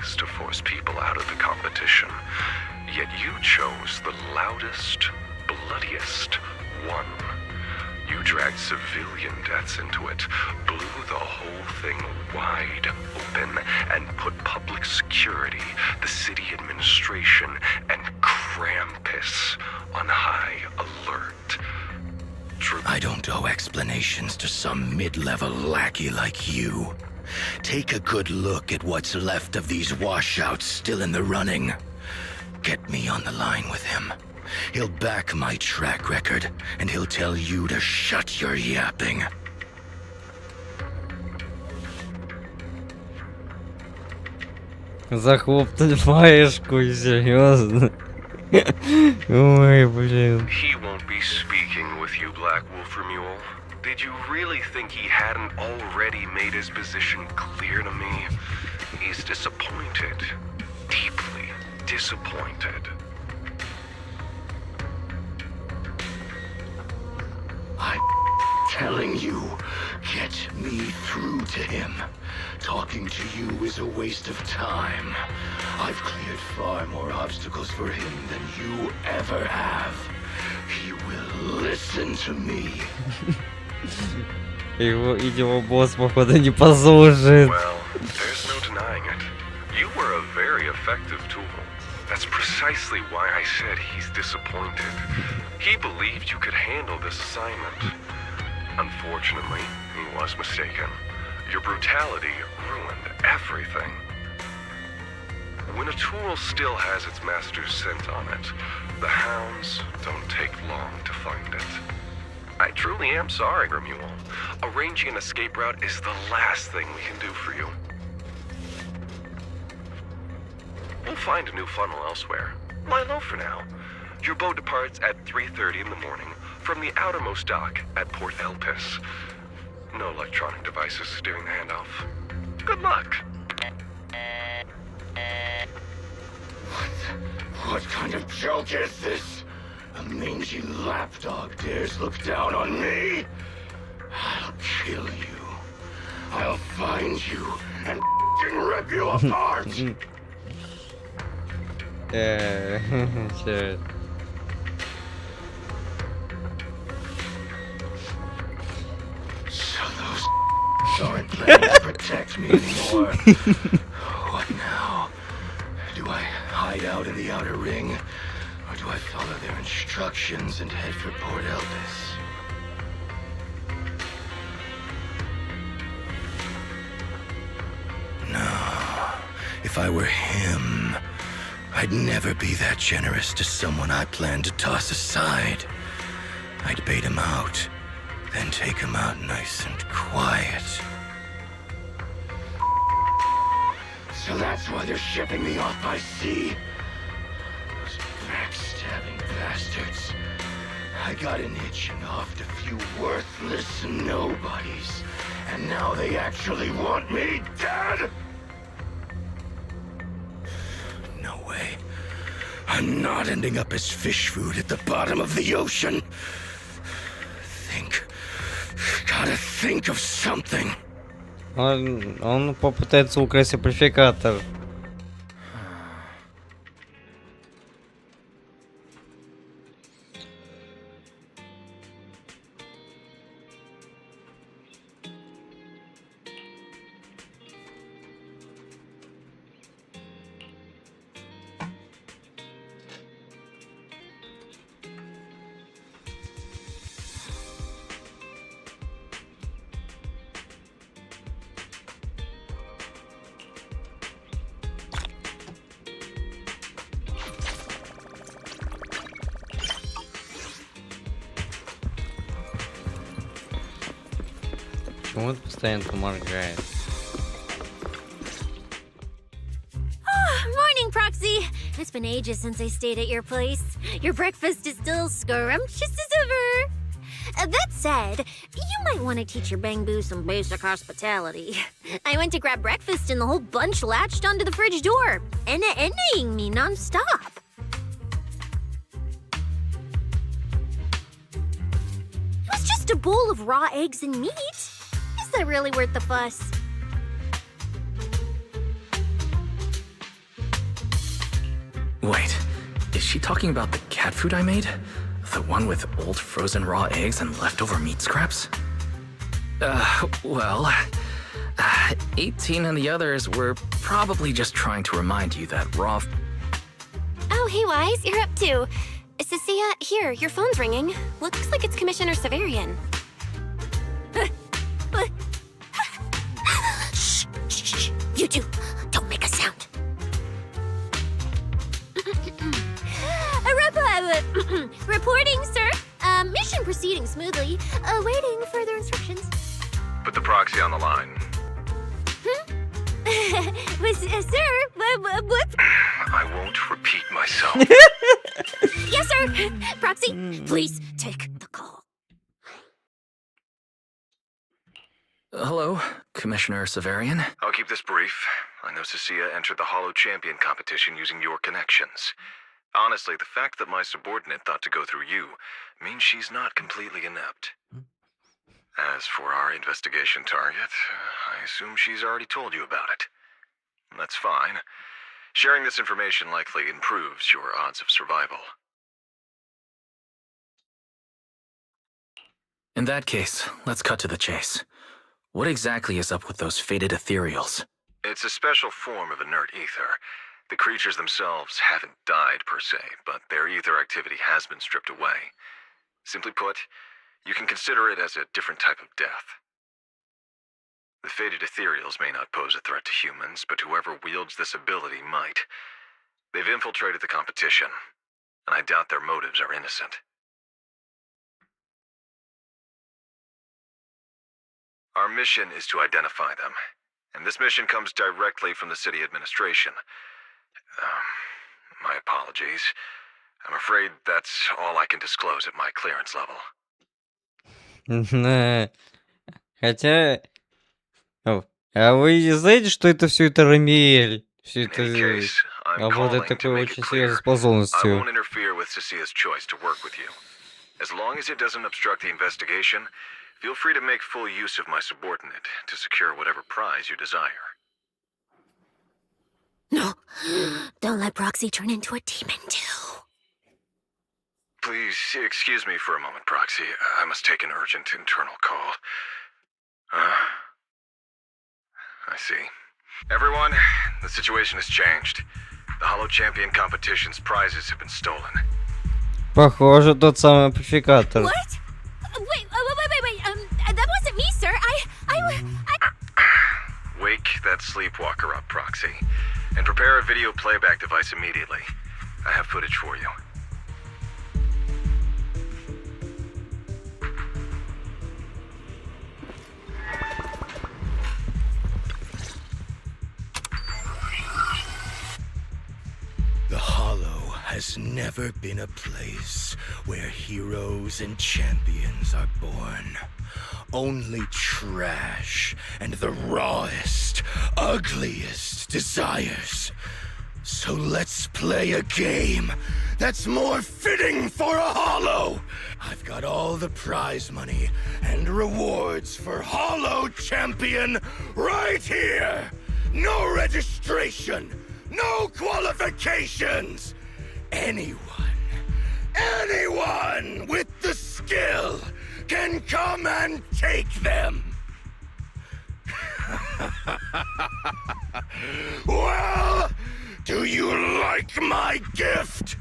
ways to force people out of the competition. Yet you chose the loudest, bloodiest one. You dragged civilian deaths into it, blew the whole thing wide open, and put public security, the city administration, and Krampus on high alert. I don't owe explanations to some mid-level lackey like you. Take a good look at what's left of these washouts still in the running. Get me on the line with him. He'll back my track record, and he'll tell you to shut your yapping. Захлопнуть фаешку, серьезно. Ой, блин. He won't be speaking with you, Black Wolf Mule. Did you really think he hadn't already made his position clear to me? He's disappointed. Deeply disappointed. I'm telling you, get me through to him. Talking to you is a waste of time. I've cleared far more obstacles for him than you ever have. He will listen to me. Его босс, походу, не послушает. Well, there's no denying it. You were a very effective tool. That's precisely why I said he's disappointed. He believed you could handle this assignment. Unfortunately, he was mistaken. Your brutality ruined everything. When a tool still has its master's scent on it, the hounds don't take long to find it. I truly am sorry, Mule. Arranging an escape route is the last thing we can do for you. We'll find a new funnel elsewhere. Lie low for now. Your boat departs at 3:30 in the morning from the outermost dock at Port Elpis. No electronic devices during the handoff. Good luck. What kind of joke is this? A mangy lapdog dares look down on me? I'll kill you. I'll find you and rip you apart. Sure. So those aren't planning to protect me anymore. What now? Do I hide out in the outer ring? Or do I follow their instructions and head for Port Elpis? No. If I were him, I'd never be that generous to someone I planned to toss aside. I'd bait him out, then take him out nice and quiet. So that's why they're shipping me off by sea. Those backstabbing bastards. I got an itch and offed a few worthless nobodies, and now they actually want me dead? No way. I'm not ending up as fish food at the bottom of the ocean. Gotta think of something. Он попытается украсть амплификатор. Почему это постоянно моргает? Morning, Proxy! It's been ages since I stayed at your place. Your breakfast is still scrumptious as ever. That said, you might want to teach your Bangbu some basic hospitality. I went to grab breakfast and the whole bunch latched onto the fridge door, enna-ennaing me non-stop. It was just a bowl of raw eggs and meat. Is that really worth the fuss? Wait, is she talking about the cat food I made? The one with old frozen raw eggs and leftover meat scraps? Well, 18 and the others were probably just trying to remind you that raw... Oh, hey, Wise, you're up too. Cecilia, here, your phone's ringing. Looks like it's Commissioner Severian. Shh. You two, don't make a sound. Reporting, sir. Mission proceeding smoothly. Awaiting further instructions. Put the proxy on the line. Sir, what? I won't repeat myself. Yes, sir. Proxy, please take the call. Hello, Commissioner Severian. I'll keep this brief. I know Cecilia entered the Hollow Champion competition using your connections. Honestly, the fact that my subordinate thought to go through you means she's not completely inept. As for our investigation target, I assume she's already told you about it. That's fine. Sharing this information likely improves your odds of survival. In that case, let's cut to the chase. What exactly is up with those fated ethereals? It's a special form of inert ether. The creatures themselves haven't died per se, but their ether activity has been stripped away. Simply put, you can consider it as a different type of death. The fated ethereals may not pose a threat to humans, but whoever wields this ability might. They've infiltrated the competition, and I doubt their motives are innocent. Our mission is to identify them, and this mission comes directly from the city administration. My apologies. I'm afraid that's all I can disclose at my clearance level. Хотя... А вы не знаете, что это все это Рамиэль? Все это обладает такой очень серьезной I способностью. won't interfere with Cecilia's choice to work with you. As long as it doesn't obstruct the investigation, feel free to make full use of my subordinate to secure whatever prize you desire. No, don't let Proxy turn into a demon too. Please excuse me for a moment, Proxy. I must take an urgent internal call. I see. Everyone, the situation has changed. The Hollow Champion competition's prizes have been stolen. Похоже, тот самый амплификатор. What? Wait, that wasn't me, sir. I... Wake that sleepwalker up, Proxy, and prepare a video playback device immediately. I have footage for you. The Hollow has never been a place where heroes and champions are born. Only trash and the rawest, ugliest desires. So let's play a game that's more fitting for a Hollow. I've got all the prize money and rewards for Hollow Champion right here. No registration, no qualifications. Anyone with the skill can come and take them. Well, do you like my gift?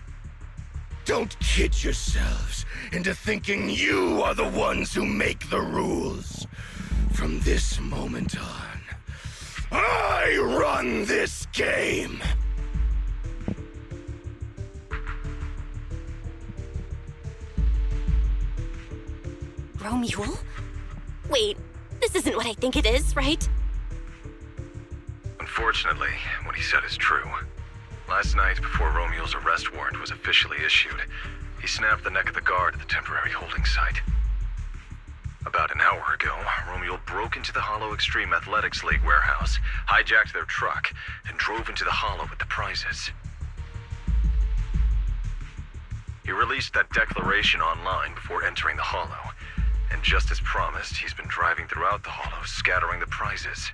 Don't kid yourselves into thinking you are the ones who make the rules. From this moment on, I run this game. Romule? Wait, this isn't what I think it is, right? Unfortunately, what he said is true. Last night, before Romule's arrest warrant was officially issued, he snapped the neck of the guard at the temporary holding site. About an hour ago, Romule broke into the Hollow Extreme Athletics League warehouse, hijacked their truck, and drove into the Hollow with the prizes. He released that declaration online before entering the Hollow, and just as promised, he's been driving throughout the Hollow, scattering the prizes.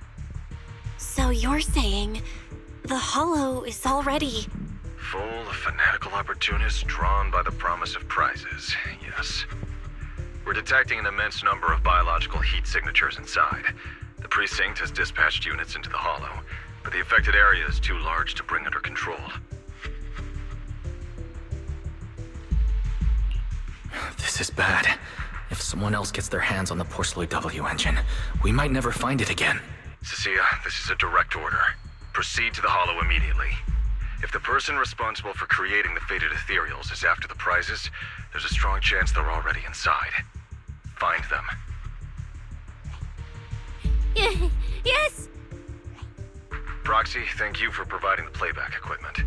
So you're saying the Hollow is already... full of fanatical opportunists drawn by the promise of prizes, yes. We're detecting an immense number of biological heat signatures inside. The precinct has dispatched units into the hollow, but the affected area is too large to bring under control. This is bad. If someone else gets their hands on the Proшлому W engine, we might never find it again. Cecilia, this is a direct order. Proceed to the hollow immediately. If the person responsible for creating the fated ethereals is after the prizes, there's a strong chance they're already inside. Find them. Yes! Proxy, thank you for providing the playback equipment.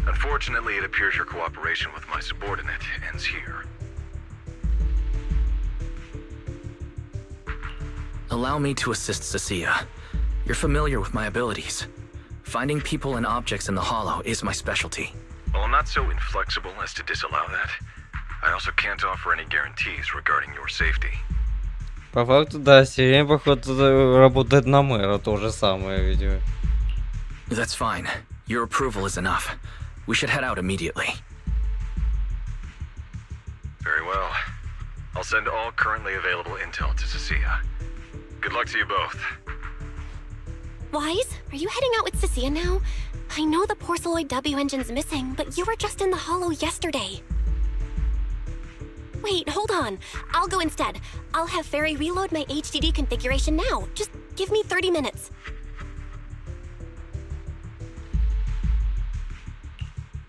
Unfortunately, it appears your cooperation with my subordinate ends here. Allow me to assist Cecilia. You're familiar with my abilities. Finding people and objects in the hollow is my specialty. Well, I'm not so inflexible as to disallow that. I also can't offer any guarantees regarding your safety. По факту, да, СТРИМ, походу, работает на мэра, то же самое, видимо. That's fine. Your approval is enough. We should head out immediately. Very well. I'll send all currently available intel to Cecilia. Good luck to you both. Wise, are you heading out with Cecilia now? I know the Proшлому W engine's missing, but you were just in the hollow yesterday. Wait, hold on. I'll go instead. I'll have Fairy reload my HDD configuration now. Just give me 30 minutes.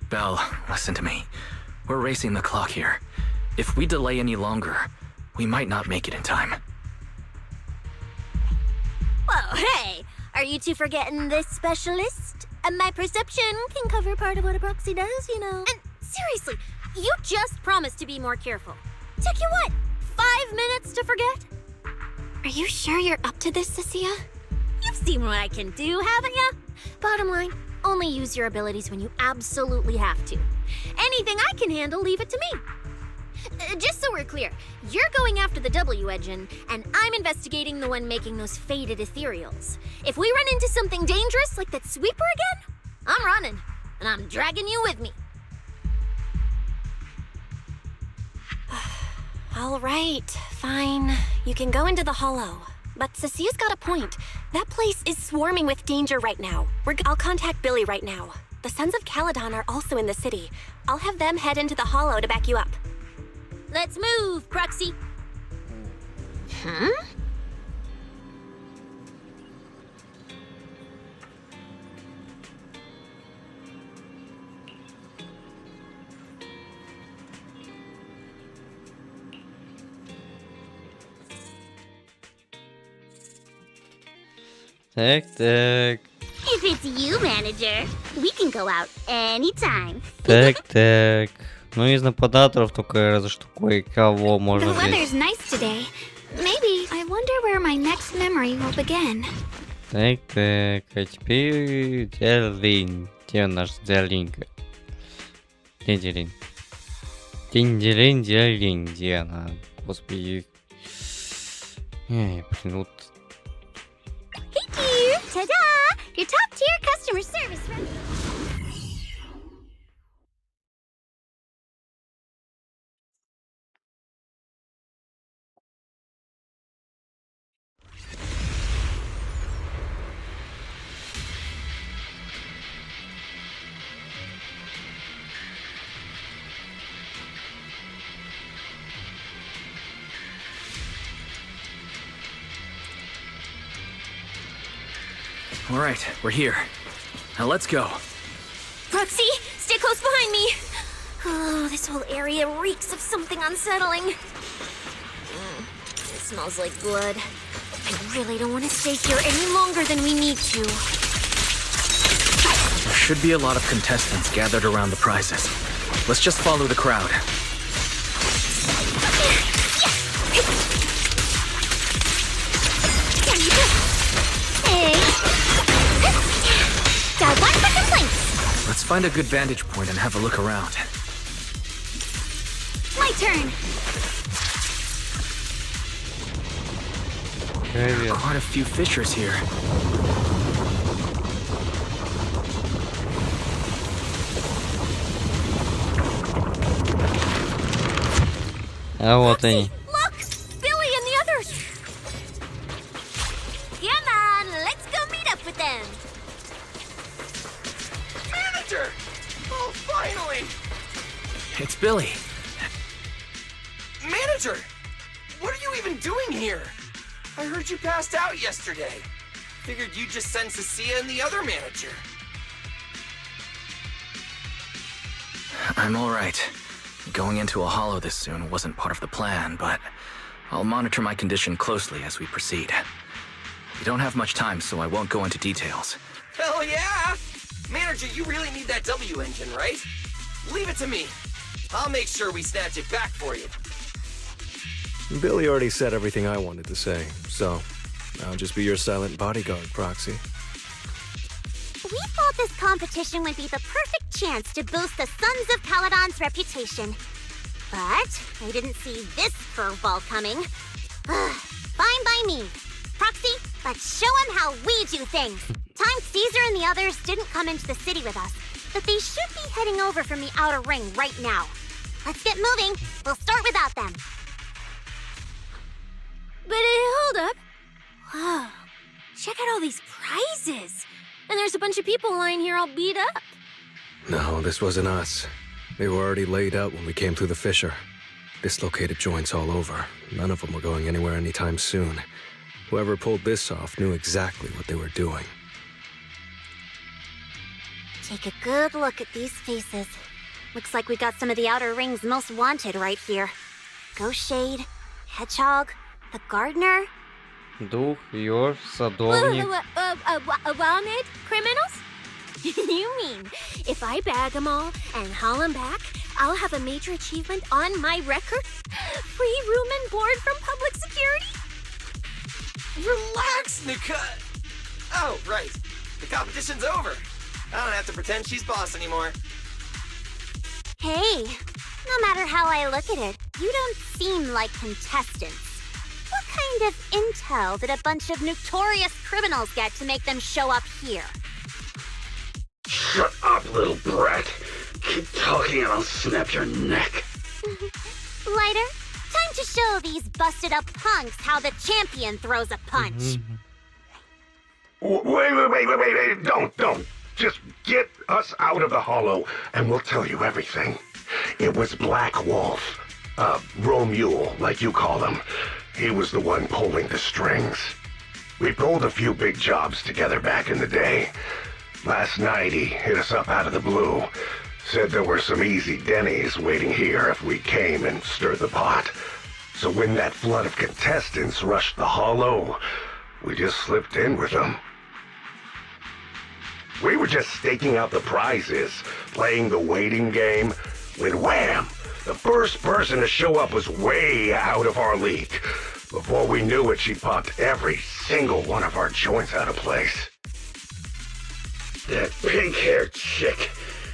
Belle, listen to me. We're racing the clock here. If we delay any longer, we might not make it in time. Whoa, hey! Are you two forgetting this specialist? My perception can cover part of what a proxy does, you know. And seriously, you just promised to be more careful. Took you what, 5 minutes to forget? Are you sure you're up to this, Cecilia? You've seen what I can do, haven't you? Bottom line, only use your abilities when you absolutely have to. Anything I can handle, leave it to me. Just so we're clear, you're going after the W engine, and I'm investigating the one making those faded ethereals. If we run into something dangerous like that sweeper again, I'm running, and I'm dragging you with me. All right, fine. You can go into the hollow. But Cecilia's got a point. That place is swarming with danger right now. I'll contact Billy right now. The Sons of Caledon are also in the city. I'll have them head into the hollow to back you up. Let's move, Proxy. Huh? Так. If it's you, manager, we can go out anytime. Так. Ну, из нападаторов только разве что кое-кого можно The weather's взять. nice today. Maybe I wonder where my next memory will begin. Так. А теперь Дерлинь. Где наш Дерлинька? Где Дерлинь? Дерлинь. Где она? Господи. Эй, блин, вот. Hey, dear! Ta-da! Your top-tier customer service rep. All right, we're here. Now let's go. Proxy, stay close behind me. Oh, this whole area reeks of something unsettling. It smells like blood. I really don't want to stay here any longer than we need to. There should be a lot of contestants gathered around the prizes. Let's just follow the crowd. Hey. Got one for complaints. Let's find a good vantage point and have a look around. My turn. There are quite a few fissures here. А вот они. Look! Billy and the others! Come on, let's go meet up with them. Manager! Oh, finally! It's Billy. Manager! What are you even doing here? I heard you passed out yesterday. Figured you'd just send Cecilia and the other manager. I'm alright. Going into a hollow this soon wasn't part of the plan, but I'll monitor my condition closely as we proceed. We don't have much time, so I won't go into details. Hell yeah! Manager, you really need that W engine, right? Leave it to me. I'll make sure we snatch it back for you. Billy already said everything I wanted to say, so I'll just be your silent bodyguard, Proxy. We thought this competition would be the perfect chance to boost the Sons of Caledon's reputation. But I didn't see this curveball coming. Fine by me. Proxy, let's show him how we do things. Time Caesar and the others didn't come into the city with us, but they should be heading over from the outer ring right now. Let's get moving. We'll start without them. But hold up. Whoa. Check out all these prizes. And there's a bunch of people lying here all beat up. No, this wasn't us. They were already laid out when we came through the fissure. Dislocated joints all over. None of them were going anywhere anytime soon. Whoever pulled this off knew exactly what they were doing. Take a good look at these faces. Looks like we got some of the outer ring's most wanted right here. Ghost Shade, Hedgehog, the Gardener. Дух, Ёж, Садовник. Wanted criminals? You mean, if I bag them all and haul them back, I'll have a major achievement on my record? Free room and board from public security? Relax, Nika! Oh, right. The competition's over. I don't have to pretend she's boss anymore. Hey, no matter how I look at it, you don't seem like contestants. What kind of intel did a bunch of notorious criminals get to make them show up here? Shut up, little brat. Keep talking and I'll snap your neck. Lighter, time to show these busted up punks how the champion throws a punch. Wait. Don't. Just get us out of the hollow and we'll tell you everything. It was Black Wolf. Romule, like you call him. He was the one pulling the strings. We pulled a few big jobs together back in the day. Last night he hit us up out of the blue. Said there were some easy Denny's waiting here if we came and stirred the pot. So when that flood of contestants rushed the hollow, we just slipped in with them. We were just staking out the prizes, playing the waiting game, when wham! The first person to show up was way out of our league. Before we knew it, she popped every single one of our joints out of place. That pink-haired chick.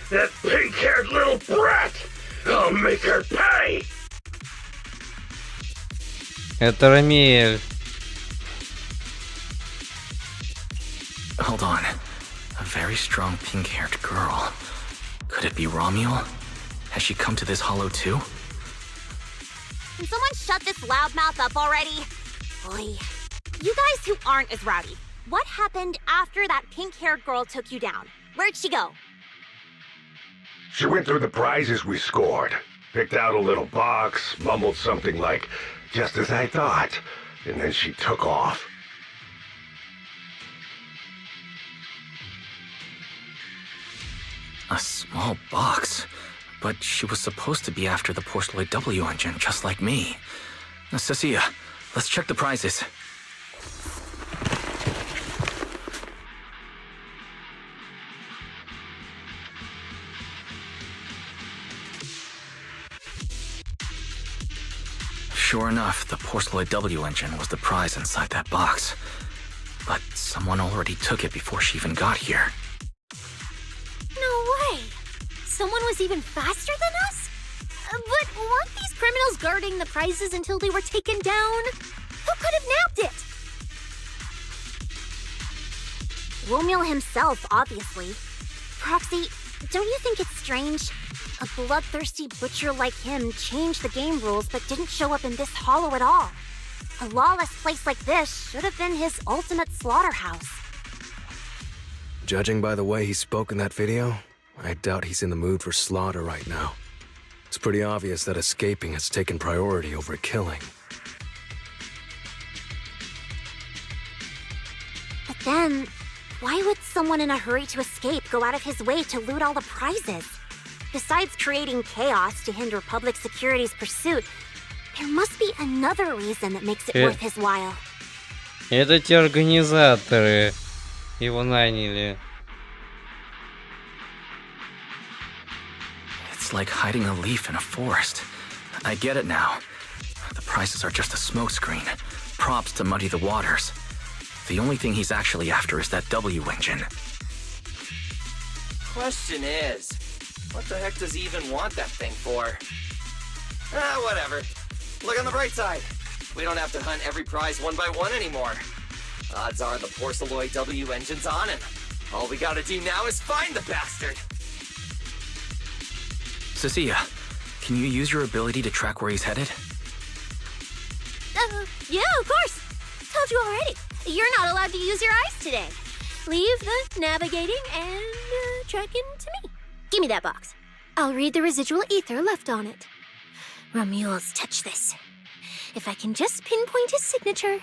That pink-haired little brat. I'll make her pay. Это Рамиэль. Hold on. A very strong pink-haired girl. Could it be Romule? Has she come to this hollow too? Can someone shut this loudmouth up already? Boy. You guys who aren't as rowdy, what happened after that pink-haired girl took you down? Where'd she go? She went through the prizes we scored, picked out a little box, mumbled something like, "just as I thought," and then she took off. A small box? But she was supposed to be after the Porceloid W engine, just like me. Cecilia, let's check the prizes. Sure enough, the Porceloid W engine was the prize inside that box. But someone already took it before she even got here. No way! Someone was even faster than us? But weren't these criminals guarding the prizes until they were taken down? Who could have nabbed it? Romule himself, obviously. Proxy, don't you think it's strange? A bloodthirsty butcher like him changed the game rules but didn't show up in this hollow at all. A lawless place like this should have been his ultimate slaughterhouse. Judging by the way he spoke in that video, I doubt he's in the mood for slaughter right now. It's pretty obvious that escaping has taken priority over killing. But then, why would someone in a hurry to escape go out of his way to loot all the prizes? Besides creating chaos to hinder public security's pursuit, there must be another reason that makes it worth his while. Это те организаторы его наняли. It's like hiding a leaf in a forest. I get it now. The prizes are just a smokescreen, props to muddy the waters. The only thing he's actually after is that W engine. Question is, what the heck does he even want that thing for? Whatever. Look on the bright side. We don't have to hunt every prize one by one anymore. Odds are the Porceloid W engine's on him. All we gotta do now is find the bastard. Cecilia, can you use your ability to track where he's headed? Yeah, of course. Told you already. You're not allowed to use your eyes today. Leave the navigating and tracking to me. Give me that box. I'll read the residual ether left on it. Romuald's touch this. If I can just pinpoint his signature,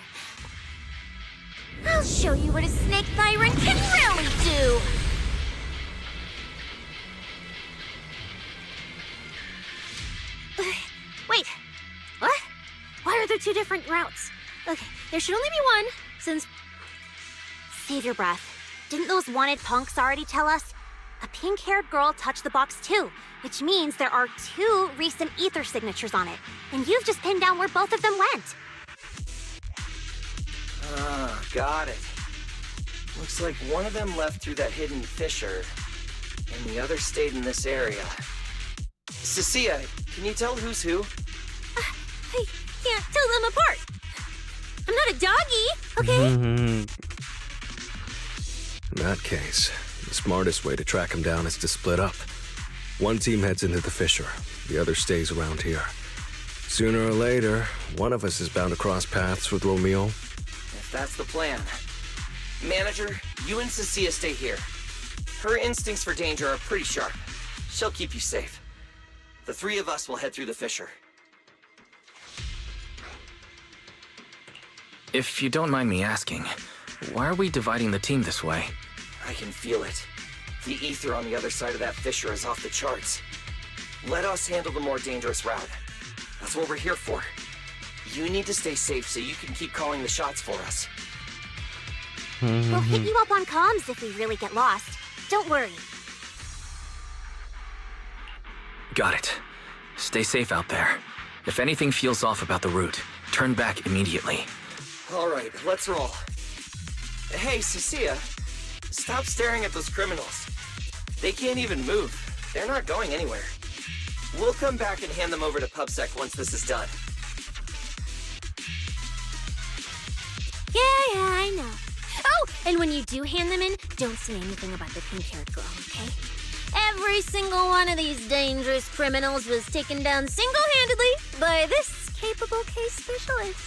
I'll show you what a snake tyrant can really do. Wait, what? Why are there two different routes? Okay, there should only be one, since... Save your breath. Didn't those wanted punks already tell us? A pink-haired girl touched the box too, which means there are two recent ether signatures on it. And you've just pinned down where both of them went. Got it. Looks like one of them left through that hidden fissure, and the other stayed in this area. Cecilia, can you tell who's who? I can't tell them apart. I'm not a doggy, okay? In that case, the smartest way to track him down is to split up. One team heads into the fissure, the other stays around here. Sooner or later, one of us is bound to cross paths with Romeo. If that's the plan. Manager, you and Cecilia stay here. Her instincts for danger are pretty sharp. She'll keep you safe. The three of us will head through the fissure. If you don't mind me asking, why are we dividing the team this way? I can feel it. The ether on the other side of that fissure is off the charts. Let us handle the more dangerous route. That's what we're here for. You need to stay safe so you can keep calling the shots for us. We'll hit you up on comms if we really get lost. Don't worry. Got it. Stay safe out there. If anything feels off about the route, turn back immediately. All right, let's roll. Hey, Cecilia, stop staring at those criminals. They can't even move. They're not going anywhere. We'll come back and hand them over to PubSec once this is done. Yeah, I know. Oh, and when you do hand them in, don't say anything about the pink-haired girl, okay? Every single one of these dangerous criminals was taken down single-handedly by this capable case specialist.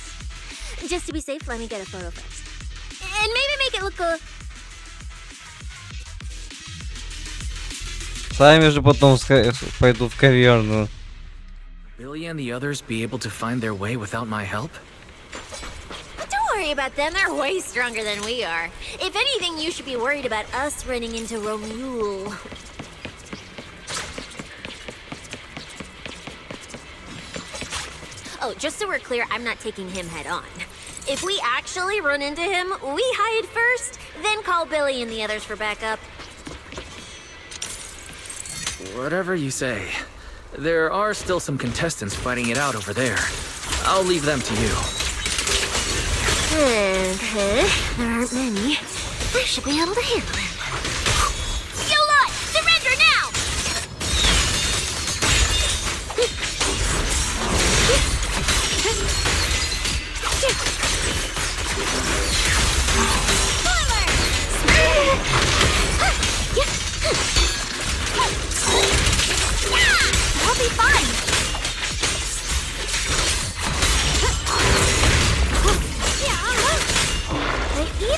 Just to be safe, let me get a photo first. And maybe make it look a... Сами же потом пойдут в каверну. Billy and the others be able to find their way without my help? Don't worry about them, they're way stronger than we are. If anything, you should be worried about us running into Romule. Oh, just so we're clear, I'm not taking him head on. If we actually run into him, we hide first, then call Billy and the others for backup. Whatever you say. There are still some contestants fighting it out over there. I'll leave them to you. Okay, there aren't many. I should be able to handle him. Yola! Surrender now! Spoiler!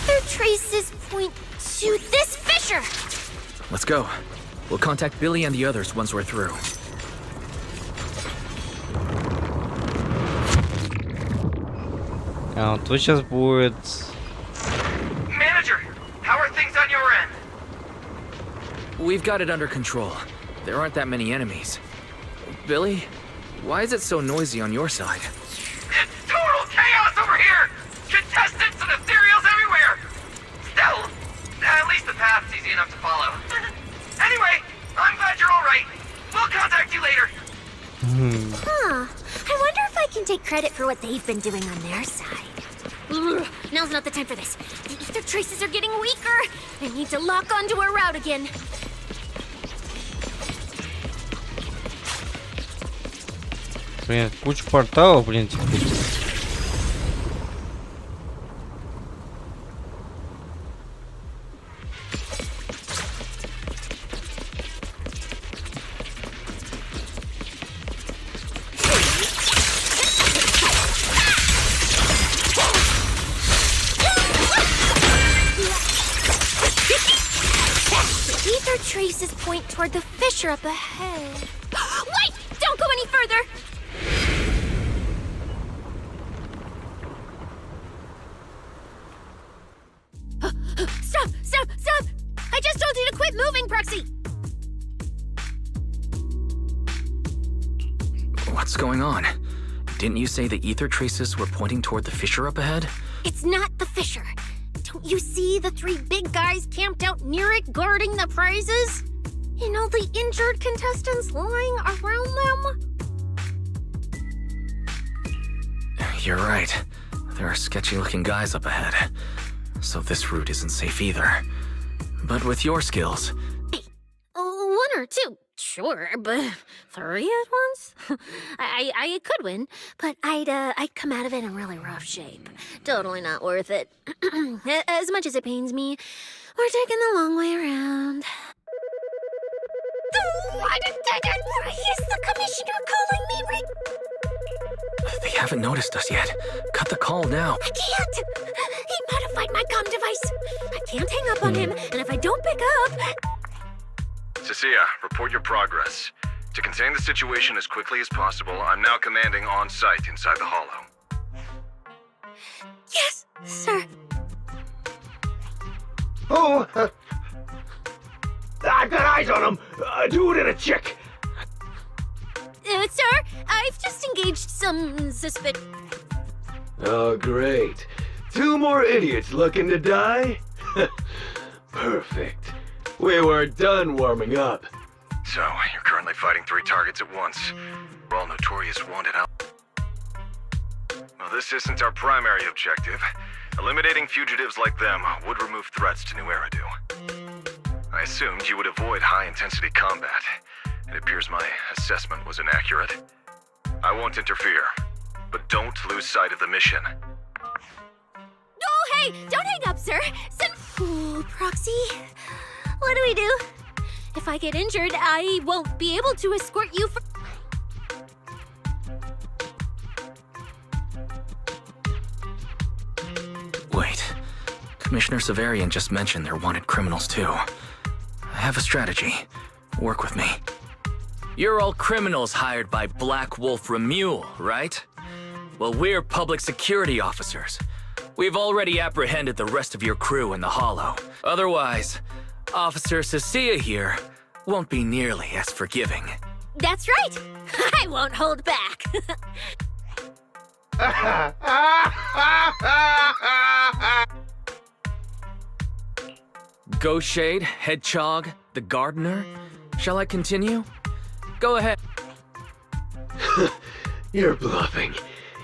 ether traces point to this fissure. Let's go. We'll contact Billy and the others once we're through. А вот тут сейчас будет... Manager, how are things on your end? We've got it under control. There aren't that many enemies. Billy, why is it so noisy on your side? Total chaos over here! Contestants and ethereals everywhere! Still, at least the path's easy enough to follow. Anyway, I'm glad you're alright. We'll contact you later. Huh. I wonder if I can take credit for what they've been doing on their side. Ugh, now's not the time for this. The ether traces are getting weaker. I need to lock onto a route again. Блин, куча порталов, блин, теперь. Ether traces point toward the fissure up ahead. Wait! Don't go any further! Stop! Stop! Stop! I just told you to quit moving, Proxy! What's going on? Didn't you say the ether traces were pointing toward the fissure up ahead? It's not the fissure. Don't you see the three big guys camped out near it guarding the prizes? And all the injured contestants lying around them? You're right. There are sketchy-looking guys up ahead. So this route isn't safe either. But with your skills... One or two, sure, but three at once? I could win, but I'd come out of it in really rough shape. Totally not worth it. As much as it pains me, we're taking the long way around. Is the commissioner calling me right? They haven't noticed us yet. Cut the call now. I can't! He modified my comm device. I can't hang up on him, and if I don't pick up... Cecilia, report your progress. To contain the situation as quickly as possible, I'm now commanding on-site inside the hollow. Yes, sir. Oh, I've got eyes on him. Do it in a chick. Sir, I've just engaged some suspect... Oh, great. Two more idiots looking to die? Perfect. We were done warming up. So, you're currently fighting 3 targets at once. We're all notorious wanted out. Well, this isn't our primary objective. Eliminating fugitives like them would remove threats to New Eridu. I assumed you would avoid high-intensity combat. It appears my assessment was inaccurate. I won't interfere, but don't lose sight of the mission. Oh, hey! Don't hang up, sir! Ooh, Proxy. What do we do? If I get injured, I won't be able to escort you for... Wait. Commissioner Severian just mentioned they're wanted criminals too. I have a strategy. Work with me. You're all criminals hired by Black Wolf Remule, right? Well, we're public security officers. We've already apprehended the rest of your crew in the hollow. Otherwise, Officer Cecilia here won't be nearly as forgiving. That's right! I won't hold back. Ghost Shade, Hedgehog, the Gardener. Shall I continue? Go ahead. You're bluffing.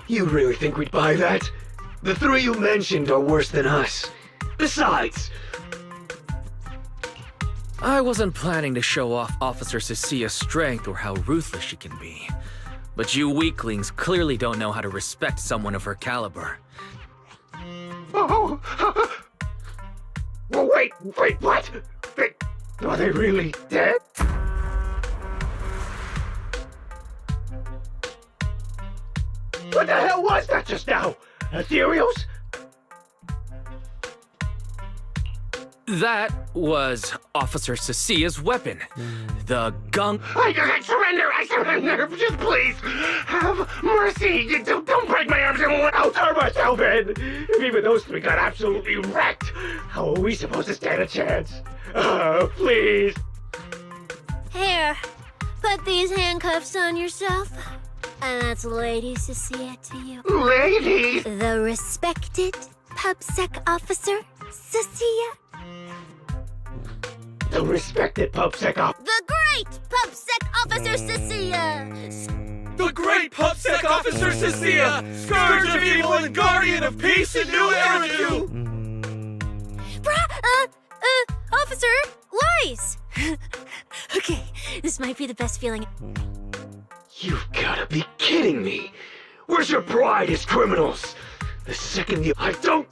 You really think we'd buy that? The 3 you mentioned are worse than us. Besides... I wasn't planning to show off Officer Cecilia's strength or how ruthless she can be. But you weaklings clearly don't know how to respect someone of her caliber. Oh, wait, what? Are they really dead? What the hell was that just now? Ethereals? That was Officer Cecia's weapon. The gunk. I surrender! I surrender! Just please, have mercy! Don't break my arms and I'll turn myself in! If even those three got absolutely wrecked, how are we supposed to stand a chance? Please! Here, put these handcuffs on yourself. And that's Lady Cecilia to you. Lady? The respected PubSec officer, Cecilia. The respected PubSec officer. The great PubSec officer, Cecilia. The great PubSec officer Cecilia, scourge of evil and guardian of peace in New Eridu. Officer, lies. Okay, this might be the best feeling. You've gotta be kidding me! Where's your pride as criminals? The second you... I don't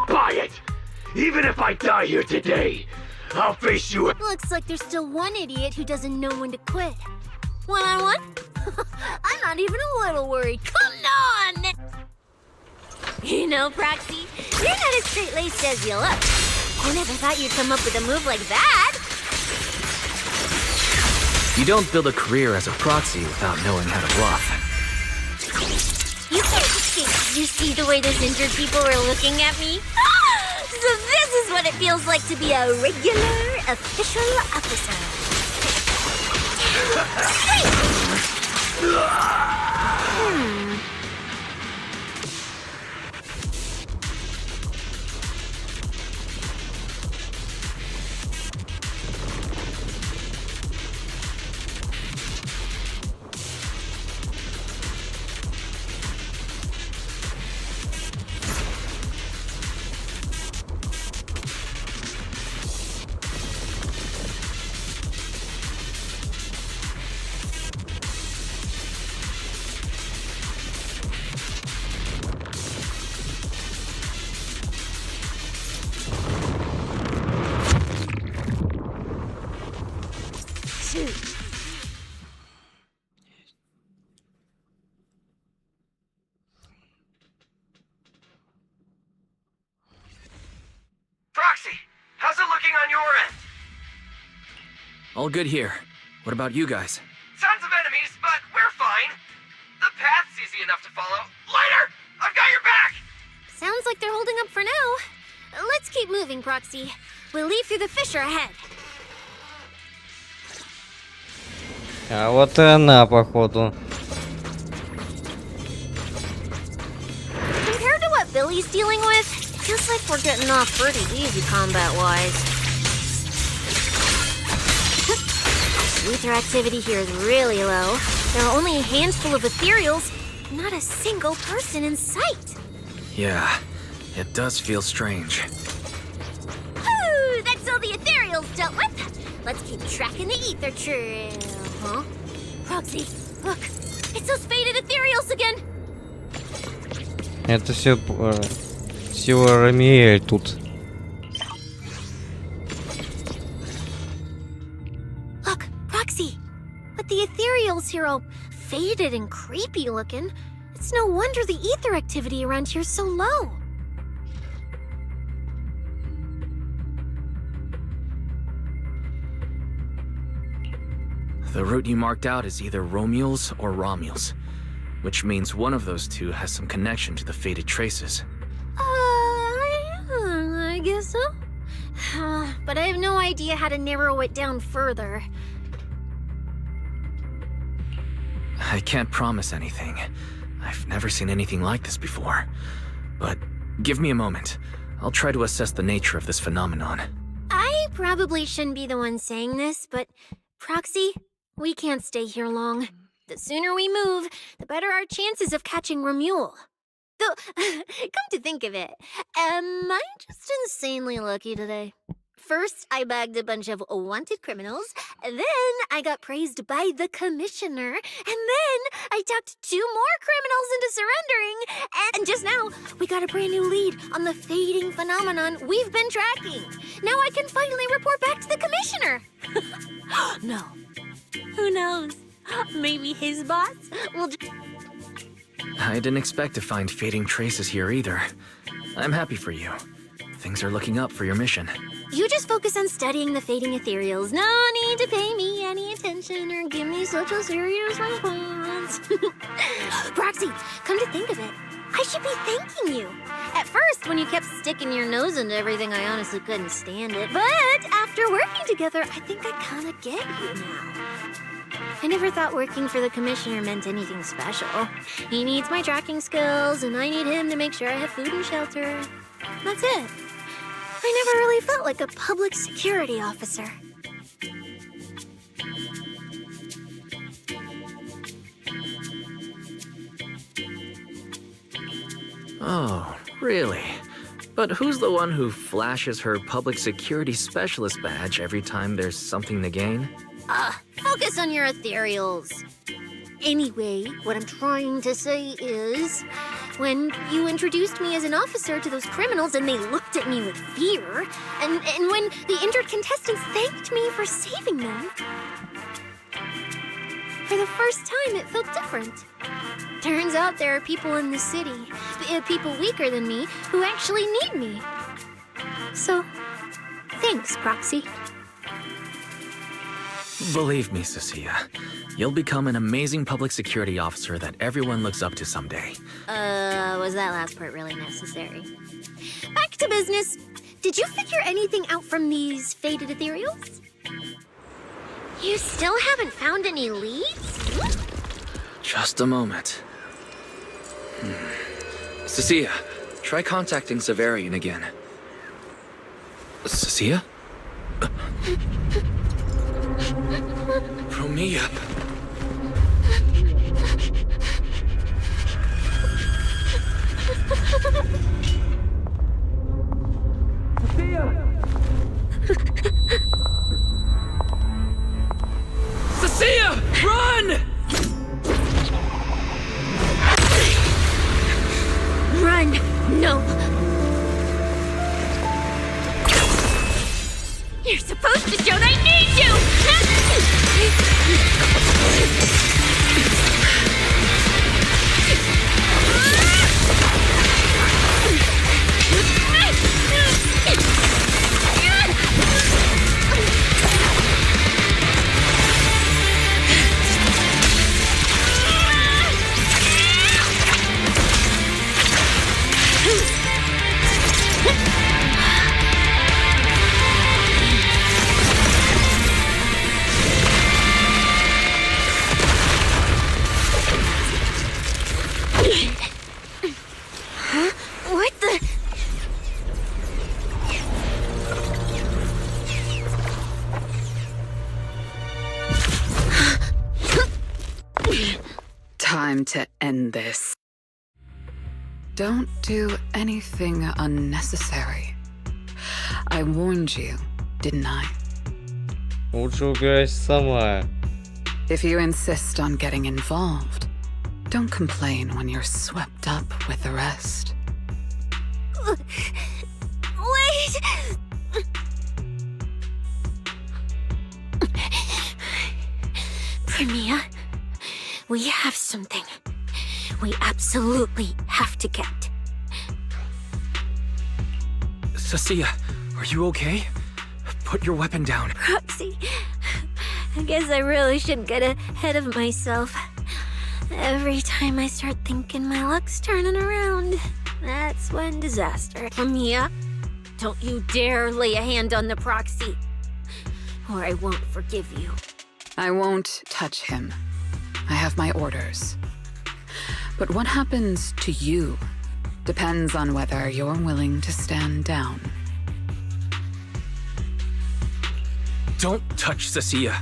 buy it! Even if I die here today, I'll face you... Looks like there's still one idiot who doesn't know when to quit. One-on-one? I'm not even a little worried. Come on! You know, Proxy, you're not as straight-laced as you look. I never thought you'd come up with a move like that. You don't build a career as a proxy without knowing how to bluff. You can't escape. You see the way those injured people are looking at me? So this is what it feels like to be a regular official officer. Proxy, how's it looking on your end? All good here. What about you guys? Tons of enemies, but we're fine. The path's easy enough to follow. Lighter, I've got your back! Sounds like they're holding up for now. Let's keep moving, Proxy. We'll leave through the fissure ahead. А вот и она, походу. Compared to what Billy's dealing with, feels like we're getting off pretty easy combat-wise. Ether activity here is really low. There are only a handful of ethereals, not a single person in sight. Yeah, it does feel strange. Woo! That's all the ethereals dealt with. Let's keep tracking the ether trail. Huh? Proxy, look! It's those faded ethereals again! Это все сила Рамиэль тут. Look, Proxy! But the ethereals here all faded and creepy looking. It's no wonder the ether activity around here is so low. The route you marked out is either Romule's or Romule's, which means one of those two has some connection to the faded traces. I guess so. But I have no idea how to narrow it down further. I can't promise anything. I've never seen anything like this before. But give me a moment. I'll try to assess the nature of this phenomenon. I probably shouldn't be the one saying this, but Proxy, we can't stay here long. The sooner we move, the better our chances of catching Romule. Though, come to think of it, am I just insanely lucky today? First, I bagged a bunch of wanted criminals, then I got praised by the commissioner, and then I talked 2 more criminals into surrendering, and just now, we got a brand new lead on the fading phenomenon we've been tracking. Now I can finally report back to the commissioner. No. Who knows? Maybe his boss will I didn't expect to find fading traces here either. I'm happy for you. Things are looking up for your mission. You just focus on studying the fading ethereals. No need to pay me any attention or give me such a serious response. Proxy, come to think of it, I should be thanking you. At first, when you kept sticking your nose into everything, I honestly couldn't stand it. But after working together, I think I kind of get you now. I never thought working for the commissioner meant anything special. He needs my tracking skills, and I need him to make sure I have food and shelter. That's it. I never really felt like a public security officer. Oh, really? But who's the one who flashes her public security specialist badge every time there's something to gain? Focus on your ethereals. Anyway, what I'm trying to say is, when you introduced me as an officer to those criminals and they looked at me with fear, and when the injured contestants thanked me for saving them, for the first time it felt different. Turns out there are people in the city, people weaker than me, who actually need me. So, thanks, Proxy. Believe me, Cecilia, you'll become an amazing public security officer that everyone looks up to someday. Was that last part really necessary? Back to business. Did you figure anything out from these faded ethereals? You still haven't found any leads? Just a moment. Cecilia, try contacting Severian again. Cecilia? Romeo. Cecilia, run! Run! No! You're supposed to show that I need you! What the? Time to end this. Don't do anything unnecessary. I warned you, didn't I? Лучше убирайся сама. If you insist on getting involved, don't complain when you're swept up with the rest. Wait! Premia, we have something we absolutely have to get. Cecilia, are you okay? Put your weapon down. Proxy, I guess I really should get ahead of myself. Every time I start thinking my luck's turning around, that's when disaster. Premia, don't you dare lay a hand on the Proxy, or I won't forgive you. I won't touch him. I have my orders. But what happens to you depends on whether you're willing to stand down. Don't touch Cecilia.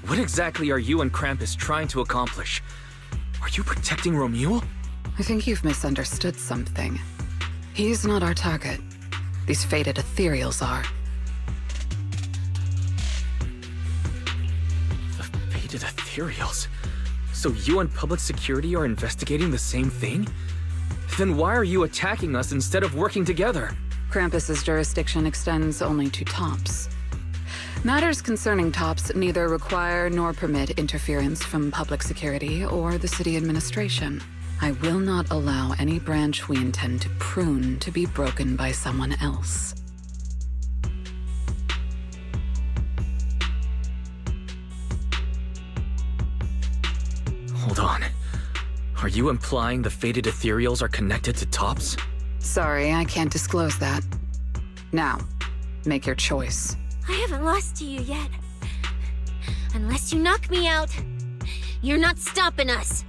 What exactly are you and Krampus trying to accomplish? Are you protecting Romeo? I think you've misunderstood something. He's not our target. These faded ethereals are. The faded ethereals? So you and public security are investigating the same thing? Then why are you attacking us instead of working together? Krampus's jurisdiction extends only to tops. Matters concerning tops neither require nor permit interference from public security or the city administration. I will not allow any branch we intend to prune to be broken by someone else. Are you implying the fated ethereals are connected to tops? Sorry, I can't disclose that. Now, make your choice. I haven't lost to you yet. Unless you knock me out, you're not stopping us.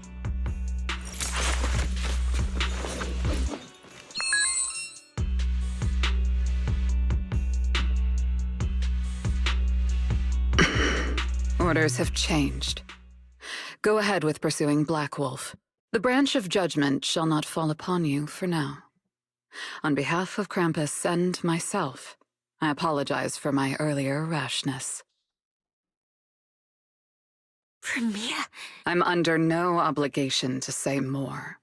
Orders have changed. Go ahead with pursuing Black Wolf. The branch of judgment shall not fall upon you for now. On behalf of Krampus and myself, I apologize for my earlier rashness. Premiere? I'm under no obligation to say more.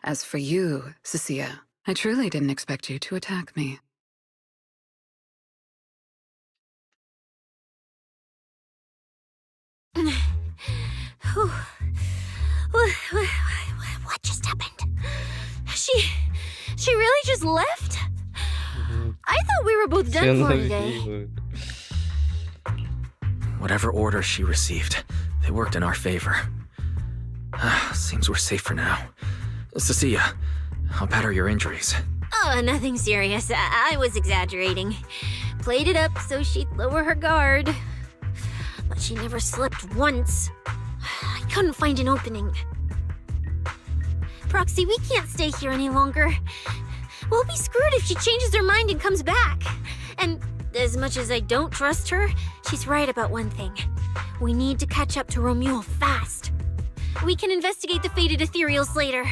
As for you, Cecilia, I truly didn't expect you to attack me. What just happened? She really just left? I thought we were both done for today. Whatever orders she received, they worked in our favor. Seems we're safe for now. Cecilia, how bad are your injuries? Oh, nothing serious. I was exaggerating. Played it up so she'd lower her guard. But she never slipped once. I couldn't find an opening. Proxy, we can't stay here any longer. We'll be screwed if she changes her mind and comes back. And as much as I don't trust her, she's right about one thing. We need to catch up to Romuald fast. We can investigate the fated ethereals later.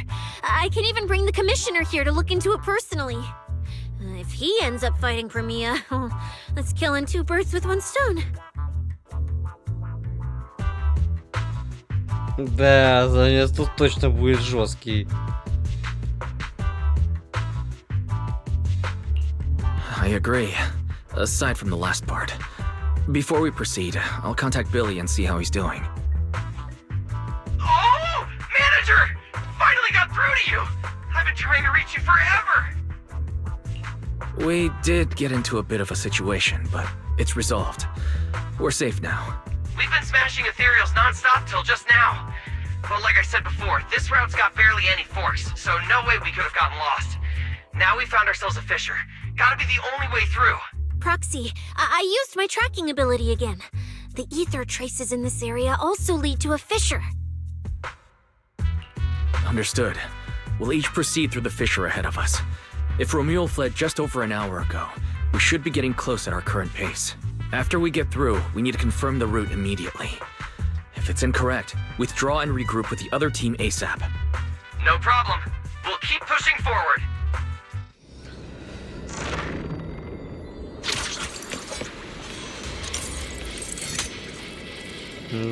I can even bring the commissioner here to look into it personally. If he ends up fighting Premia, that's killing two birds with one stone. Да, занес тут точно будет жесткий. I agree. Aside from the last part. Before we proceed, I'll contact Billy and see how he's doing. Oh! Manager! Finally got through to you! I've been trying to reach you forever! We did get into a bit of a situation, but it's resolved. We're safe now. We've been smashing ethereals non-stop till just now. But like I said before, this route's got barely any force, so no way we could have gotten lost. Now we found ourselves a fissure. Gotta be the only way through. Proxy, I used my tracking ability again. The ether traces in this area also lead to a fissure. Understood. We'll each proceed through the fissure ahead of us. If Romuald fled just over an hour ago, we should be getting close at our current pace. After we get through, we need to confirm the route immediately. If it's incorrect, withdraw and regroup with the other team ASAP. No problem. We'll keep pushing forward.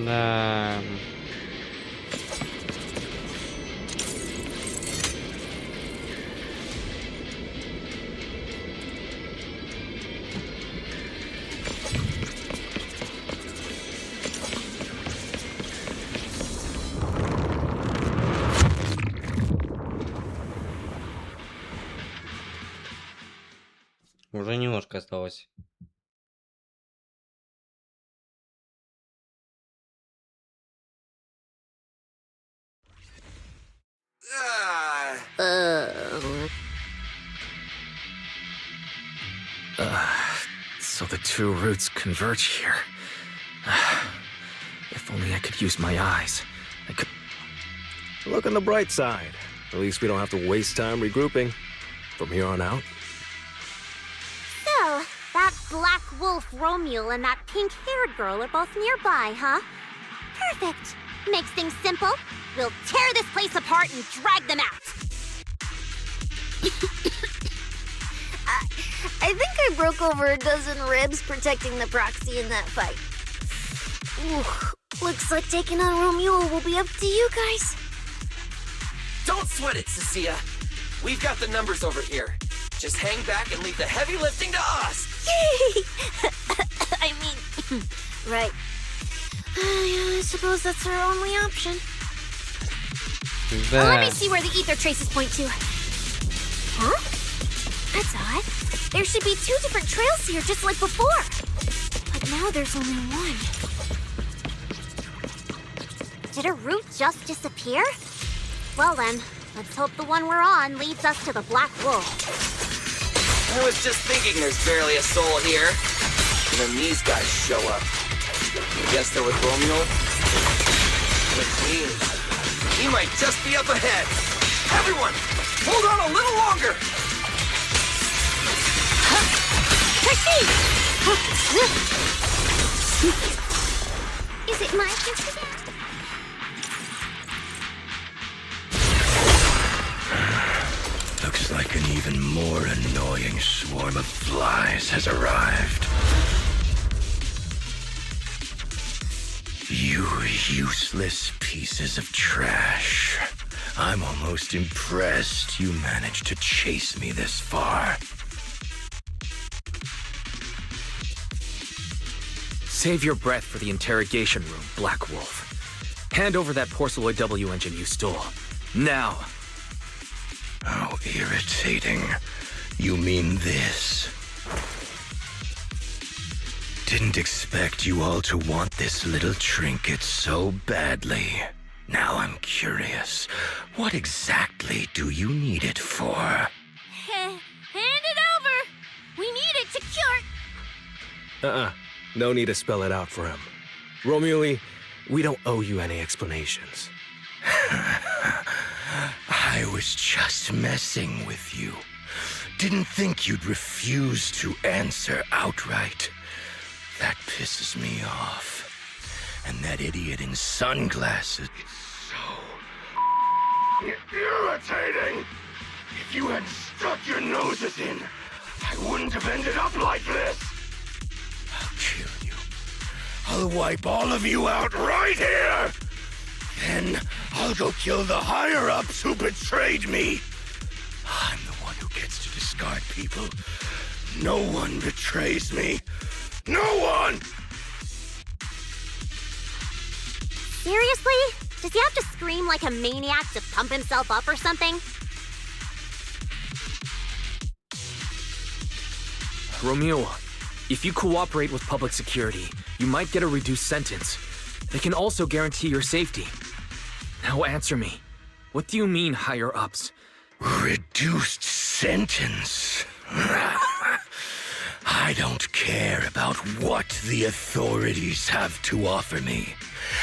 Да. Уже немножко осталось. So the two routes converge here. If only I could use my eyes. I could... Look on the bright side. At least we don't have to waste time regrouping. From here on out. So, that Black Wolf Romuald and that pink-haired girl are both nearby, huh? Perfect. Makes things simple. We'll tear this place apart and drag them out. I think I broke over a dozen ribs protecting the proxy in that fight. Ooh, looks like taking on Romuald will be up to you guys. Don't sweat it, Cecilia. We've got the numbers over here. Just hang back and leave the heavy lifting to us. Yay! I mean, right. Yeah, I suppose that's our only option. Да. Let me see where the ether traces point to. Huh? That's odd. There should be two different trails here, just like before. But now there's only one. Did a route just disappear? Well then, let's hope the one we're on leads us to the Black Wolf. I was just thinking there's barely a soul here. And then these guys show up. I guess they're with Romeo. Which means he might just be up ahead. Everyone, hold on a little longer. Is it my kiss again? Looks like an even more annoying swarm of flies has arrived. You useless pieces of trash. I'm almost impressed you managed to chase me this far. Save your breath for the interrogation room, Black Wolf. Hand over that Porceloid W engine you stole. Now. How irritating. You mean this? Didn't expect you all to want this little trinket so badly. Now I'm curious. What exactly do you need it for? Hand it over! We need it to cure... No need to spell it out for him. Romeo, we don't owe you any explanations. I was just messing with you. Didn't think you'd refuse to answer outright. That pisses me off. And that idiot in sunglasses... It's so... irritating! If you had stuck your noses in, I wouldn't have ended up like this! I'll kill you. I'll wipe all of you out right here! Then I'll go kill the higher-ups who betrayed me. I'm the one who gets to discard people. No one betrays me. No one! Seriously? Does he have to scream like a maniac to pump himself up or something? Romeo, if you cooperate with public security, you might get a reduced sentence. They can also guarantee your safety. Now answer me. What do you mean, higher-ups? Reduced sentence? I don't care about what the authorities have to offer me.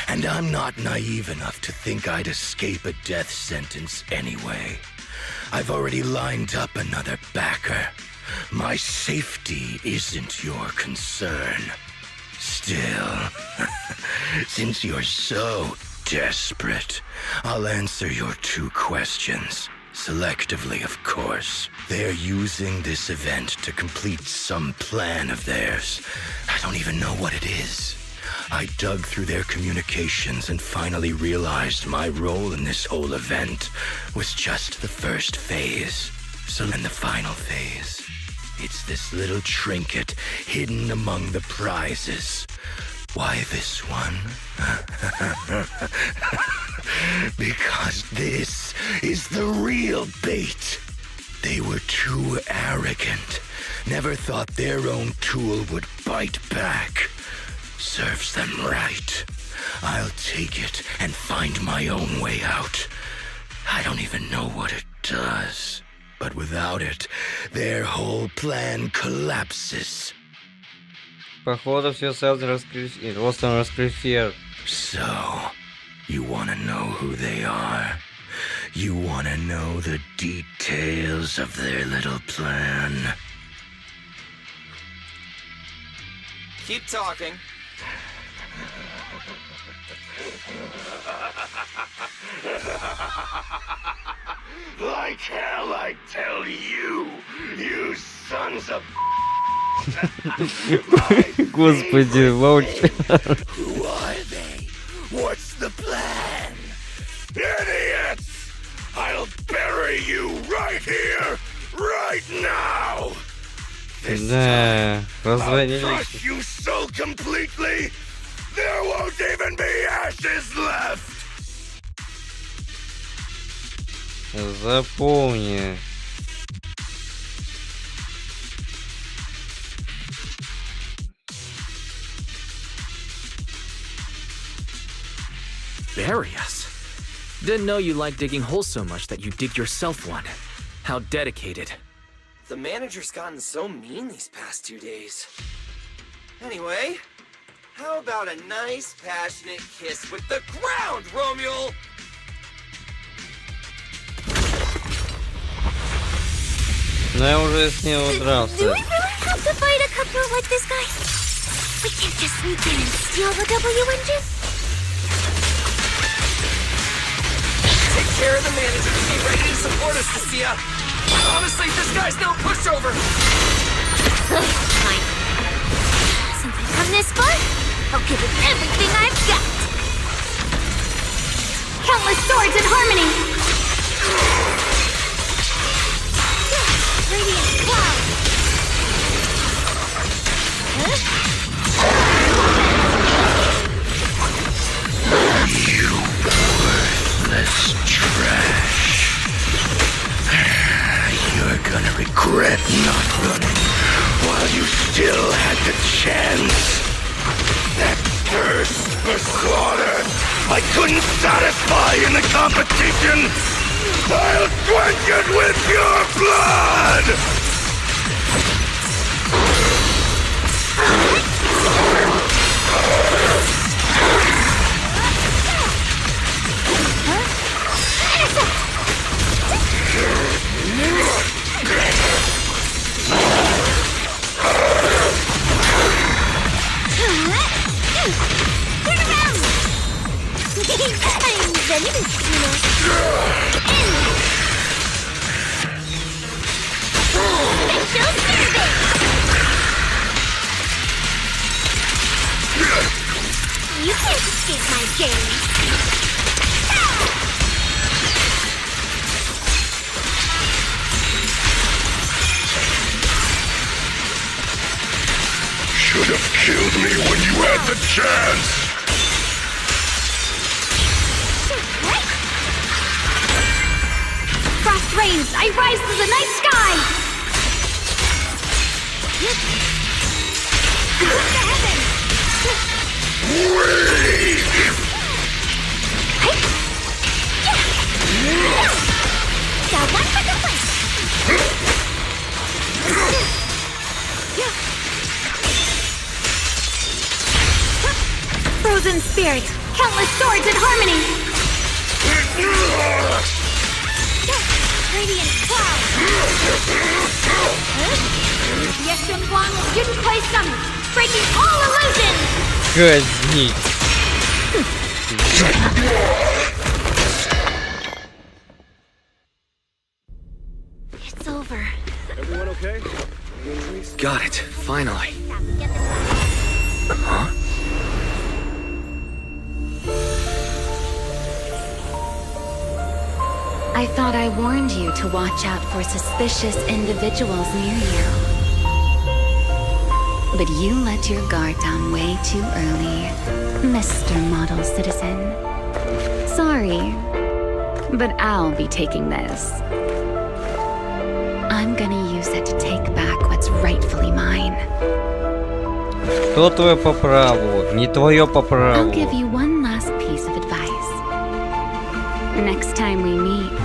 And I'm not naive enough to think I'd escape a death sentence anyway. I've already lined up another backer. My safety isn't your concern. Still, since you're so desperate, I'll answer your 2 questions. Selectively, of course. They're using this event to complete some plan of theirs. I don't even know what it is. I dug through their communications and finally realized my role in this whole event was just the first phase. So in the final phase, it's this little trinket hidden among the prizes. Why this one? Because this is the real bait. They were too arrogant. Never thought their own tool would bite back. Serves them right. I'll take it and find my own way out. I don't even know what it does. But without it, their whole plan collapses. Походу, все сразу раскрыть, просто раскрыть фер. So, you wanna know who they are? You wanna know the details of their little plan? Keep talking. Like hell, I tell you, you sons of... Господи, молчи. Who are they? What's the plan? Idiots! I'll bury you right here, right now! Да, I'll позвонили. crush you so completely, there won't even be ashes left! Запомни. Bury us? Didn't know you liked digging holes so much that you dig yourself one. How dedicated. The manager's gotten so mean these past 2 days. Anyway, how about a nice, passionate kiss with the ground, Romeo? Но я уже с него дрался. Do we really have to fight a cutthroat like this guy? We can't just sneak in and steal the W engine? Take care of the manager and be ready to support us, Cecilia. Honestly, this guy's no pushover. Fine. Since I've come this far, I'll give it everything I've got. Countless swords in harmony! Radiant cloud. You worthless trash. You're gonna regret not running while you still had the chance. That thirst for slaughter I couldn't satisfy in the competition. I'll quench it with your blood! I'm venomous, you know. Special service! You can't escape my gaze. Should have killed me when you had the chance! Frost rains, I rise to the night sky! Look to heaven! Got one for the fight! Frozen spirit, countless swords in harmony! Radiant cloud! Yeshun Guan will Yun Clay summon, breaking all illusions! Казнить. It's over. Everyone okay? Got it, finally. Huh? I thought I warned you to watch out for suspicious individuals near you. But you let your guard down way too early, Mr. Model Citizen. Sorry, but I'll be taking this. I'm gonna use it to take back what's rightfully mine. Что твое по праву? Не твое по праву. I'll give you one last piece of advice. Next time we meet,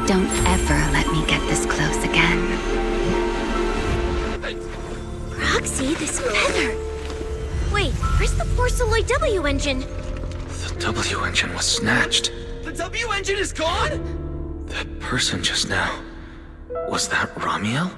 don't ever let me get this close again. Roxy, this feather! Wait, where's the Porceloid W engine? The W engine was snatched. The W engine is gone? That person just now. Was that Ramiel?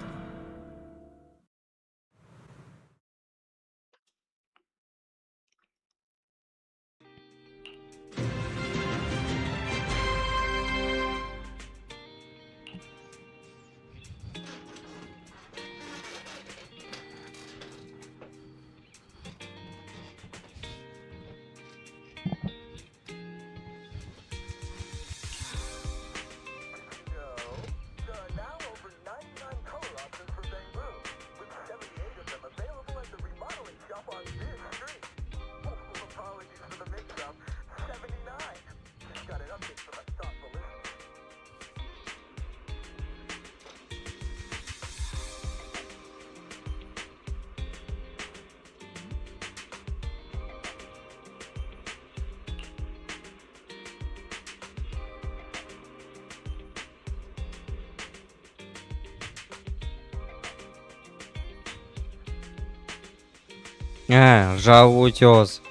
А, жал утес.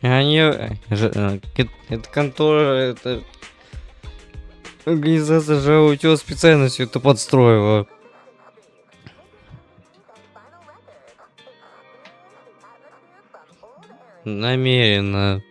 Они... это контора, это... Организация жал утес специально все это подстроила. Намеренно.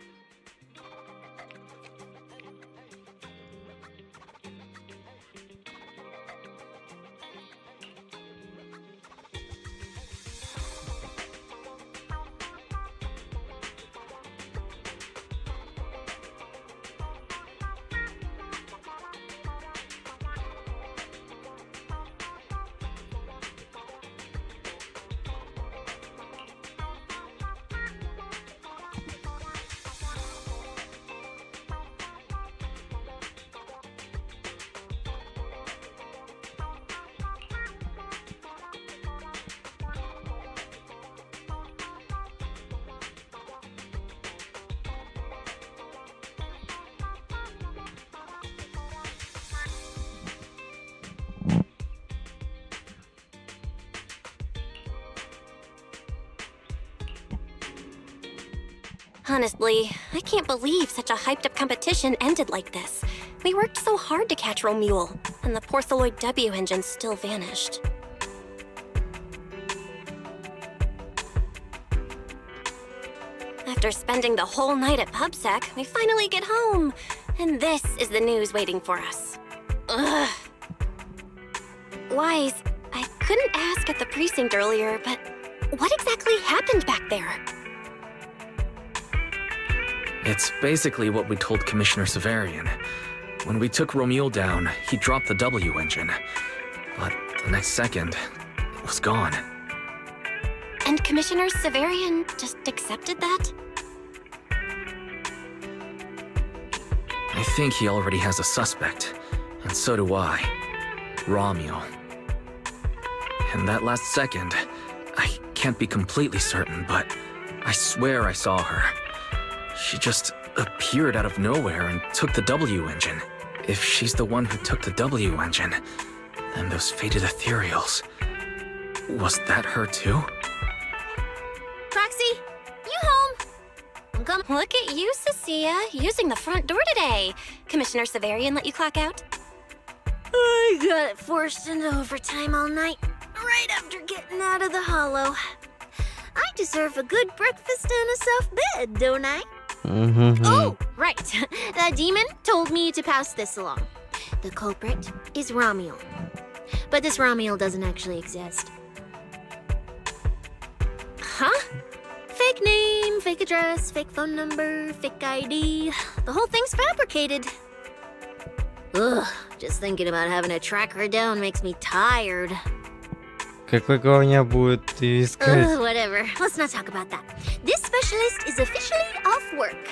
Honestly, I can't believe such a hyped-up competition ended like this. We worked so hard to catch Romule, and the Porceloid W engine still vanished. After spending the whole night at PubSec, we finally get home, and this is the news waiting for us. Ugh. Wise, I couldn't ask at the precinct earlier, but what exactly happened back there? It's basically what we told Commissioner Severian. When we took Romule down, he dropped the W engine. But the next second, it was gone. And Commissioner Severian just accepted that? I think he already has a suspect, and so do I. Romule. And that last second, I can't be completely certain, but I swear I saw her. She just appeared out of nowhere and took the W engine. If she's the one who took the W engine, then those fated ethereals... Was that her too? Proxy, you home? I'm coming. Look at you, Cecilia, using the front door today. Commissioner Severian let you clock out? I got forced into overtime all night, right after getting out of the hollow. I deserve a good breakfast and a soft bed, don't I? Oh, right. The demon told me to pass this along. The culprit is Romule. But this Romule doesn't actually exist. Huh? Fake name, fake address, fake phone number, fake ID. The whole thing's fabricated. Ugh, just thinking about having to track her down makes me tired. Какой говня будет искать? Whatever. Let's not talk about that. This specialist is officially off work.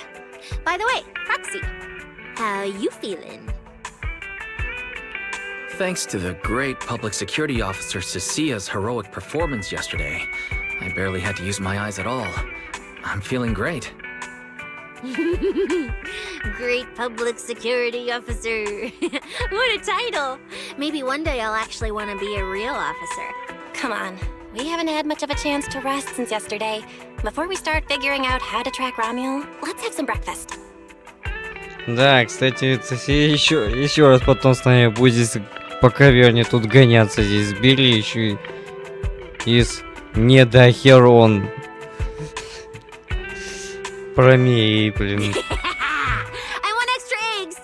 By the way, Proxy, how you feeling? Thanks to the great public security officer Cecilia's heroic performance yesterday, I barely had to use my eyes at all. I'm feeling great. Great public security officer. What a title. Maybe one day I'll actually want to be a real officer. Come on, we haven't had much of a chance to rest since yesterday. Before we start figuring out how to track Romule, let's have some breakfast. Да, кстати, София еще раз потом с нами будет здесь по каверне тут гоняться здесь. Бери еще из недохерон. Промей, блин. I want extra eggs.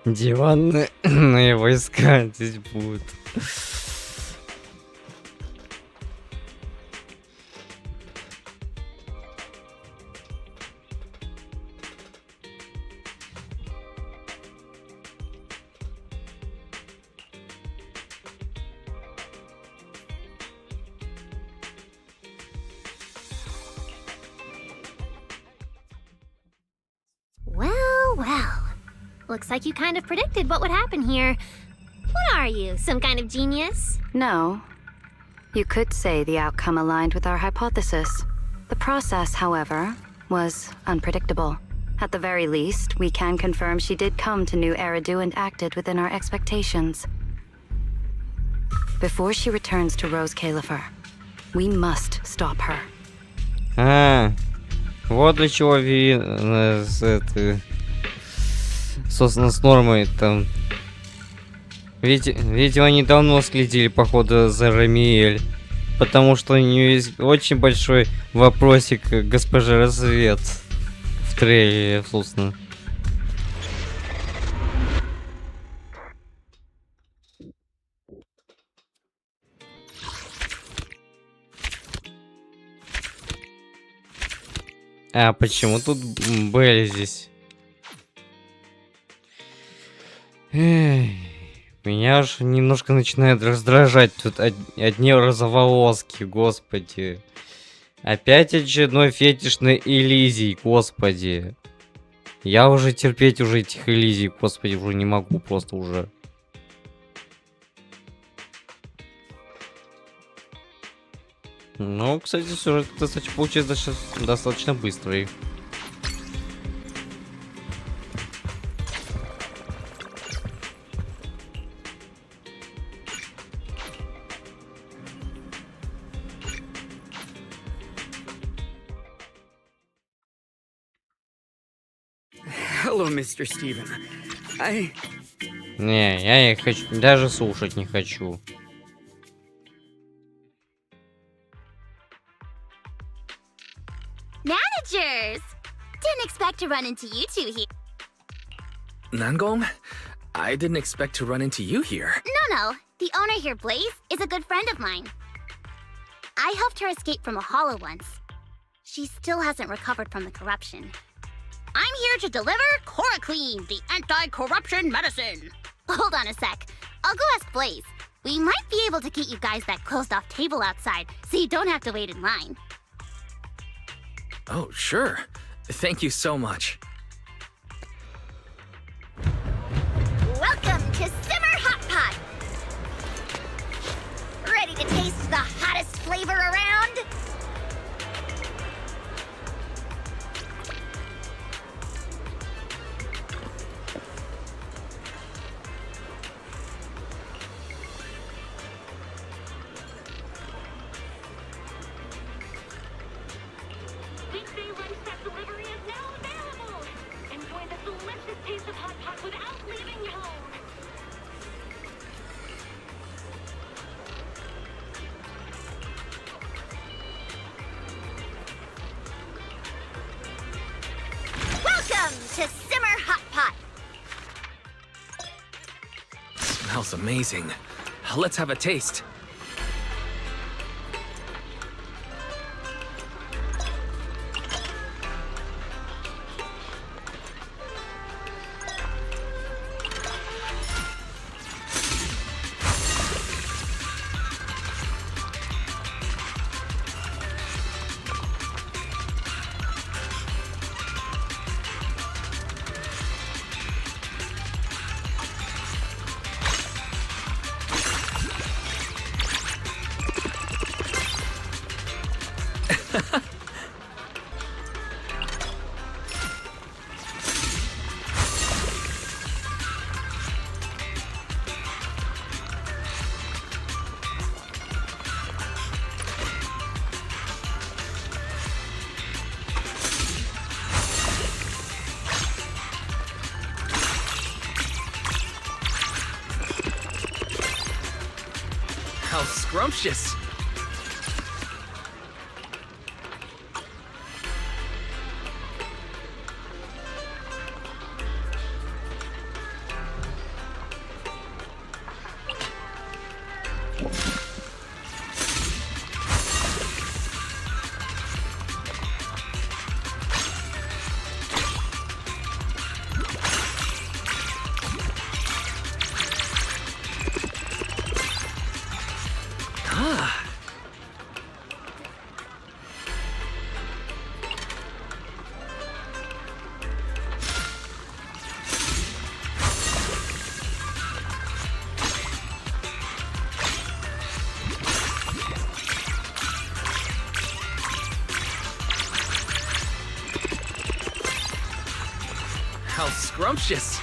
Диванные войска здесь будут. Well, well. Looks like you kind of predicted what would happen here. What are you, some kind of genius? No. You could say the outcome aligned with our hypothesis. The process, however, was unpredictable. At the very least, we can confirm she did come to New Eridu and acted within our expectations. Before she returns to Rose Califer, we must stop her. Вот для чего собственно, с Нормой там. Видимо, они давно следили, походу, за Рамиэль. Потому что у нее есть очень большой вопросик к госпоже Рассвет в трейлере, собственно. А почему тут Белли здесь? Меня уж немножко начинает раздражать тут одни розоволоски, господи. Опять очередной фетиш на Элизий, господи. Я уже терпеть уже этих Элизий, господи, уже не могу просто уже. Ну, кстати, сюжет, кстати, получается достаточно быстрый. Hello, Mr. Steven. Не, я не хочу, даже слушать не хочу. Managers! Didn't expect to run into you two here. Nangong? I didn't expect to run into you here. No. The owner here, Blaze, is a good friend of mine. I helped her escape from a hollow once. She still hasn't recovered from the corruption. I'm here to deliver Cora Queen, the anti-corruption medicine. Hold on a sec. I'll go ask Blaze. We might be able to get you guys that closed-off table outside, so you don't have to wait in line. Oh, sure. Thank you so much. Welcome to Simmer Hot Pot! Ready to taste the hottest flavor around? To Simmer Hot Pot. Smells amazing. Let's have a taste. How scrumptious! How scrumptious.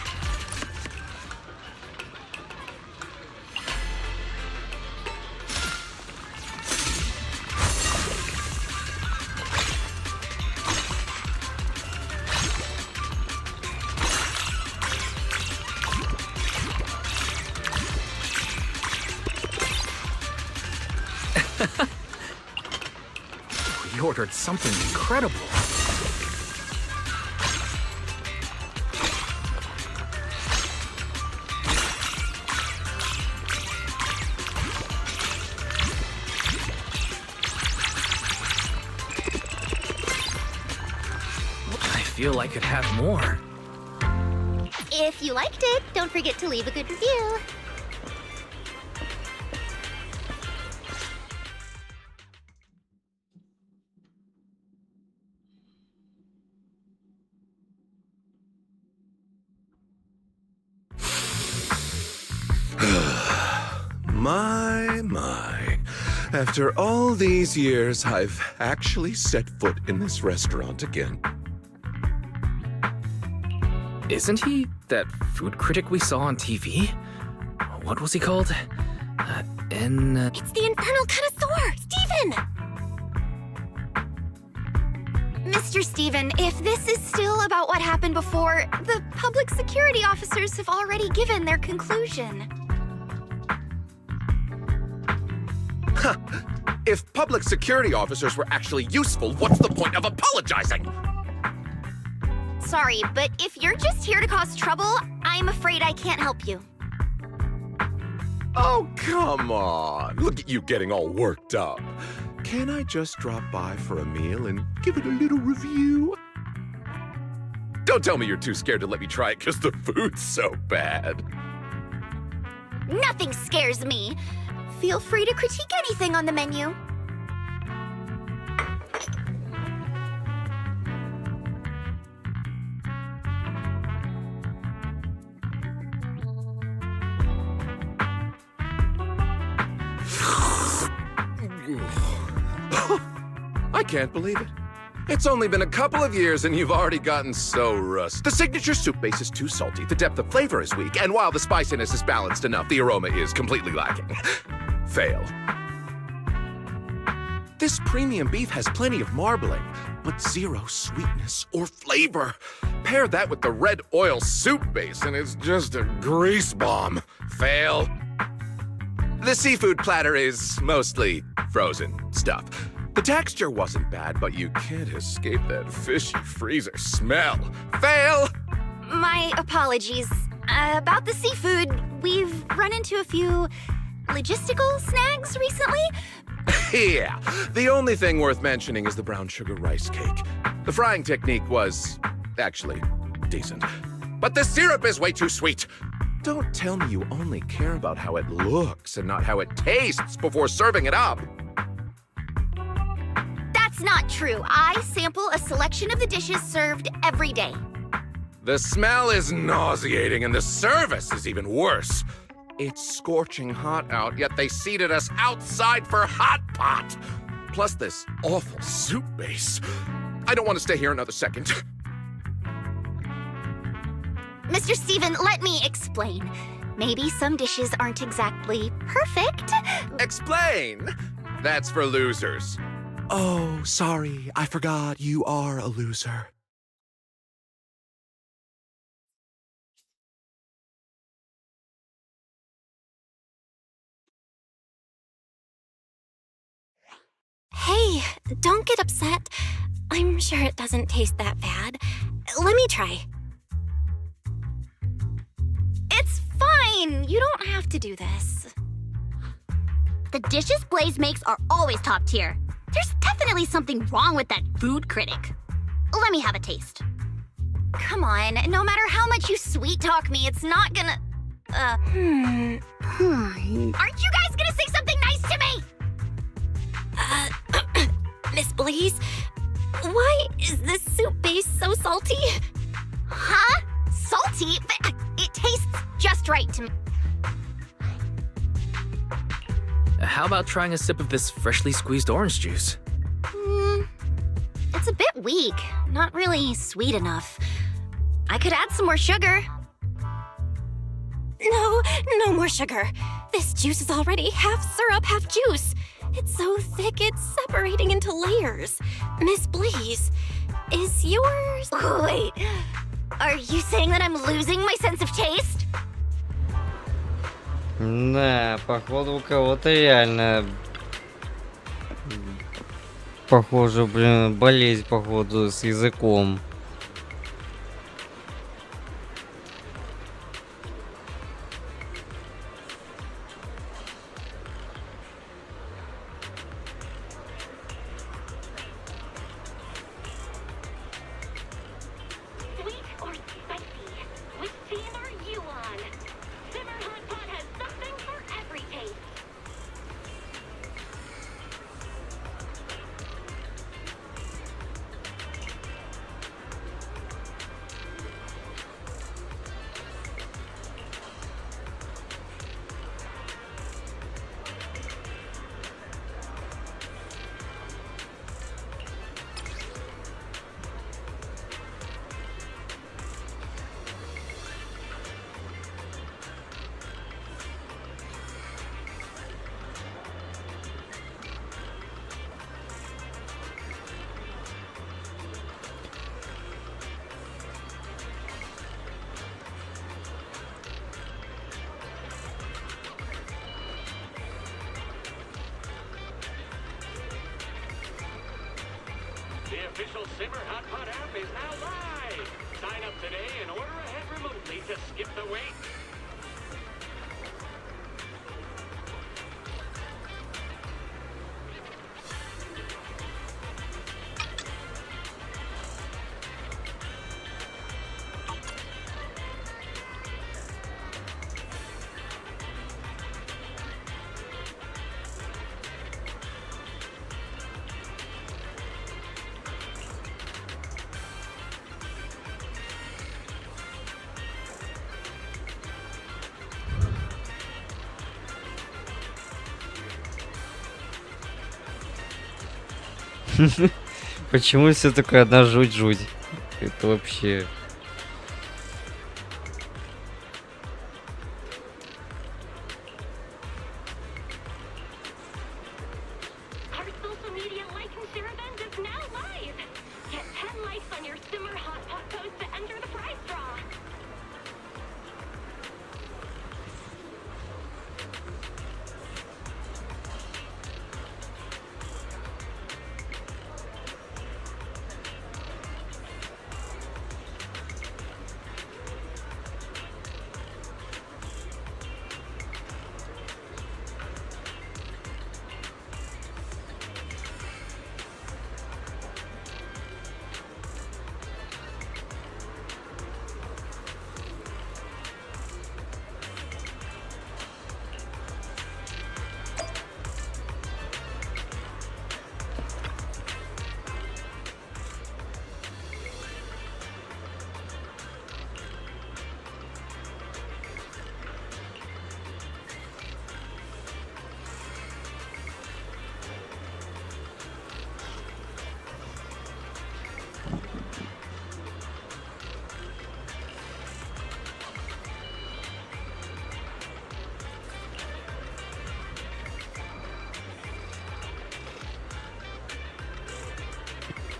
We ordered something incredible. I feel I could have more. If you liked it, don't forget to leave a good review. My. After all these years, I've actually set foot in this restaurant again. Isn't he that food critic we saw on TV? What was he called? It's the Infernal Connoisseur, Steven! Mr. Steven, if this is still about what happened before, the public security officers have already given their conclusion. Huh. If public security officers were actually useful, what's the point of apologizing? Sorry, but if you're just here to cause trouble, I'm afraid I can't help you. Oh, come on. Look at you getting all worked up. Can I just drop by for a meal and give it a little review? Don't tell me you're too scared to let me try it because the food's so bad. Nothing scares me. Feel free to critique anything on the menu. I can't believe it. It's only been a couple of years and you've already gotten so rusty. The signature soup base is too salty, the depth of flavor is weak, and while the spiciness is balanced enough, the aroma is completely lacking. Fail. This premium beef has plenty of marbling, but zero sweetness or flavor. Pair that with the red oil soup base and it's just a grease bomb. Fail. The seafood platter is mostly frozen stuff. The texture wasn't bad, but you can't escape that fishy freezer smell. Fail! My apologies. About the seafood, we've run into a few logistical snags recently. Yeah, the only thing worth mentioning is the brown sugar rice cake. The frying technique was actually decent. But the syrup is way too sweet. Don't tell me you only care about how it looks and not how it tastes before serving it up. That's not true. I sample a selection of the dishes served every day. The smell is nauseating and the service is even worse. It's scorching hot out, yet they seated us outside for hot pot. Plus this awful soup base. I don't want to stay here another second. Mr. Steven, let me explain. Maybe some dishes aren't exactly perfect. Explain? That's for losers. Oh, sorry, I forgot you are a loser. Hey, don't get upset. I'm sure it doesn't taste that bad. Let me try. It's fine. You don't have to do this. The dishes Blaze makes are always top tier. There's definitely something wrong with that food critic. Let me have a taste. Come on, no matter how much you sweet talk me, it's not gonna... Aren't you guys gonna say something nice to me? Miss Blaze, why is this soup base so salty? Huh? Salty? It tastes just right to me. How about trying a sip of this freshly squeezed orange juice? It's a bit weak. Not really sweet enough. I could add some more sugar. No, no more sugar. This juice is already half syrup, half juice. It's so thick, it's separating into layers. Miss Blaze, is yours... Wait, are you saying that I'm losing my sense of taste? Да, походу у кого-то реально... Похоже, блин, болезнь, походу, с языком. The official Simmer Hot Pot app is now live! Sign up today and order ahead remotely to skip the wait. Почему все такое одна жуть-жуть? Это вообще...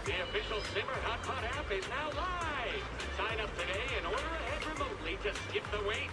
The official Simmer Hot Pot app is now live! Sign up today and order ahead remotely to skip the wait.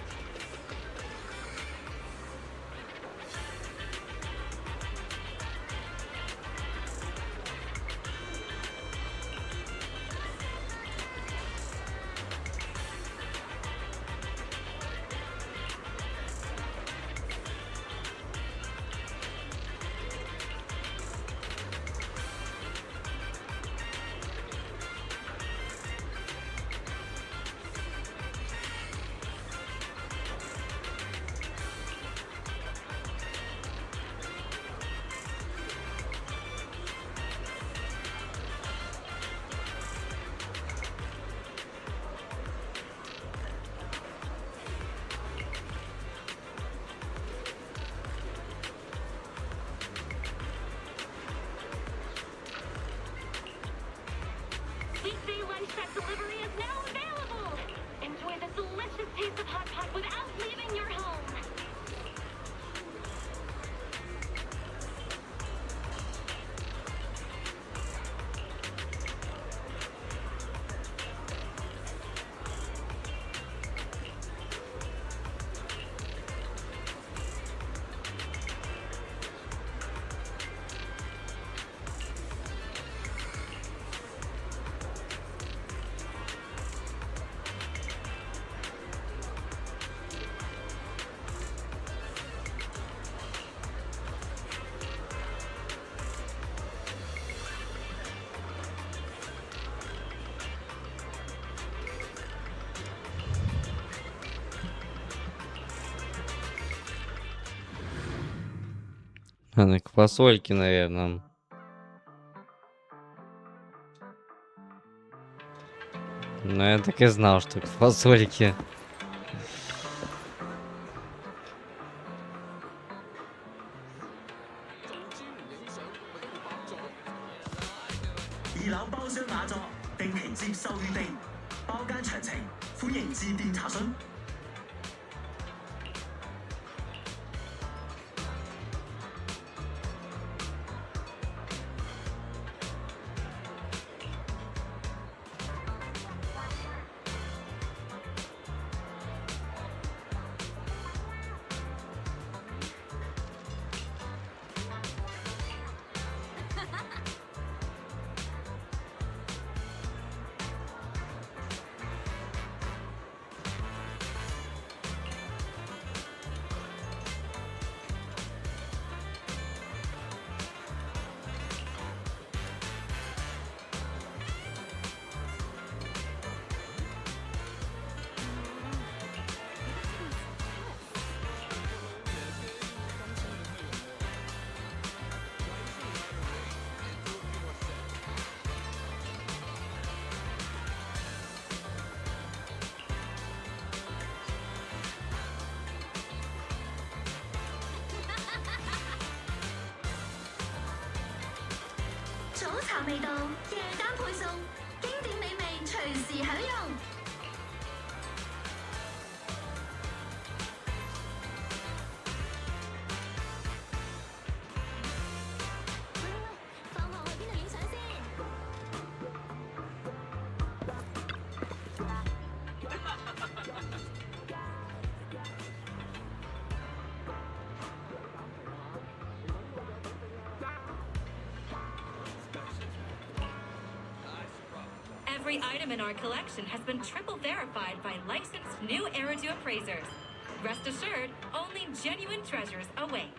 one-step delivery is now available. Enjoy the delicious taste of hot pot without leaving your home. Надо к фасольке, наверное. Ну, я так и знал, что к фасольке.早茶味道，夜間配送，經典美味隨時享用。放學去邊度影相先？ Every item in our collection has been triple verified by licensed new Eridu appraisers. Rest assured, only genuine treasures await.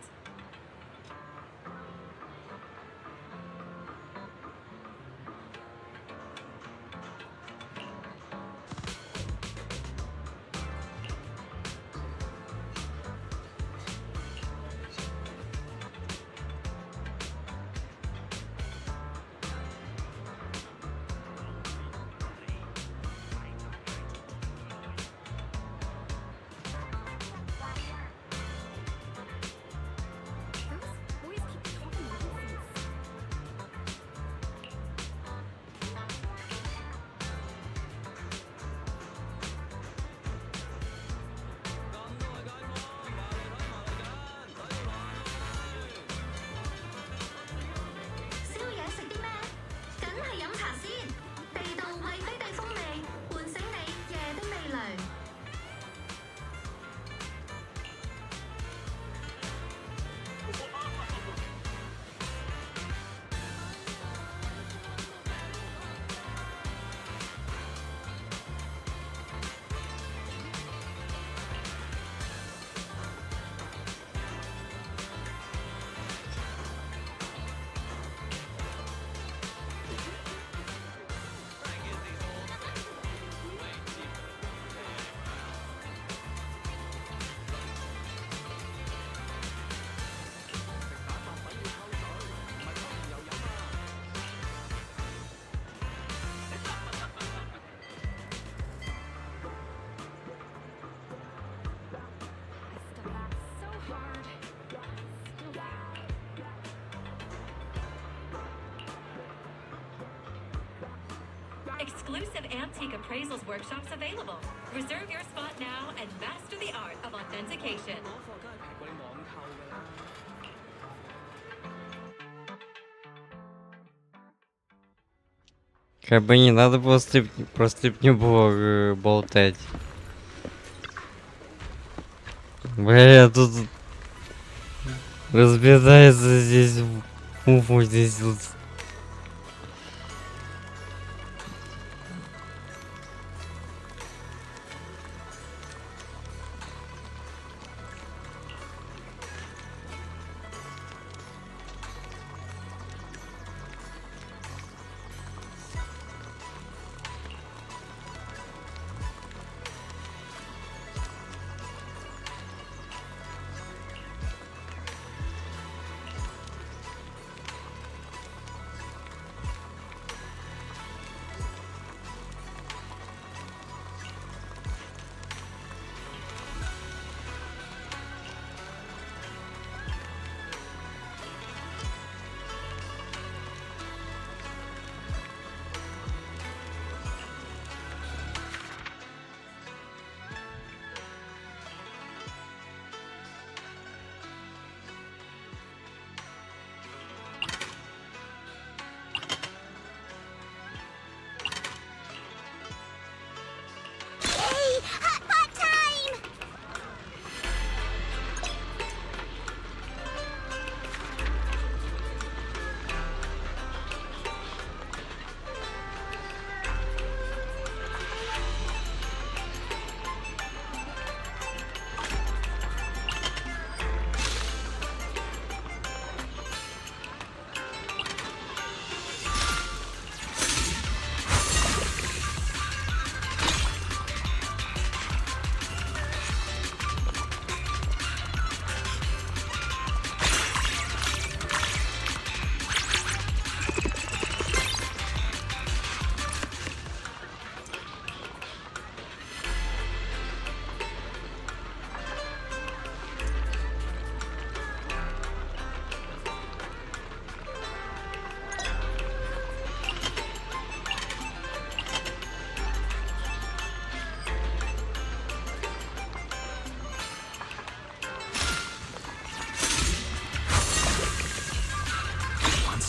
Exclusive antique appraisals workshops available. Reserve your spot now and master the art of authentication. Как бы не надо было про стрип-не болтать. Бля, тут разбирается здесь уфу здесь вот.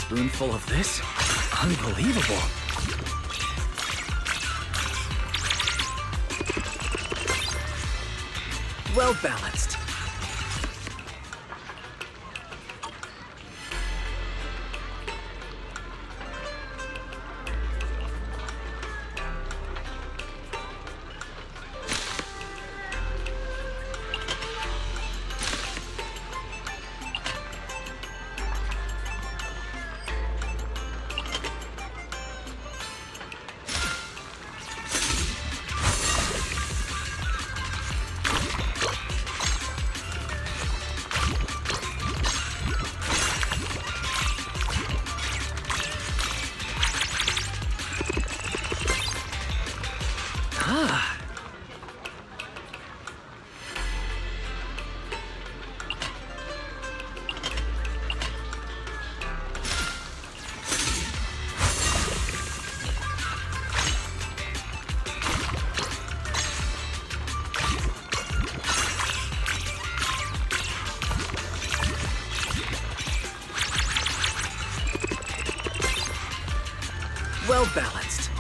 Spoonful of this? Unbelievable. Well balanced. Well balanced.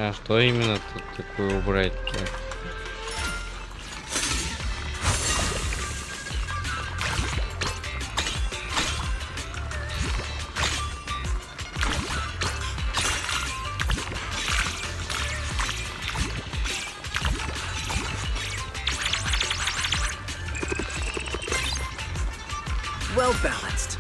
А что именно тут такое убрать-то? Well balanced.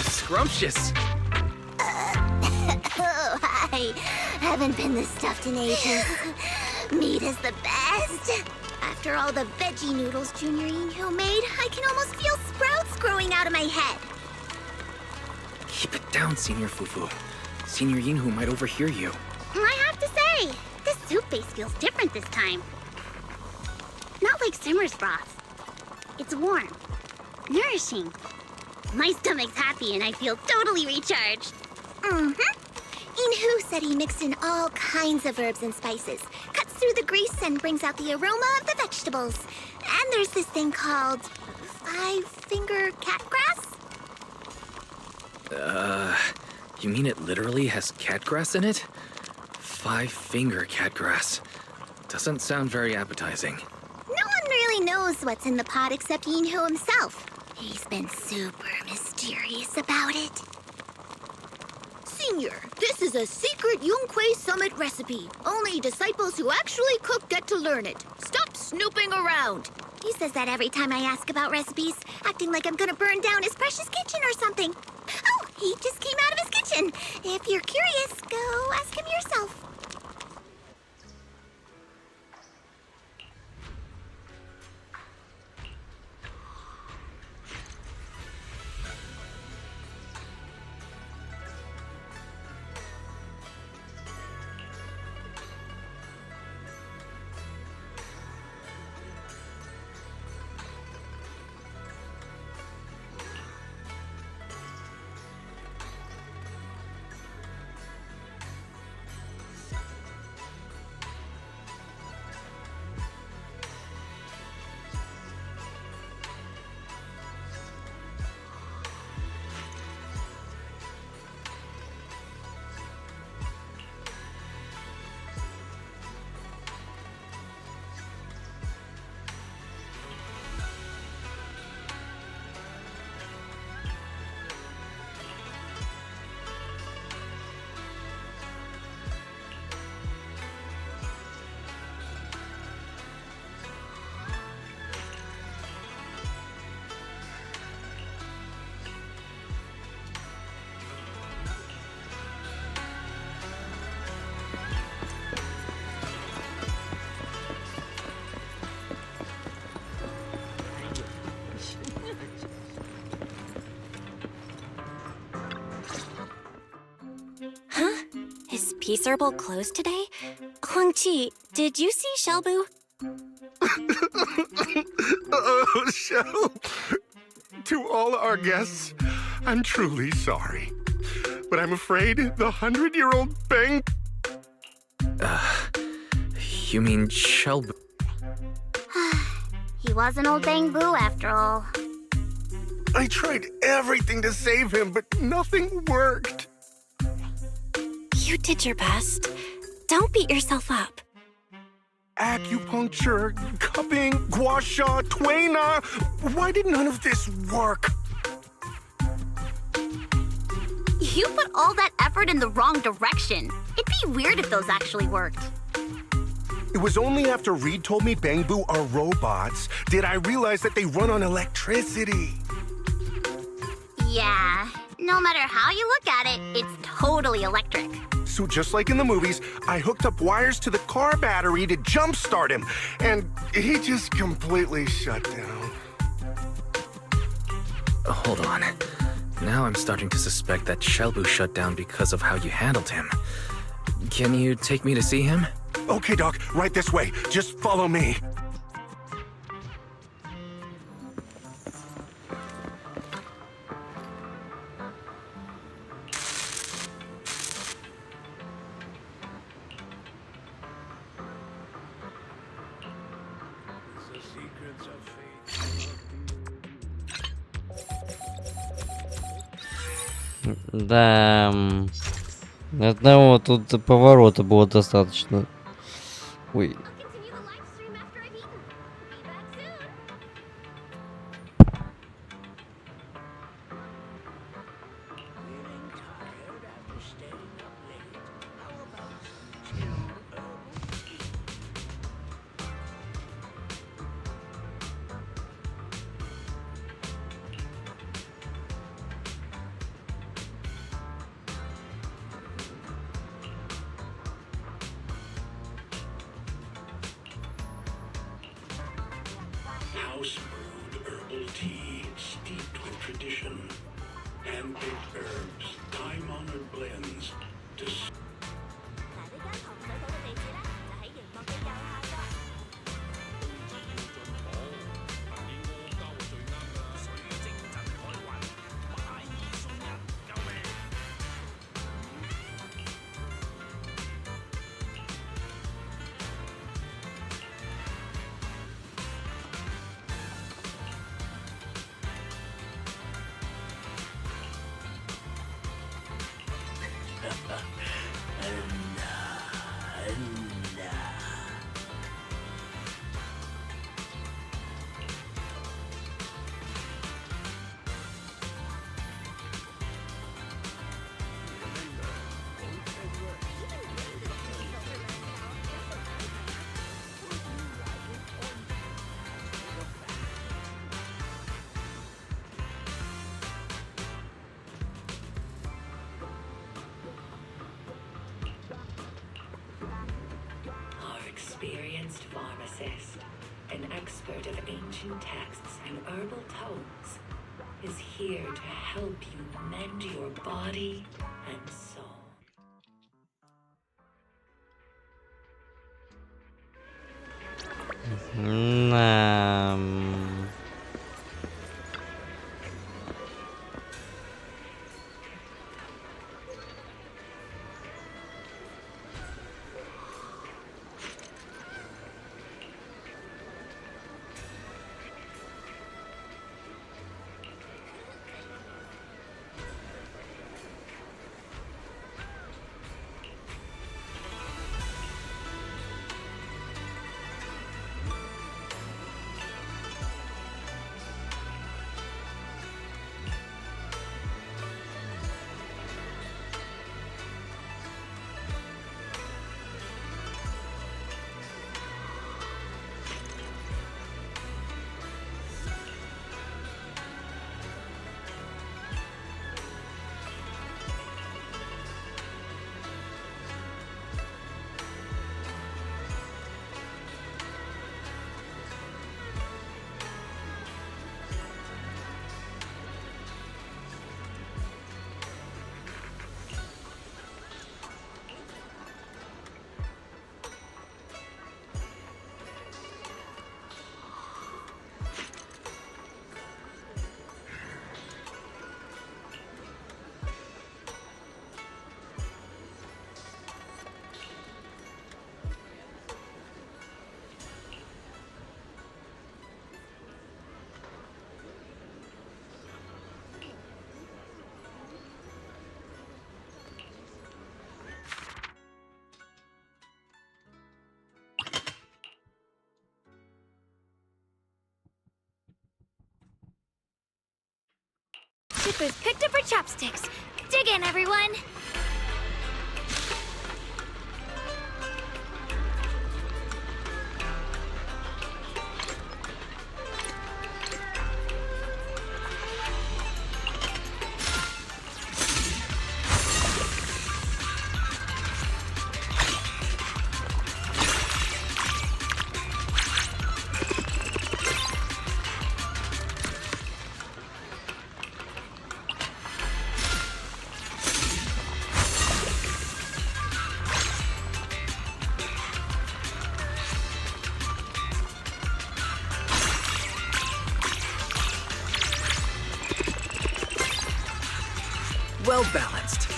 Scrumptious. Oh, I haven't been this stuffed in ages. Meat is the best. After all the veggie noodles Junior Inho made, I can almost feel sprouts growing out of my head. Keep it down, Senior Fufu. Senior Yinhu might overhear you. I have to say, this soup base feels different this time. Not like Simmer's broth. It's warm, nourishing. My stomach's happy and I feel totally recharged. Inhu said he mixed in all kinds of herbs and spices, cuts through the grease and brings out the aroma of the vegetables. And there's this thing called 5-finger catgrass? You mean it literally has catgrass in it? 5-finger catgrass. Doesn't sound very appetizing. No one really knows what's in the pot except Inhu himself. He's been super mysterious about it. Senior, this is a secret Yunquei Summit recipe. Only disciples who actually cook get to learn it. Stop snooping around. He says that every time I ask about recipes, acting like I'm gonna burn down his precious kitchen or something. Oh, he just came out of his kitchen. If you're curious, go ask him yourself. Is Peace Herbal closed today? Huangqi, did you see Shelbu? Oh, Shell. To all our guests, I'm truly sorry. But I'm afraid the 100-year-old Bang... You mean Shelbu? He was an old Bang Boo after all. I tried everything to save him, but nothing worked. You did your best. Don't beat yourself up. Acupuncture, cupping, gua sha, tuina. Why did none of this work? You put all that effort in the wrong direction. It'd be weird if those actually worked. It was only after Reed told me Bang Boo are robots did I realize that they run on electricity. Yeah, no matter how you look at it, it's totally electric. So just like in the movies, I hooked up wires to the car battery to jumpstart him, and he just completely shut down. Hold on. Now I'm starting to suspect that Shelbu shut down because of how you handled him. Can you take me to see him? Okay, Doc, right this way. Just follow me. Да, одного тут поворота было достаточно. Ой. House brewed herbal tea steeped with tradition, hand-picked herbs, time-honored blends. Experienced pharmacist, an expert of ancient texts and herbal tones, is here to help you mend your body and soul. Chipper's picked up her chopsticks. Dig in, everyone! Well balanced.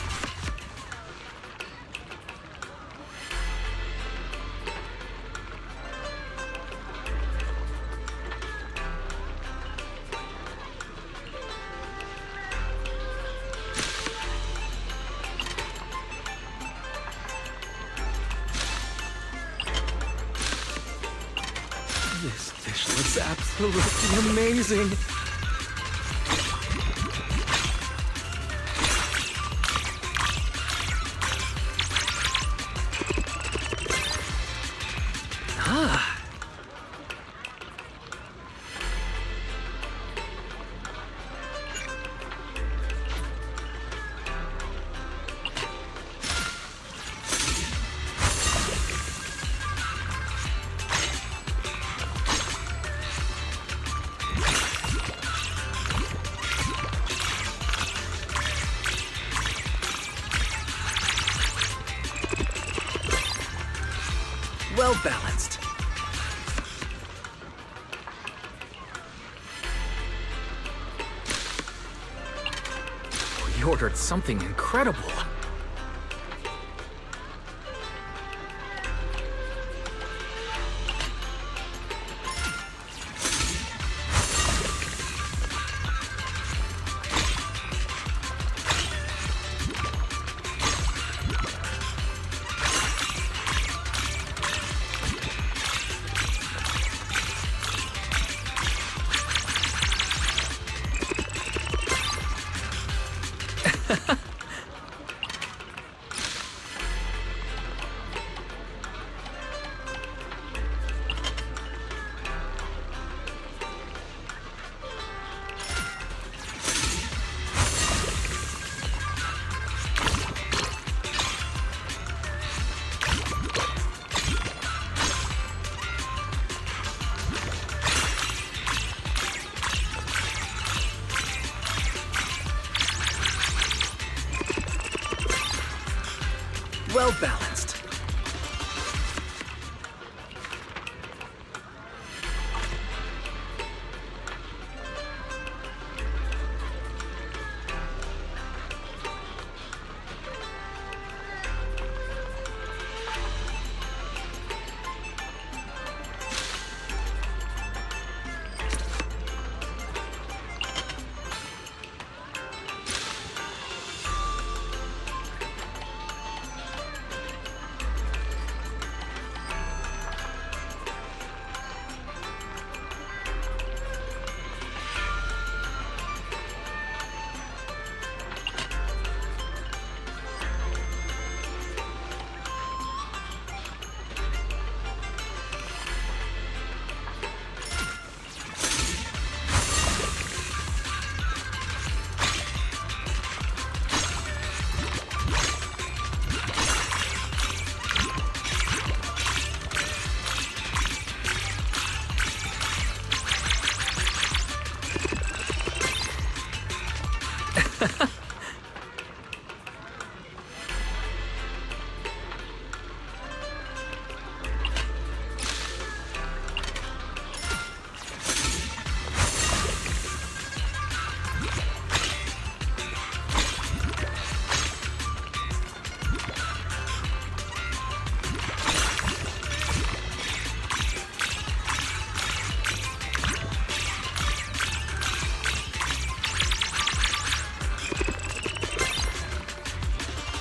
This dish looks absolutely amazing. Well balanced. We ordered something incredible. Well balanced.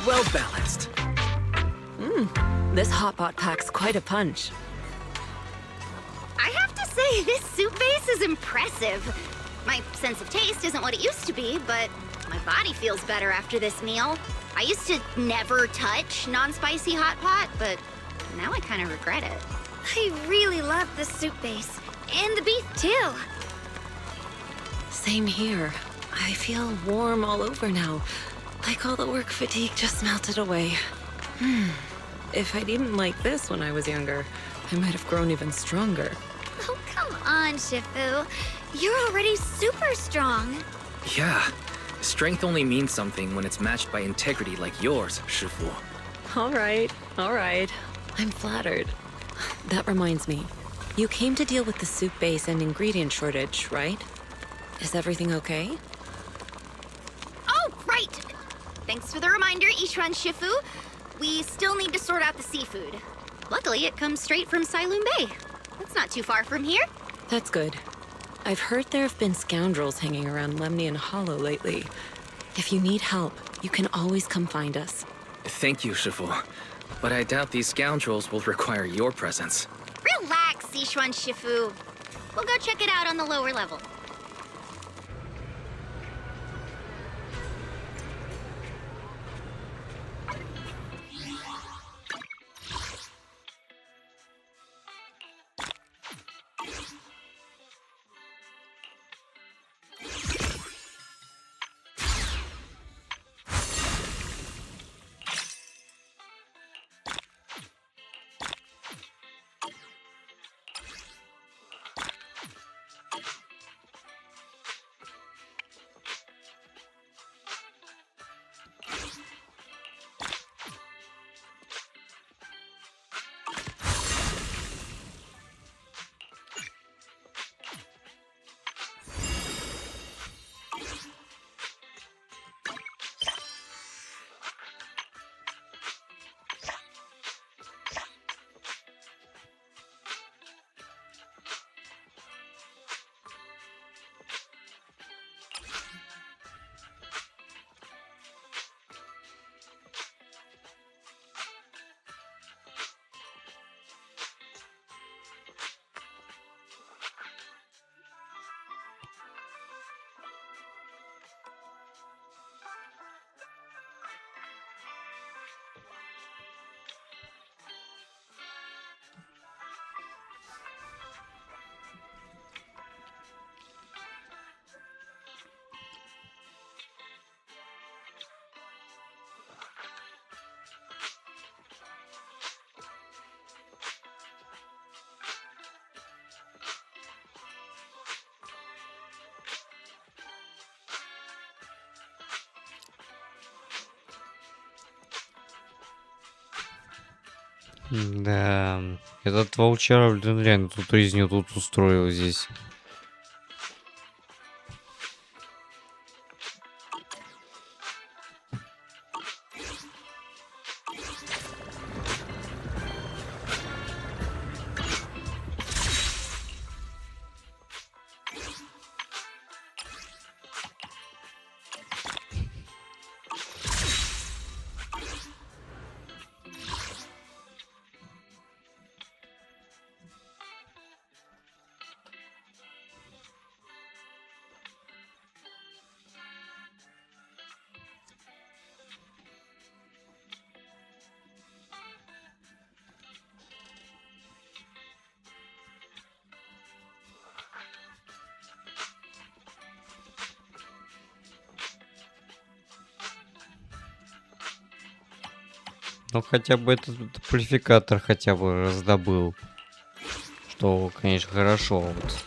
Well balanced. This hot pot packs quite a punch. I have to say, this soup base is impressive. My sense of taste isn't what it used to be, but My body feels better after this meal. I used to never touch non-spicy hot pot, but now I kind of regret it. I really love the soup base. And the beef, too. Same here. I feel warm all over now. Like all the work fatigue just melted away. If I'd eaten like this when I was younger, I might have grown even stronger. Oh, come on, Shifu. You're already super strong. Yeah, strength only means something when it's matched by integrity like yours, Shifu. All right. I'm flattered. That reminds me. You came to deal with the soup base and ingredient shortage, right? Is everything okay? Oh, right! Thanks for the reminder, Ishran Shifu. We still need to sort out the seafood. Luckily, it comes straight from Sailoon Bay. That's not too far from here. That's good. I've heard there have been scoundrels hanging around Lemnian Hollow lately. If you need help, you can always come find us. Thank you, Shifu. But I doubt these scoundrels will require your presence. Relax, Ishran Shifu. We'll go check it out on the lower level. Да, этот волчара, блин, реально тут резню тут устроил здесь. Ну, хотя бы этот амплификатор хотя бы раздобыл. Что, конечно, хорошо. Вот.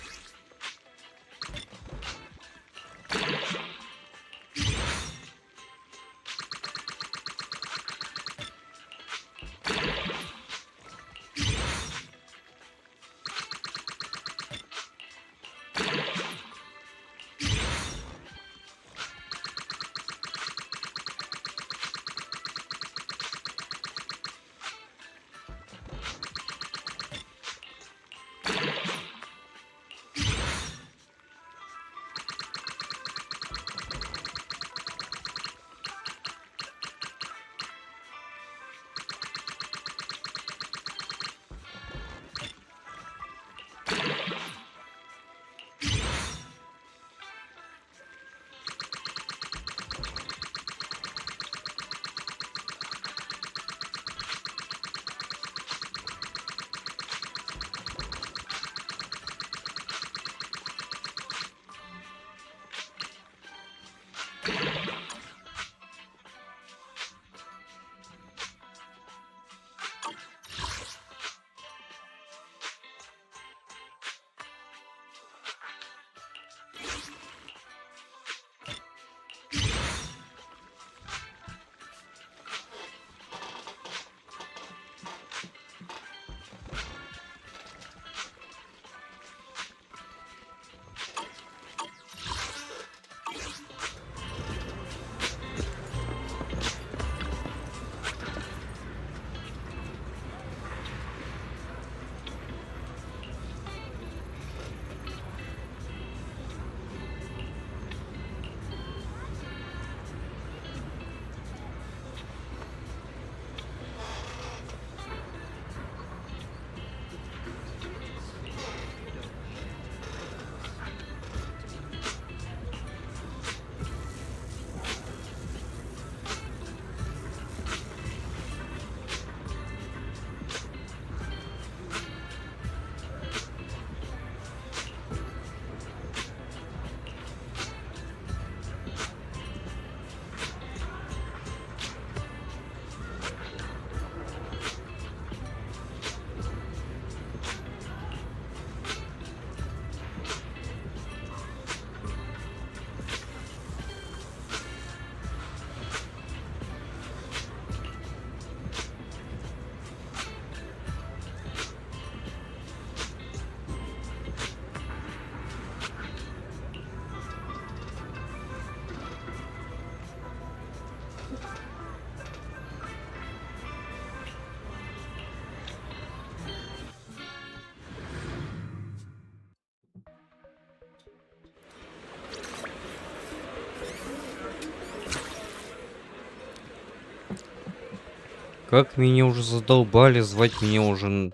Как меня уже задолбали звать меня уже.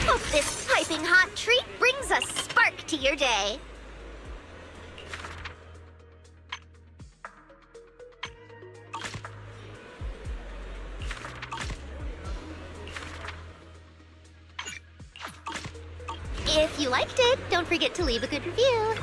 Hope this piping hot treat brings a spark to your day. If you liked it, don't forget to leave a good review.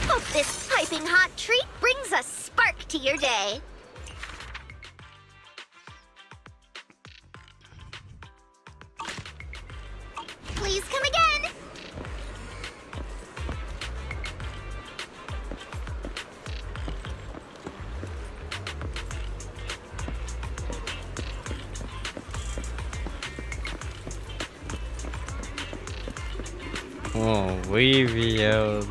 Hope this piping hot treat brings a spark to your day. Please come again. О, вывел.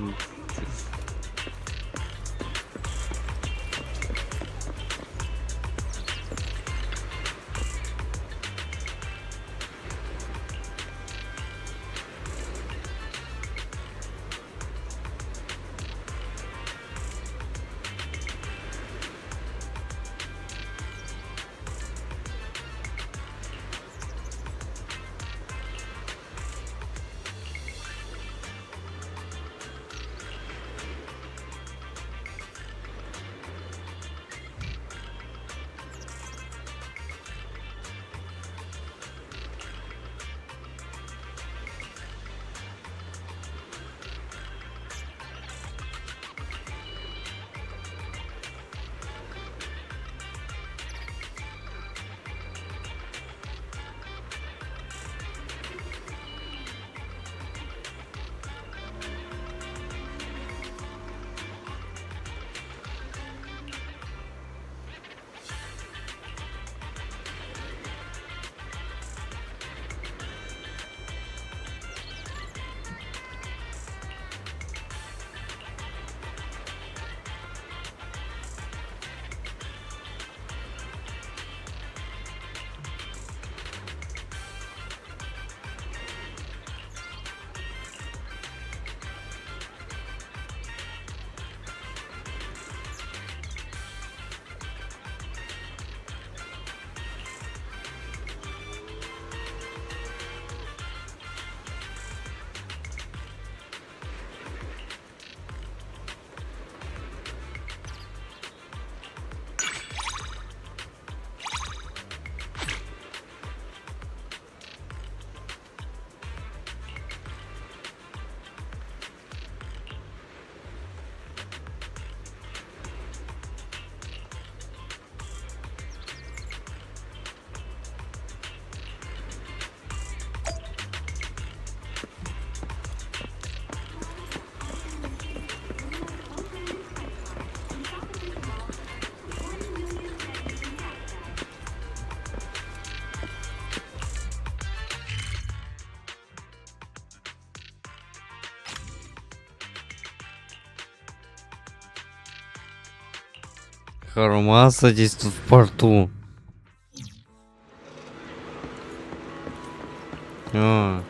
Харумаса здесь тут в порту. А.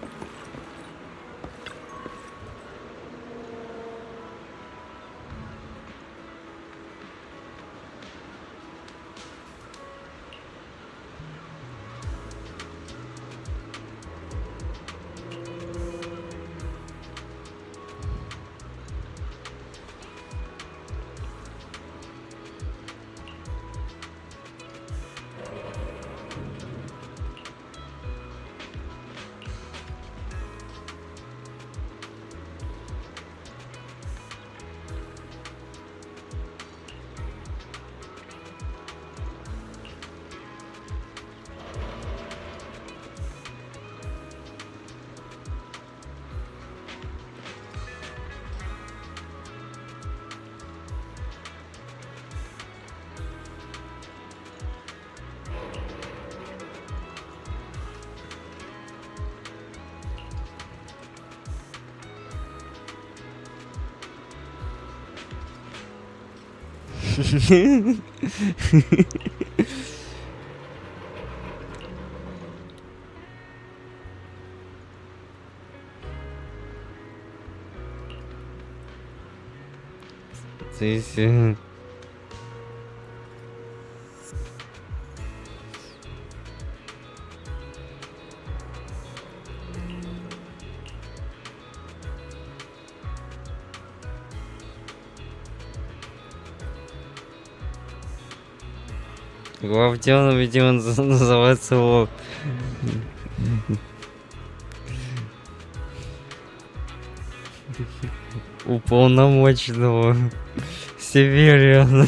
Здесь... Главден, видимо, называется его... Уполномоченного Севериана.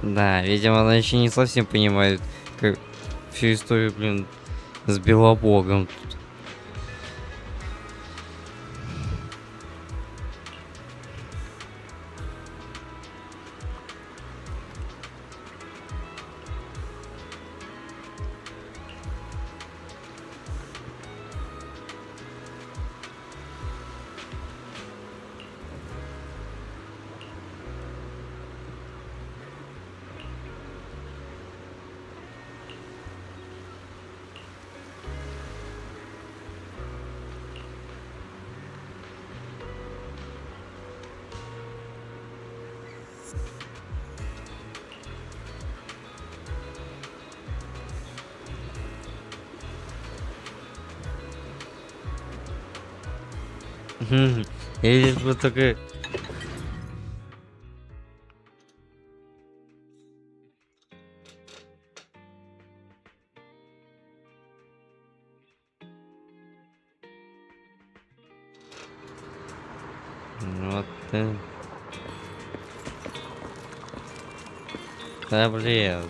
Да, видимо, она еще не совсем понимает как всю историю, блин, с Белобогом. Или вот такая... Вот ты. Да блин.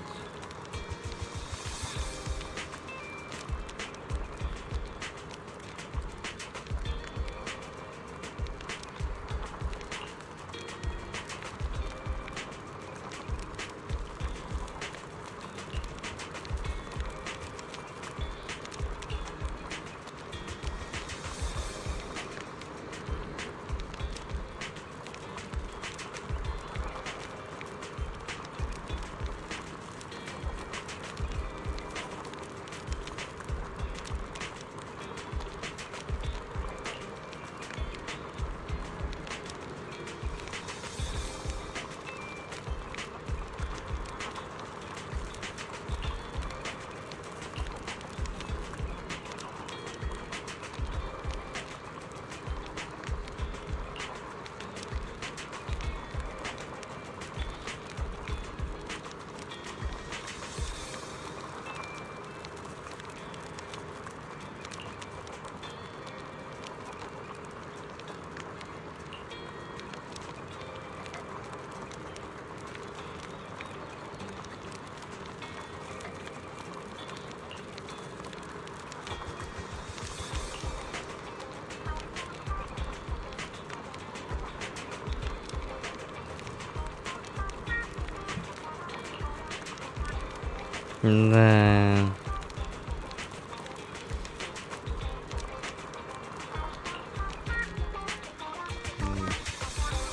Да.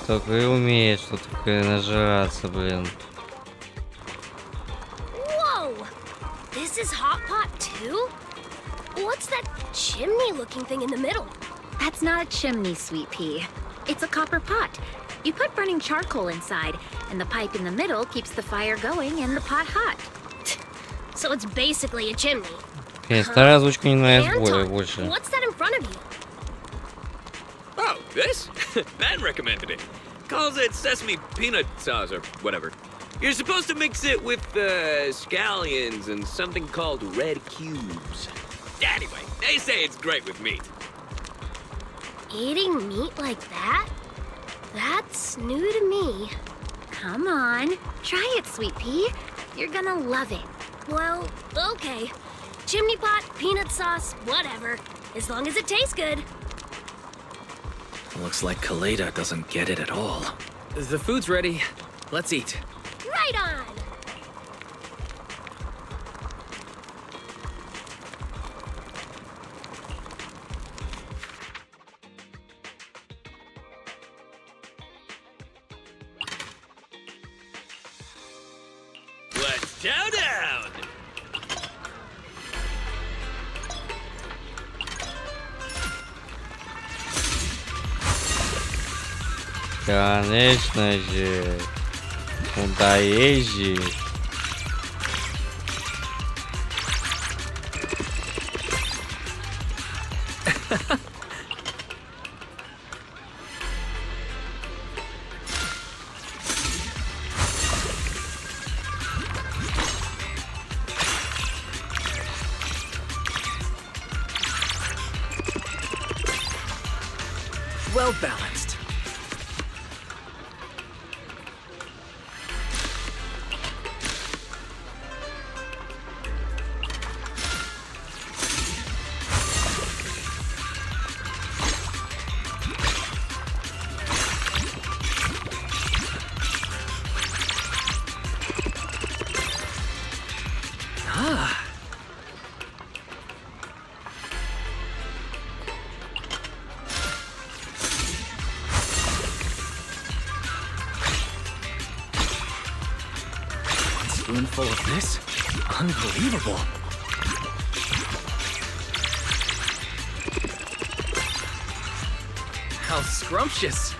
Только и умеет, что такое нажраться, блин. Whoa! This is hot pot too? What's that chimney-looking thing in the middle? That's not a chimney, Sweet Pea. It's a copper pot. You put burning charcoal inside, and the pipe in the middle keeps the fire going and the pot hot. So it's basically a chimney. Старая озвучка не нравится Anton, больше. what's that in front of you? Oh, this? Ben recommended it. Calls it sesame peanut sauce or whatever. You're supposed to mix it with scallions and something called red cubes. Anyway, they say it's great with meat. Eating meat like that? That's new to me. Come on, try it, Sweet Pea. You're gonna love it. Well, okay. Chimney pot, peanut sauce, whatever. As long as it tastes good. Looks like Kaleda doesn't get it at all. The food's ready. Let's eat. Right on! Let's chow down! Конечно же. Куда езжи? Well balanced. spoonful of this? Unbelievable. How scrumptious.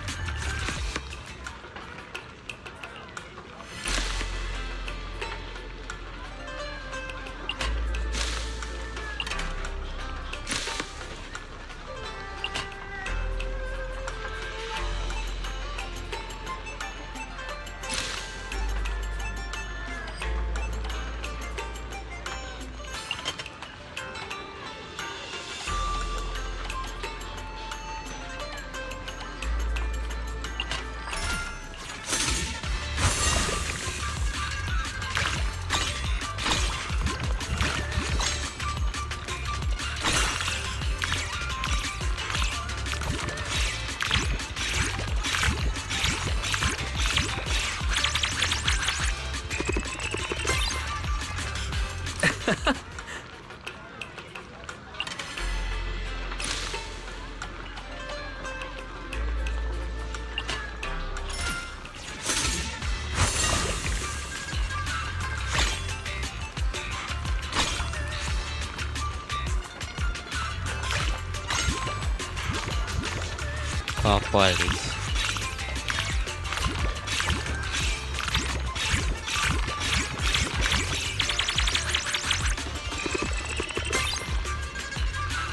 Попались.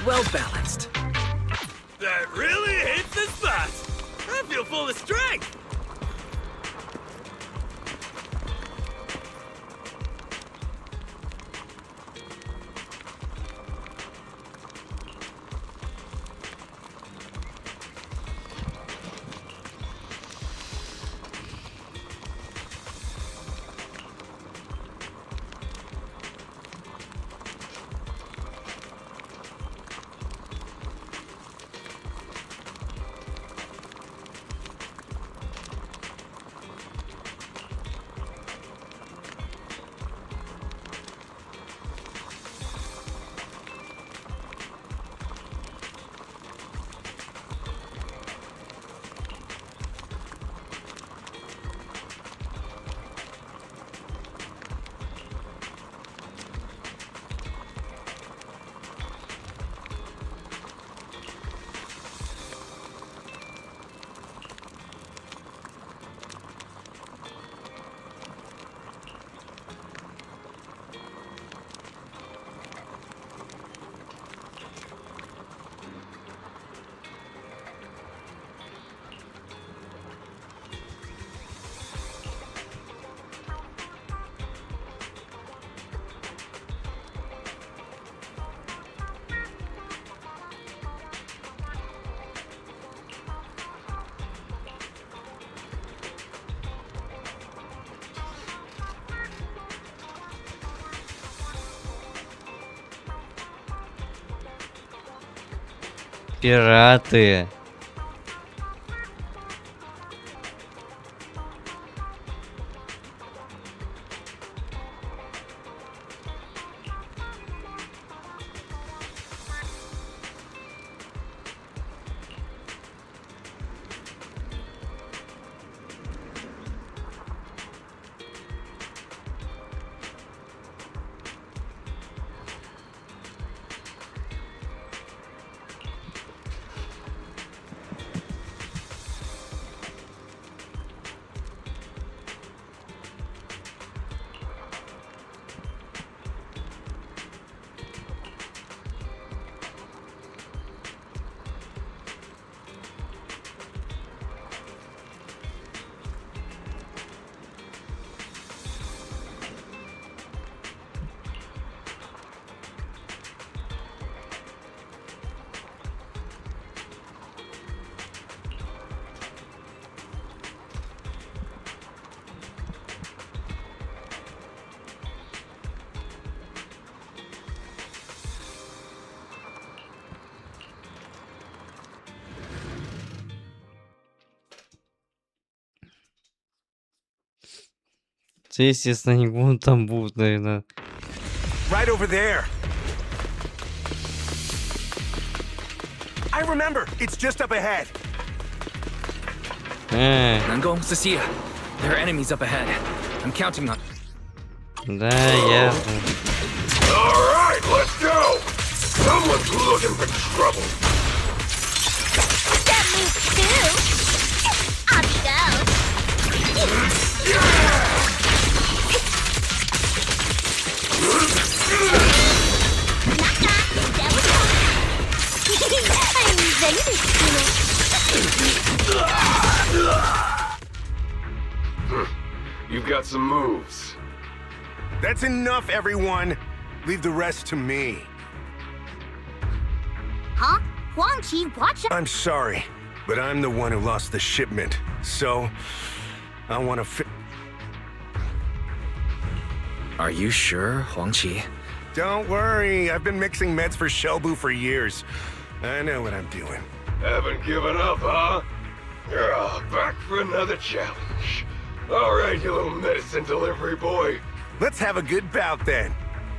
Well balanced. That really hits the spot. I feel full of strength. Пираты. Естественно, не будут, там будут, наверное. Right over there. I remember. It's just up ahead. Nango, Cecilia. There are enemies up ahead. I'm counting on... Да, ясно. All right, let's go. Someone's looking for trouble. That means two. Off you go. I'm very You've got some moves. That's enough, everyone. Leave the rest to me. Huh? Huangqi, watch out! I'm sorry, but I'm the one who lost the shipment. So, I want to Are you sure, Huangqi? Don't worry, I've been mixing meds for Чтобы for years. I know what I'm doing. Haven't given up, huh? Yeah, back for another challenge. All right, you little medicine delivery boy. Let's have a good bout then.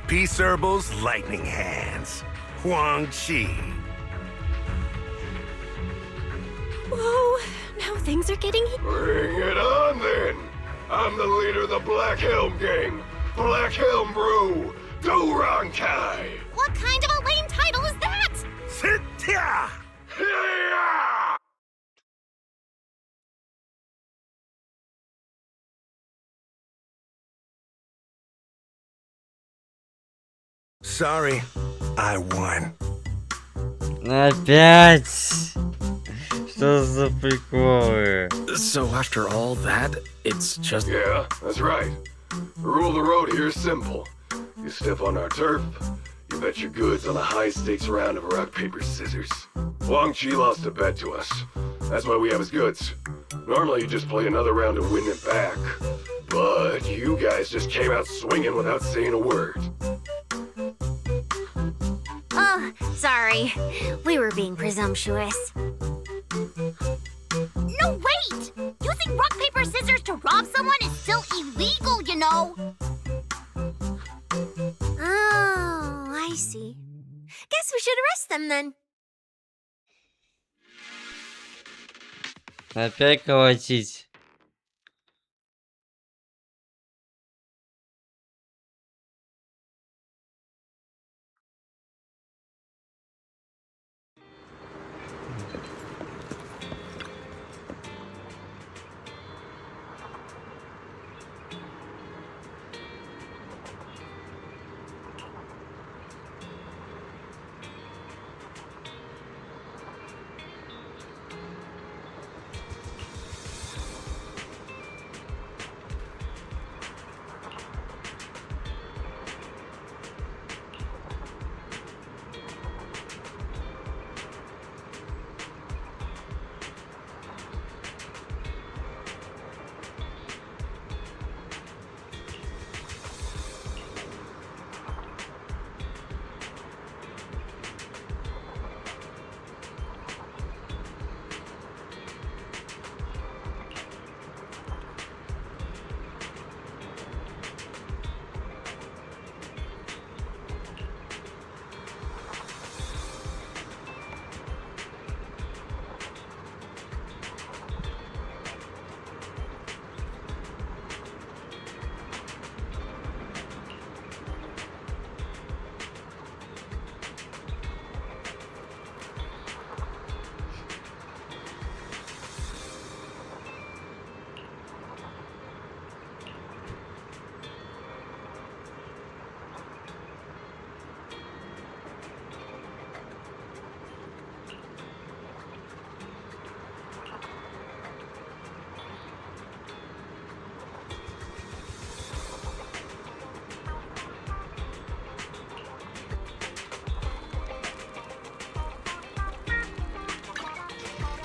Peace Herbal's lightning hands. Huangqi. Whoa, now things are getting... Bring it on, then. I'm the leader of the Black Helm Gang. Black Helm Brew. Do wrong Kai. What kind of a lame title is that? Sit here! Sorry, I won. Опять? Что за приколы? So after all that, it's just... Yeah, that's right. The rule of the road here is simple. You step on our turf, you bet your goods on a high-stakes round of rock, paper, scissors. Huangqi lost a bet to us. That's why we have his goods. Normally you just play another round to win it back. But you guys just came out swinging without saying a word. Oh, sorry. We were being presumptuous. No, wait! Using rock, paper, scissors to rob someone is still illegal, you know! Oh, I see. Guess we should arrest them then. Опять колотить.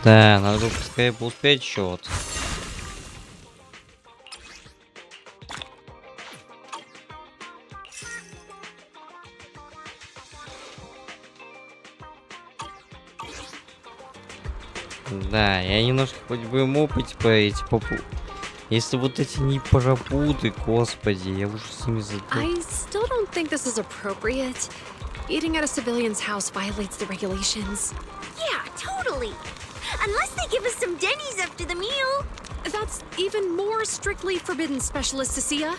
Да, надо быстрее успеть счет. Да, я немножко хоть бы ему по эти Если вот эти не пропуты, господи, я уже с ними задумал. I still don't think this is appropriate. Eating at a civilian's house violates the regulations. Yeah, totally. Unless they give us some Denny's after the meal. That's even more strictly forbidden, Specialist Cecilia.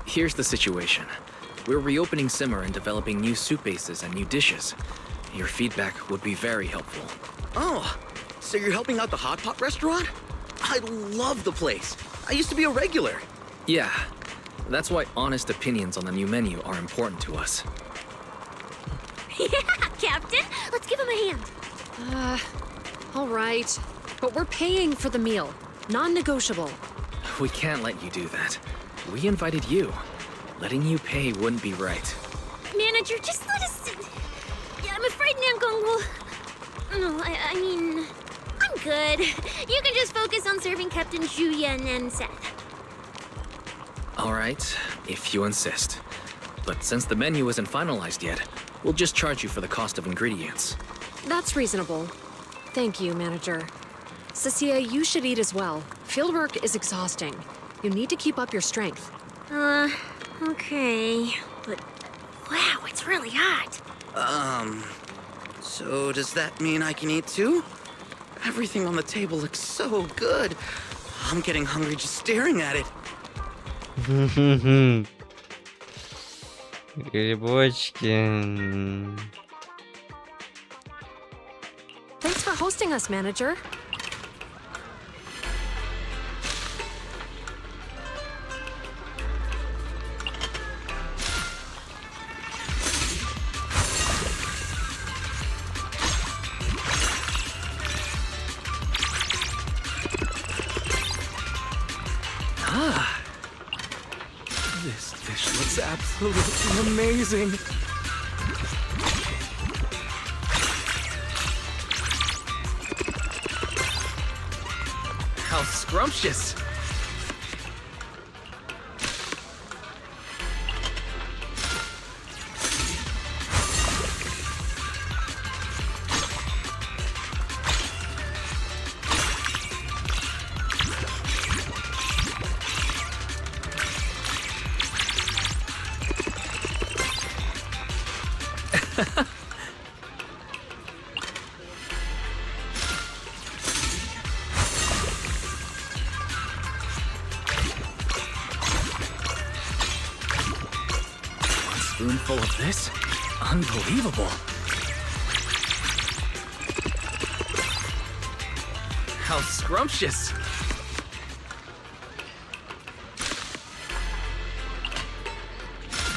Here's the situation. We're reopening Simmer and developing new soup bases and new dishes. Your feedback would be very helpful. Oh, so you're helping out the hot pot restaurant? I love the place. I used to be a regular. Yeah, that's why honest opinions on the new menu are important to us. Yeah, Captain! Let's give him a hand. All right. But we're paying for the meal. Non-negotiable. We can't let you do that. We invited you. Letting you pay wouldn't be right. Manager, just let us... Yeah, I'm afraid Nankong will... No, I mean... I'm good. You can just focus on serving Captain Juyen and Seth. All right, if you insist. But since the menu isn't finalized yet, we'll just charge you for the cost of ingredients. That's reasonable. Thank you, Manager. Cecilia, you should eat as well. Fieldwork is exhausting. You need to keep up your strength. Okay. But, wow, it's really hot. So does that mean I can eat too? Everything on the table looks so good. I'm getting hungry just staring at it. Грибочки. Thanks for hosting us, Manager. This dish looks absolutely amazing. How scrumptious. Spoonful of this? Unbelievable. How scrumptious.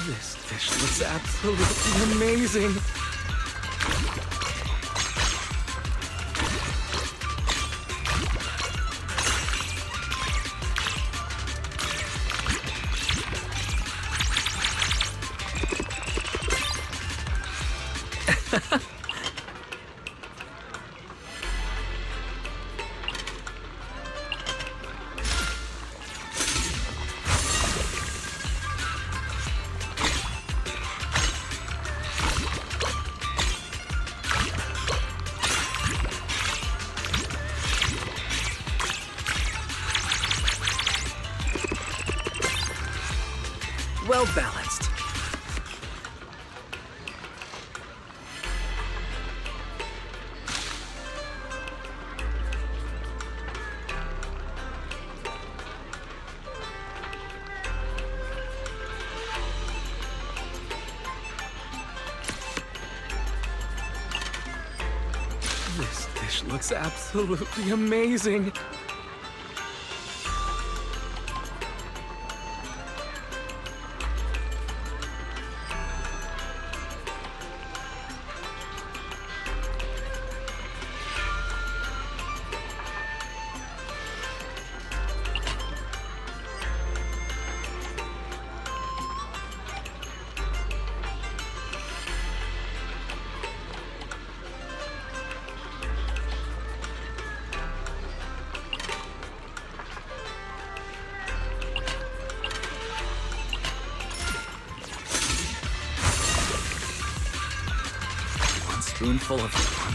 This dish looks absolutely amazing. Well balanced. This dish looks absolutely amazing. One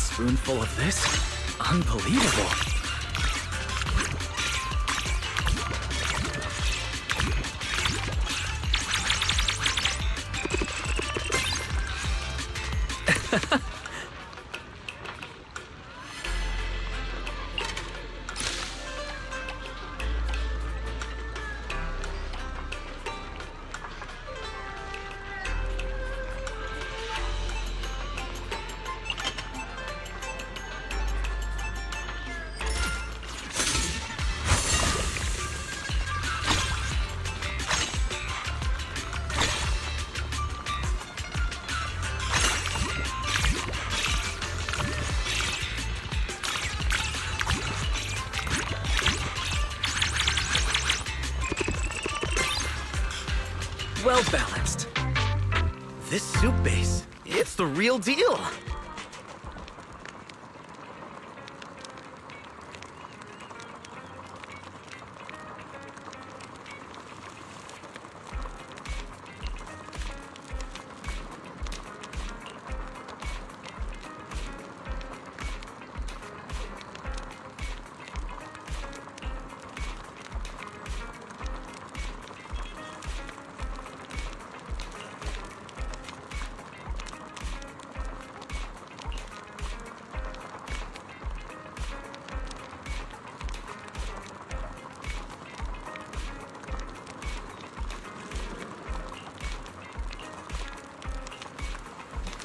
spoonful of this? Unbelievable. well balanced. This soup base, it's the real deal.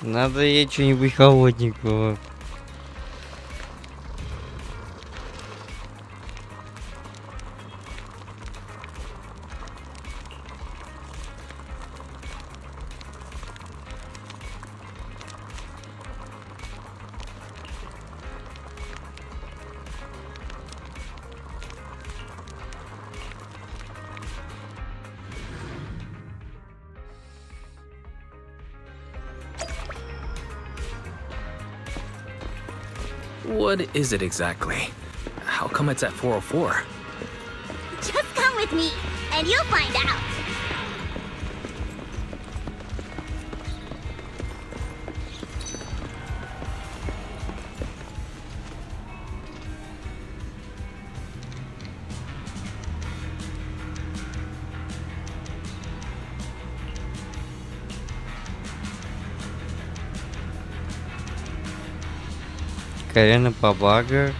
Надо ей что-нибудь холодненького. What is it exactly? How come it's at 404? Just come with me, and you'll find out. Карена побага.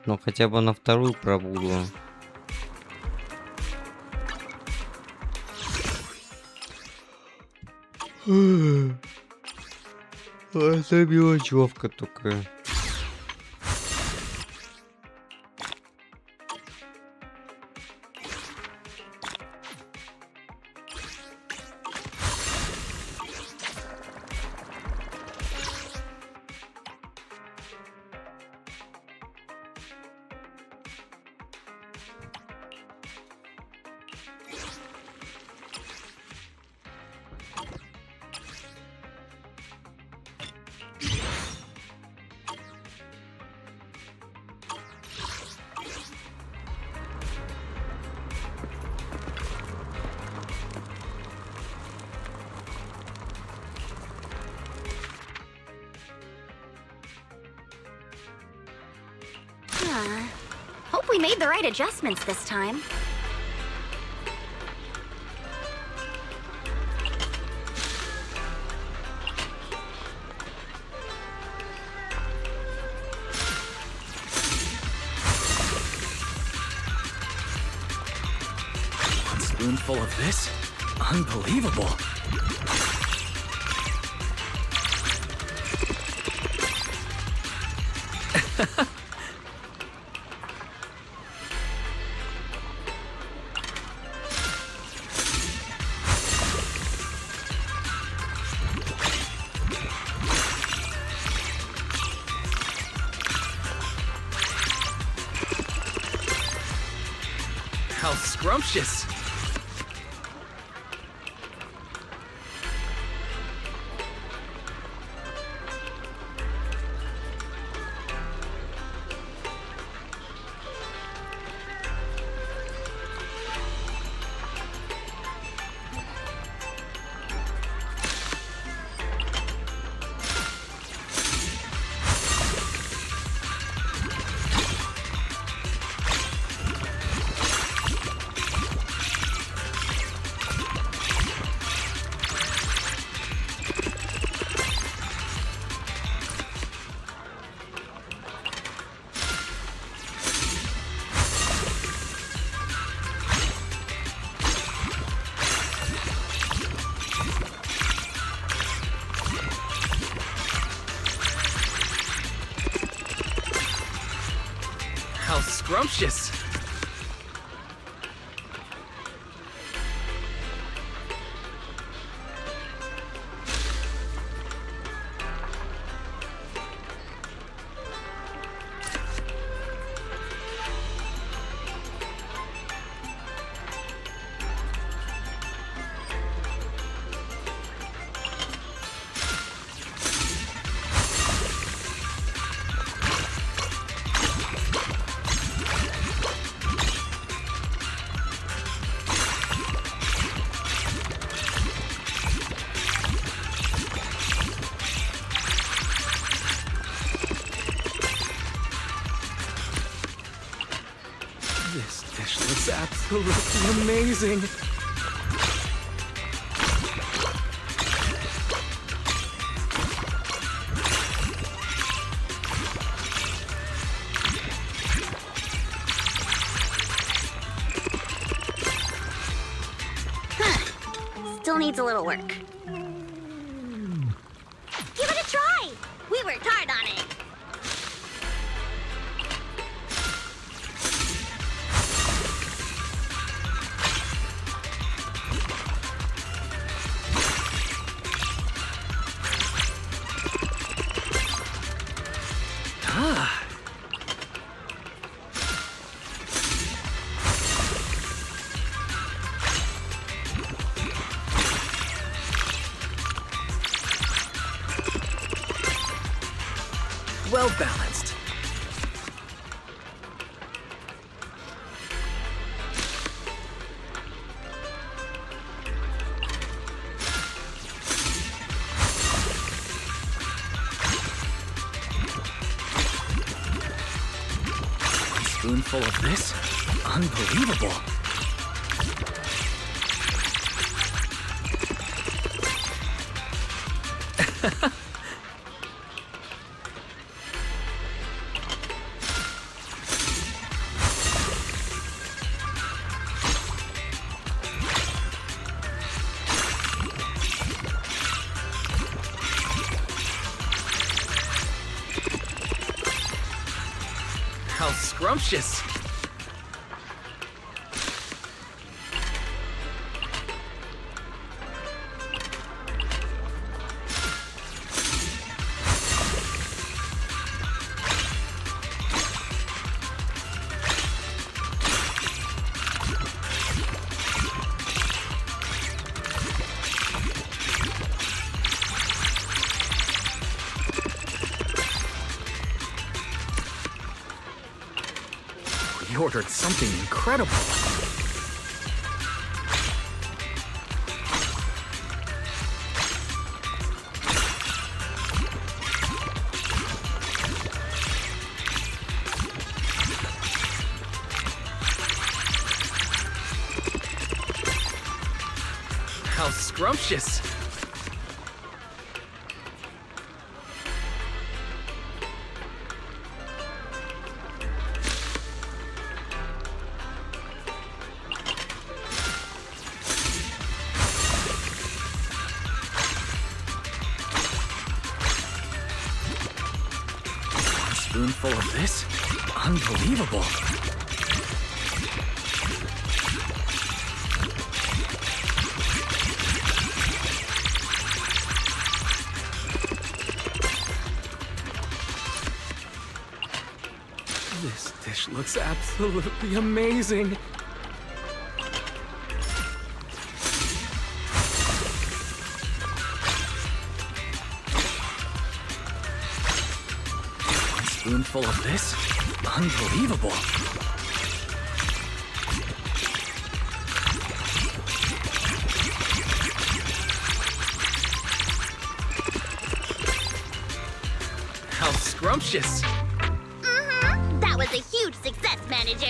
Ну хотя бы на вторую пробуду. Это мелочевка только. Hope we made the right adjustments this time. One spoonful of this? Unbelievable. How scrumptious. How scrumptious. This dish looks absolutely amazing. Still needs a little work. Give it a try! We worked hard on it. Ah. Well balanced. One spoonful of this? Unbelievable. How scrumptious. We ordered something incredible. scrumptious. A spoonful of this? Unbelievable. This dish looks absolutely amazing. One spoonful of this? Unbelievable. How scrumptious. That was a huge success, manager.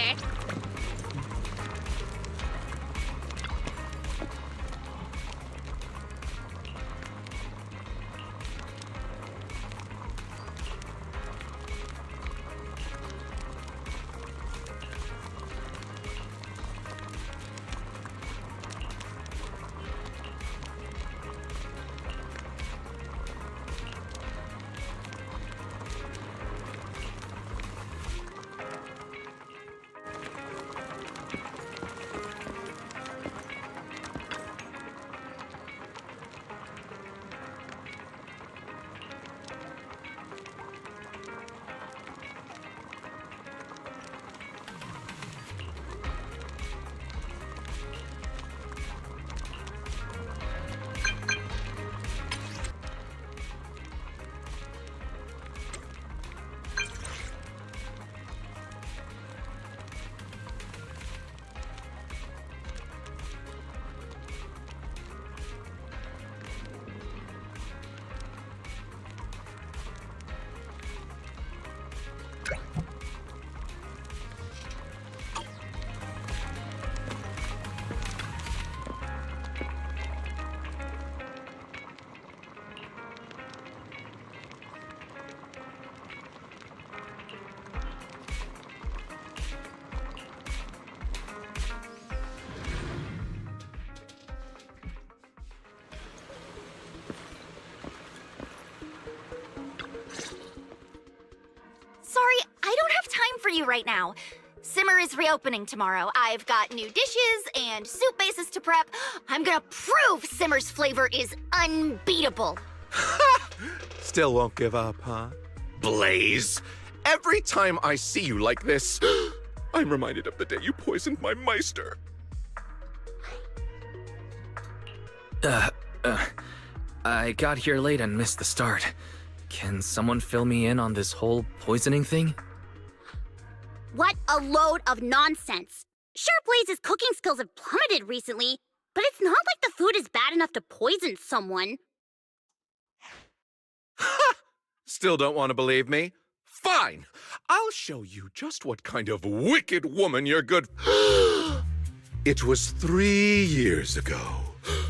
Sorry, I don't have time for you right now. Simmer is reopening tomorrow. I've got new dishes and soup bases to prep. I'm gonna prove Simmer's flavor is unbeatable. Still won't give up, huh? Blaze, every time I see you like this, I'm reminded of the day you poisoned my Meister. I got here late and missed the start. Can someone fill me in on this whole poisoning thing? What a load of nonsense. Sure, Blaze's cooking skills have plummeted recently, but it's not like the food is bad enough to poison someone. Still don't want to believe me? Fine! I'll show you just what kind of wicked woman you're good. It was 3 years ago.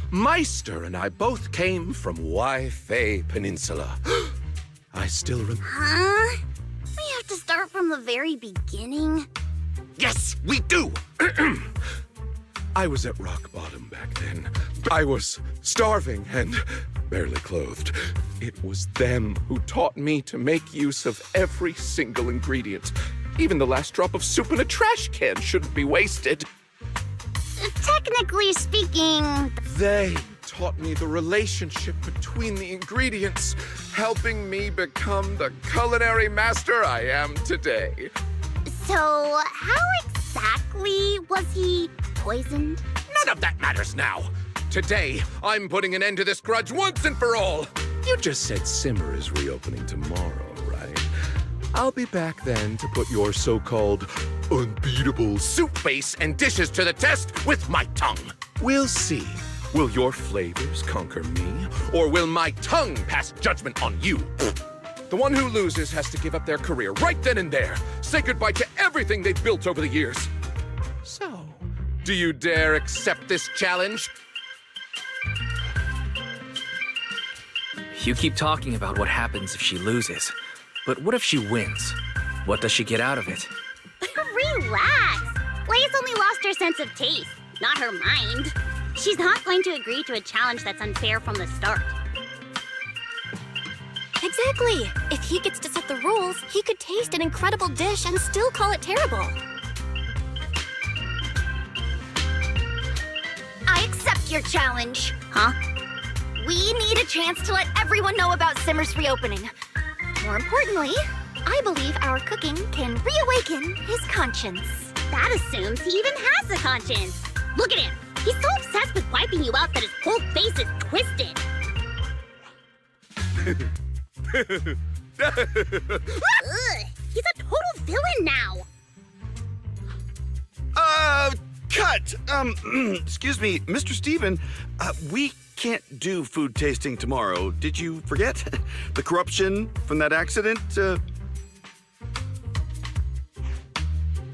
Meister and I both came from Wi-Fi Peninsula. I still remember. Huh? We have to start from the very beginning? Yes, we do! I was at rock bottom back then. I was starving and barely clothed. It was them who taught me to make use of every single ingredient. Even the last drop of soup in a trash can shouldn't be wasted. Technically speaking... They taught me the relationship between the ingredients, helping me become the culinary master I am today. So, how exactly was he poisoned? None of that matters now. Today, I'm putting an end to this grudge once and for all. You just said Simmer is reopening tomorrow, right? I'll be back then to put your so-called unbeatable soup base and dishes to the test with my tongue. We'll see. Will your flavors conquer me, or will my tongue pass judgment on you? The one who loses has to give up their career right then and there. Say goodbye to everything they've built over the years. So, do you dare accept this challenge? You keep talking about what happens if she loses. But what if she wins? What does she get out of it? Relax! Blaze only lost her sense of taste, not her mind. She's not going to agree to a challenge that's unfair from the start. Exactly. If he gets to set the rules, he could taste an incredible dish and still call it terrible. I accept your challenge. Huh? We need a chance to let everyone know about Simmer's reopening. More importantly, I believe our cooking can reawaken his conscience. That assumes he even has a conscience. Look at him. He's so obsessed with wiping you out that his whole face is twisted. Ugh, he's a total villain now. Cut! Excuse me, Mr. Steven, we can't do food tasting tomorrow. Did you forget? The corruption from that accident? The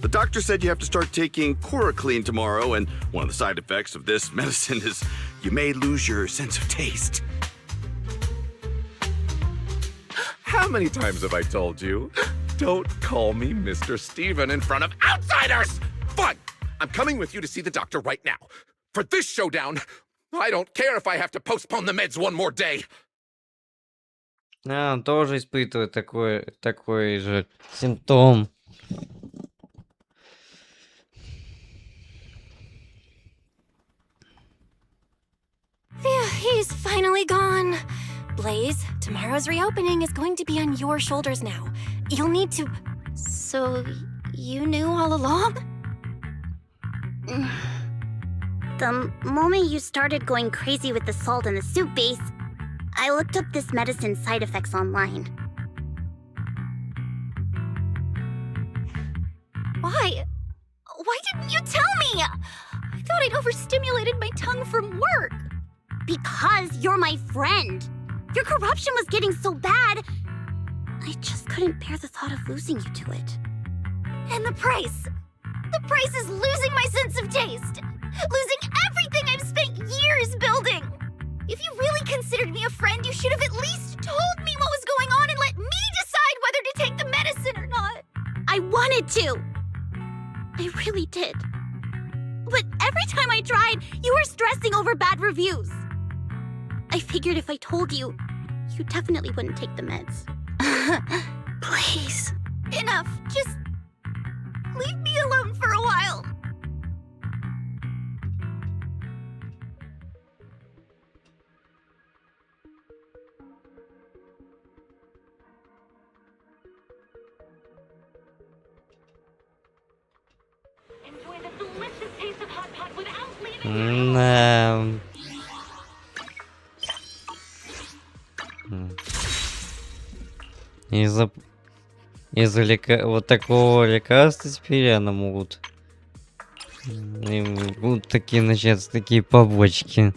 doctor said you have to start taking Chloroclean tomorrow, and one of the side effects of this medicine is you may lose your sense of taste. How many times have I told you? Don't call me Mr. Steven in front of outsiders! Fine! I'm coming with you to see the doctor right now. For this showdown, I don't care if I have to postpone the meds one more day. Он тоже испытывает такой же симптом. Phew, he's finally gone. Blaze, tomorrow's reopening is going to be on your shoulders now. You'll need to... So, you knew all along? The moment you started going crazy with the salt and the soup base, I looked up this medicine's side effects online. Why? Why didn't you tell me? I thought I'd overstimulated my tongue from work. Because you're my friend. Your corruption was getting so bad, I just couldn't bear the thought of losing you to it. And the price? The price is losing my sense of taste. Losing everything I've spent years building. If you really considered me a friend, you should have at least told me what was going on and let me decide whether to take the medicine or not. I wanted to. I really did. But every time I tried, you were stressing over bad reviews. I figured if I told you, you definitely wouldn't take the meds. Please. Enough. Just leave me alone for a while. Из-за вот такого лекарства теперь она могут будут такие начаться такие побочки.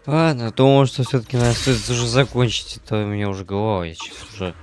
Ладно, думал, что все-таки надо стоит уже закончить, это у меня уже голова, я сейчас уже.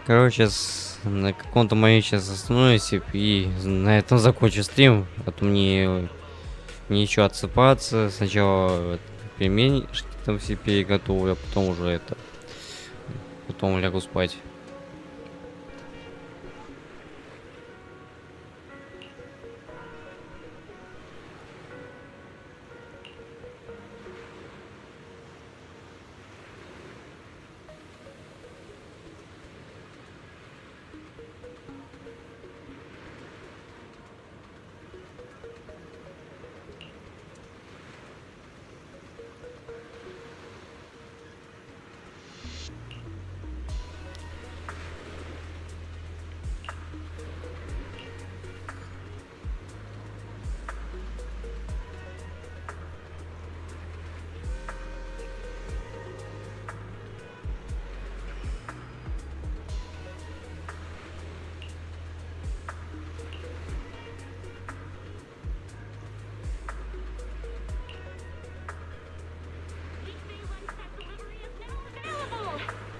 Короче, на каком-то моменте сейчас остановлюсь и на этом закончу стрим. А то мне нечего отсыпаться. Сначала пельмени там все переготовлю, а потом уже это. Потом лягу спать.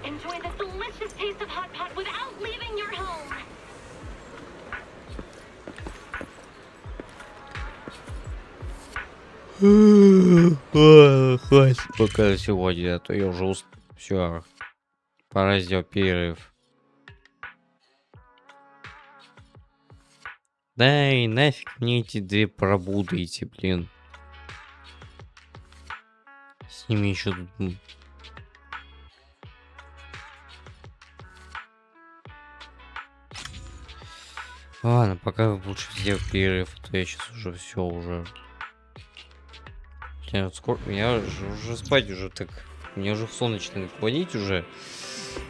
Enjoy the delicious taste of hot pot without leaving your home. Хватит пока сегодня, а то я уже все. Пора сделать перерыв. Да и нафиг мне эти две пробуды эти, блин. С ними еще тут. Ладно, пока лучше сделать перерыв, а то я сейчас уже все уже. Я уже спать уже так. Мне уже в сон начинает клонить уже.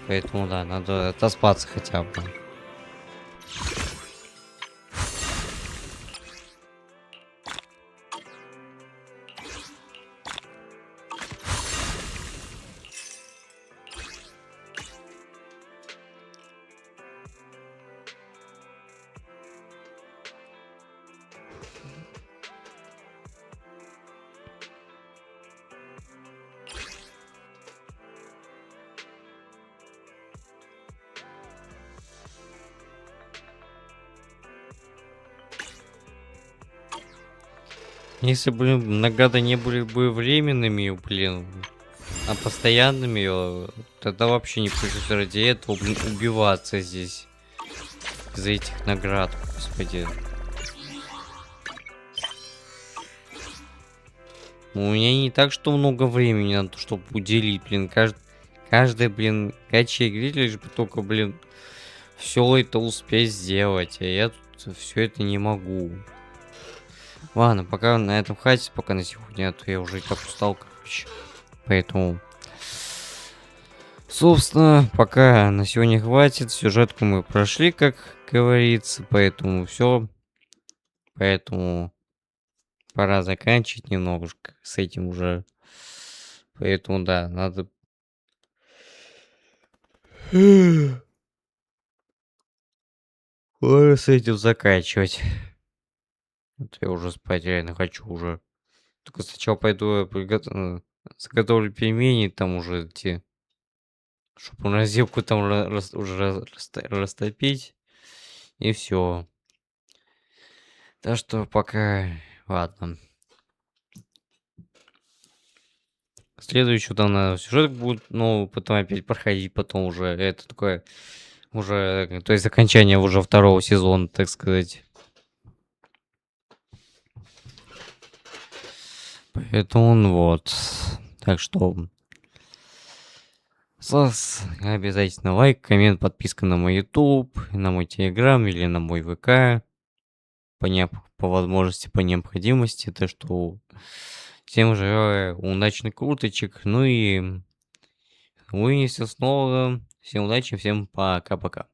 Поэтому да, надо отоспаться хотя бы. Если, блин, награды не были бы временными, блин, а постоянными, тогда вообще не пришлось ради этого, блин, убиваться здесь. Из-за этих наград, господи. У меня не так, что много времени на то, чтобы уделить, блин, каждый, блин, качай игры, лишь бы только, блин, все это успеть сделать, а я тут все это не могу. Ладно, пока на этом хватит, пока на сегодня, а то я уже и так устал, короче. Поэтому, собственно, пока на сегодня хватит. Сюжетку мы прошли, как говорится, поэтому все. Поэтому пора заканчивать немножко с этим уже. Поэтому, да, надо... Пора с этим заканчивать. Вот я уже спать реально хочу уже. Только сначала пойду заготовлю пельмени, там уже эти... Чтобы морозилку там уже растопить. И все. Так что пока... Ладно. Следующий там на сюжет будет, ну, потом опять проходить, потом уже это такое... Уже, то есть окончание уже второго сезона, так сказать. Поэтому вот. Так что... С вас обязательно лайк, коммент, подписка на мой YouTube, на мой Telegram или на мой ВК. По возможности, по необходимости. Так что всем желаю удачных круточек. Ну и увидимся снова. Всем удачи, всем пока-пока.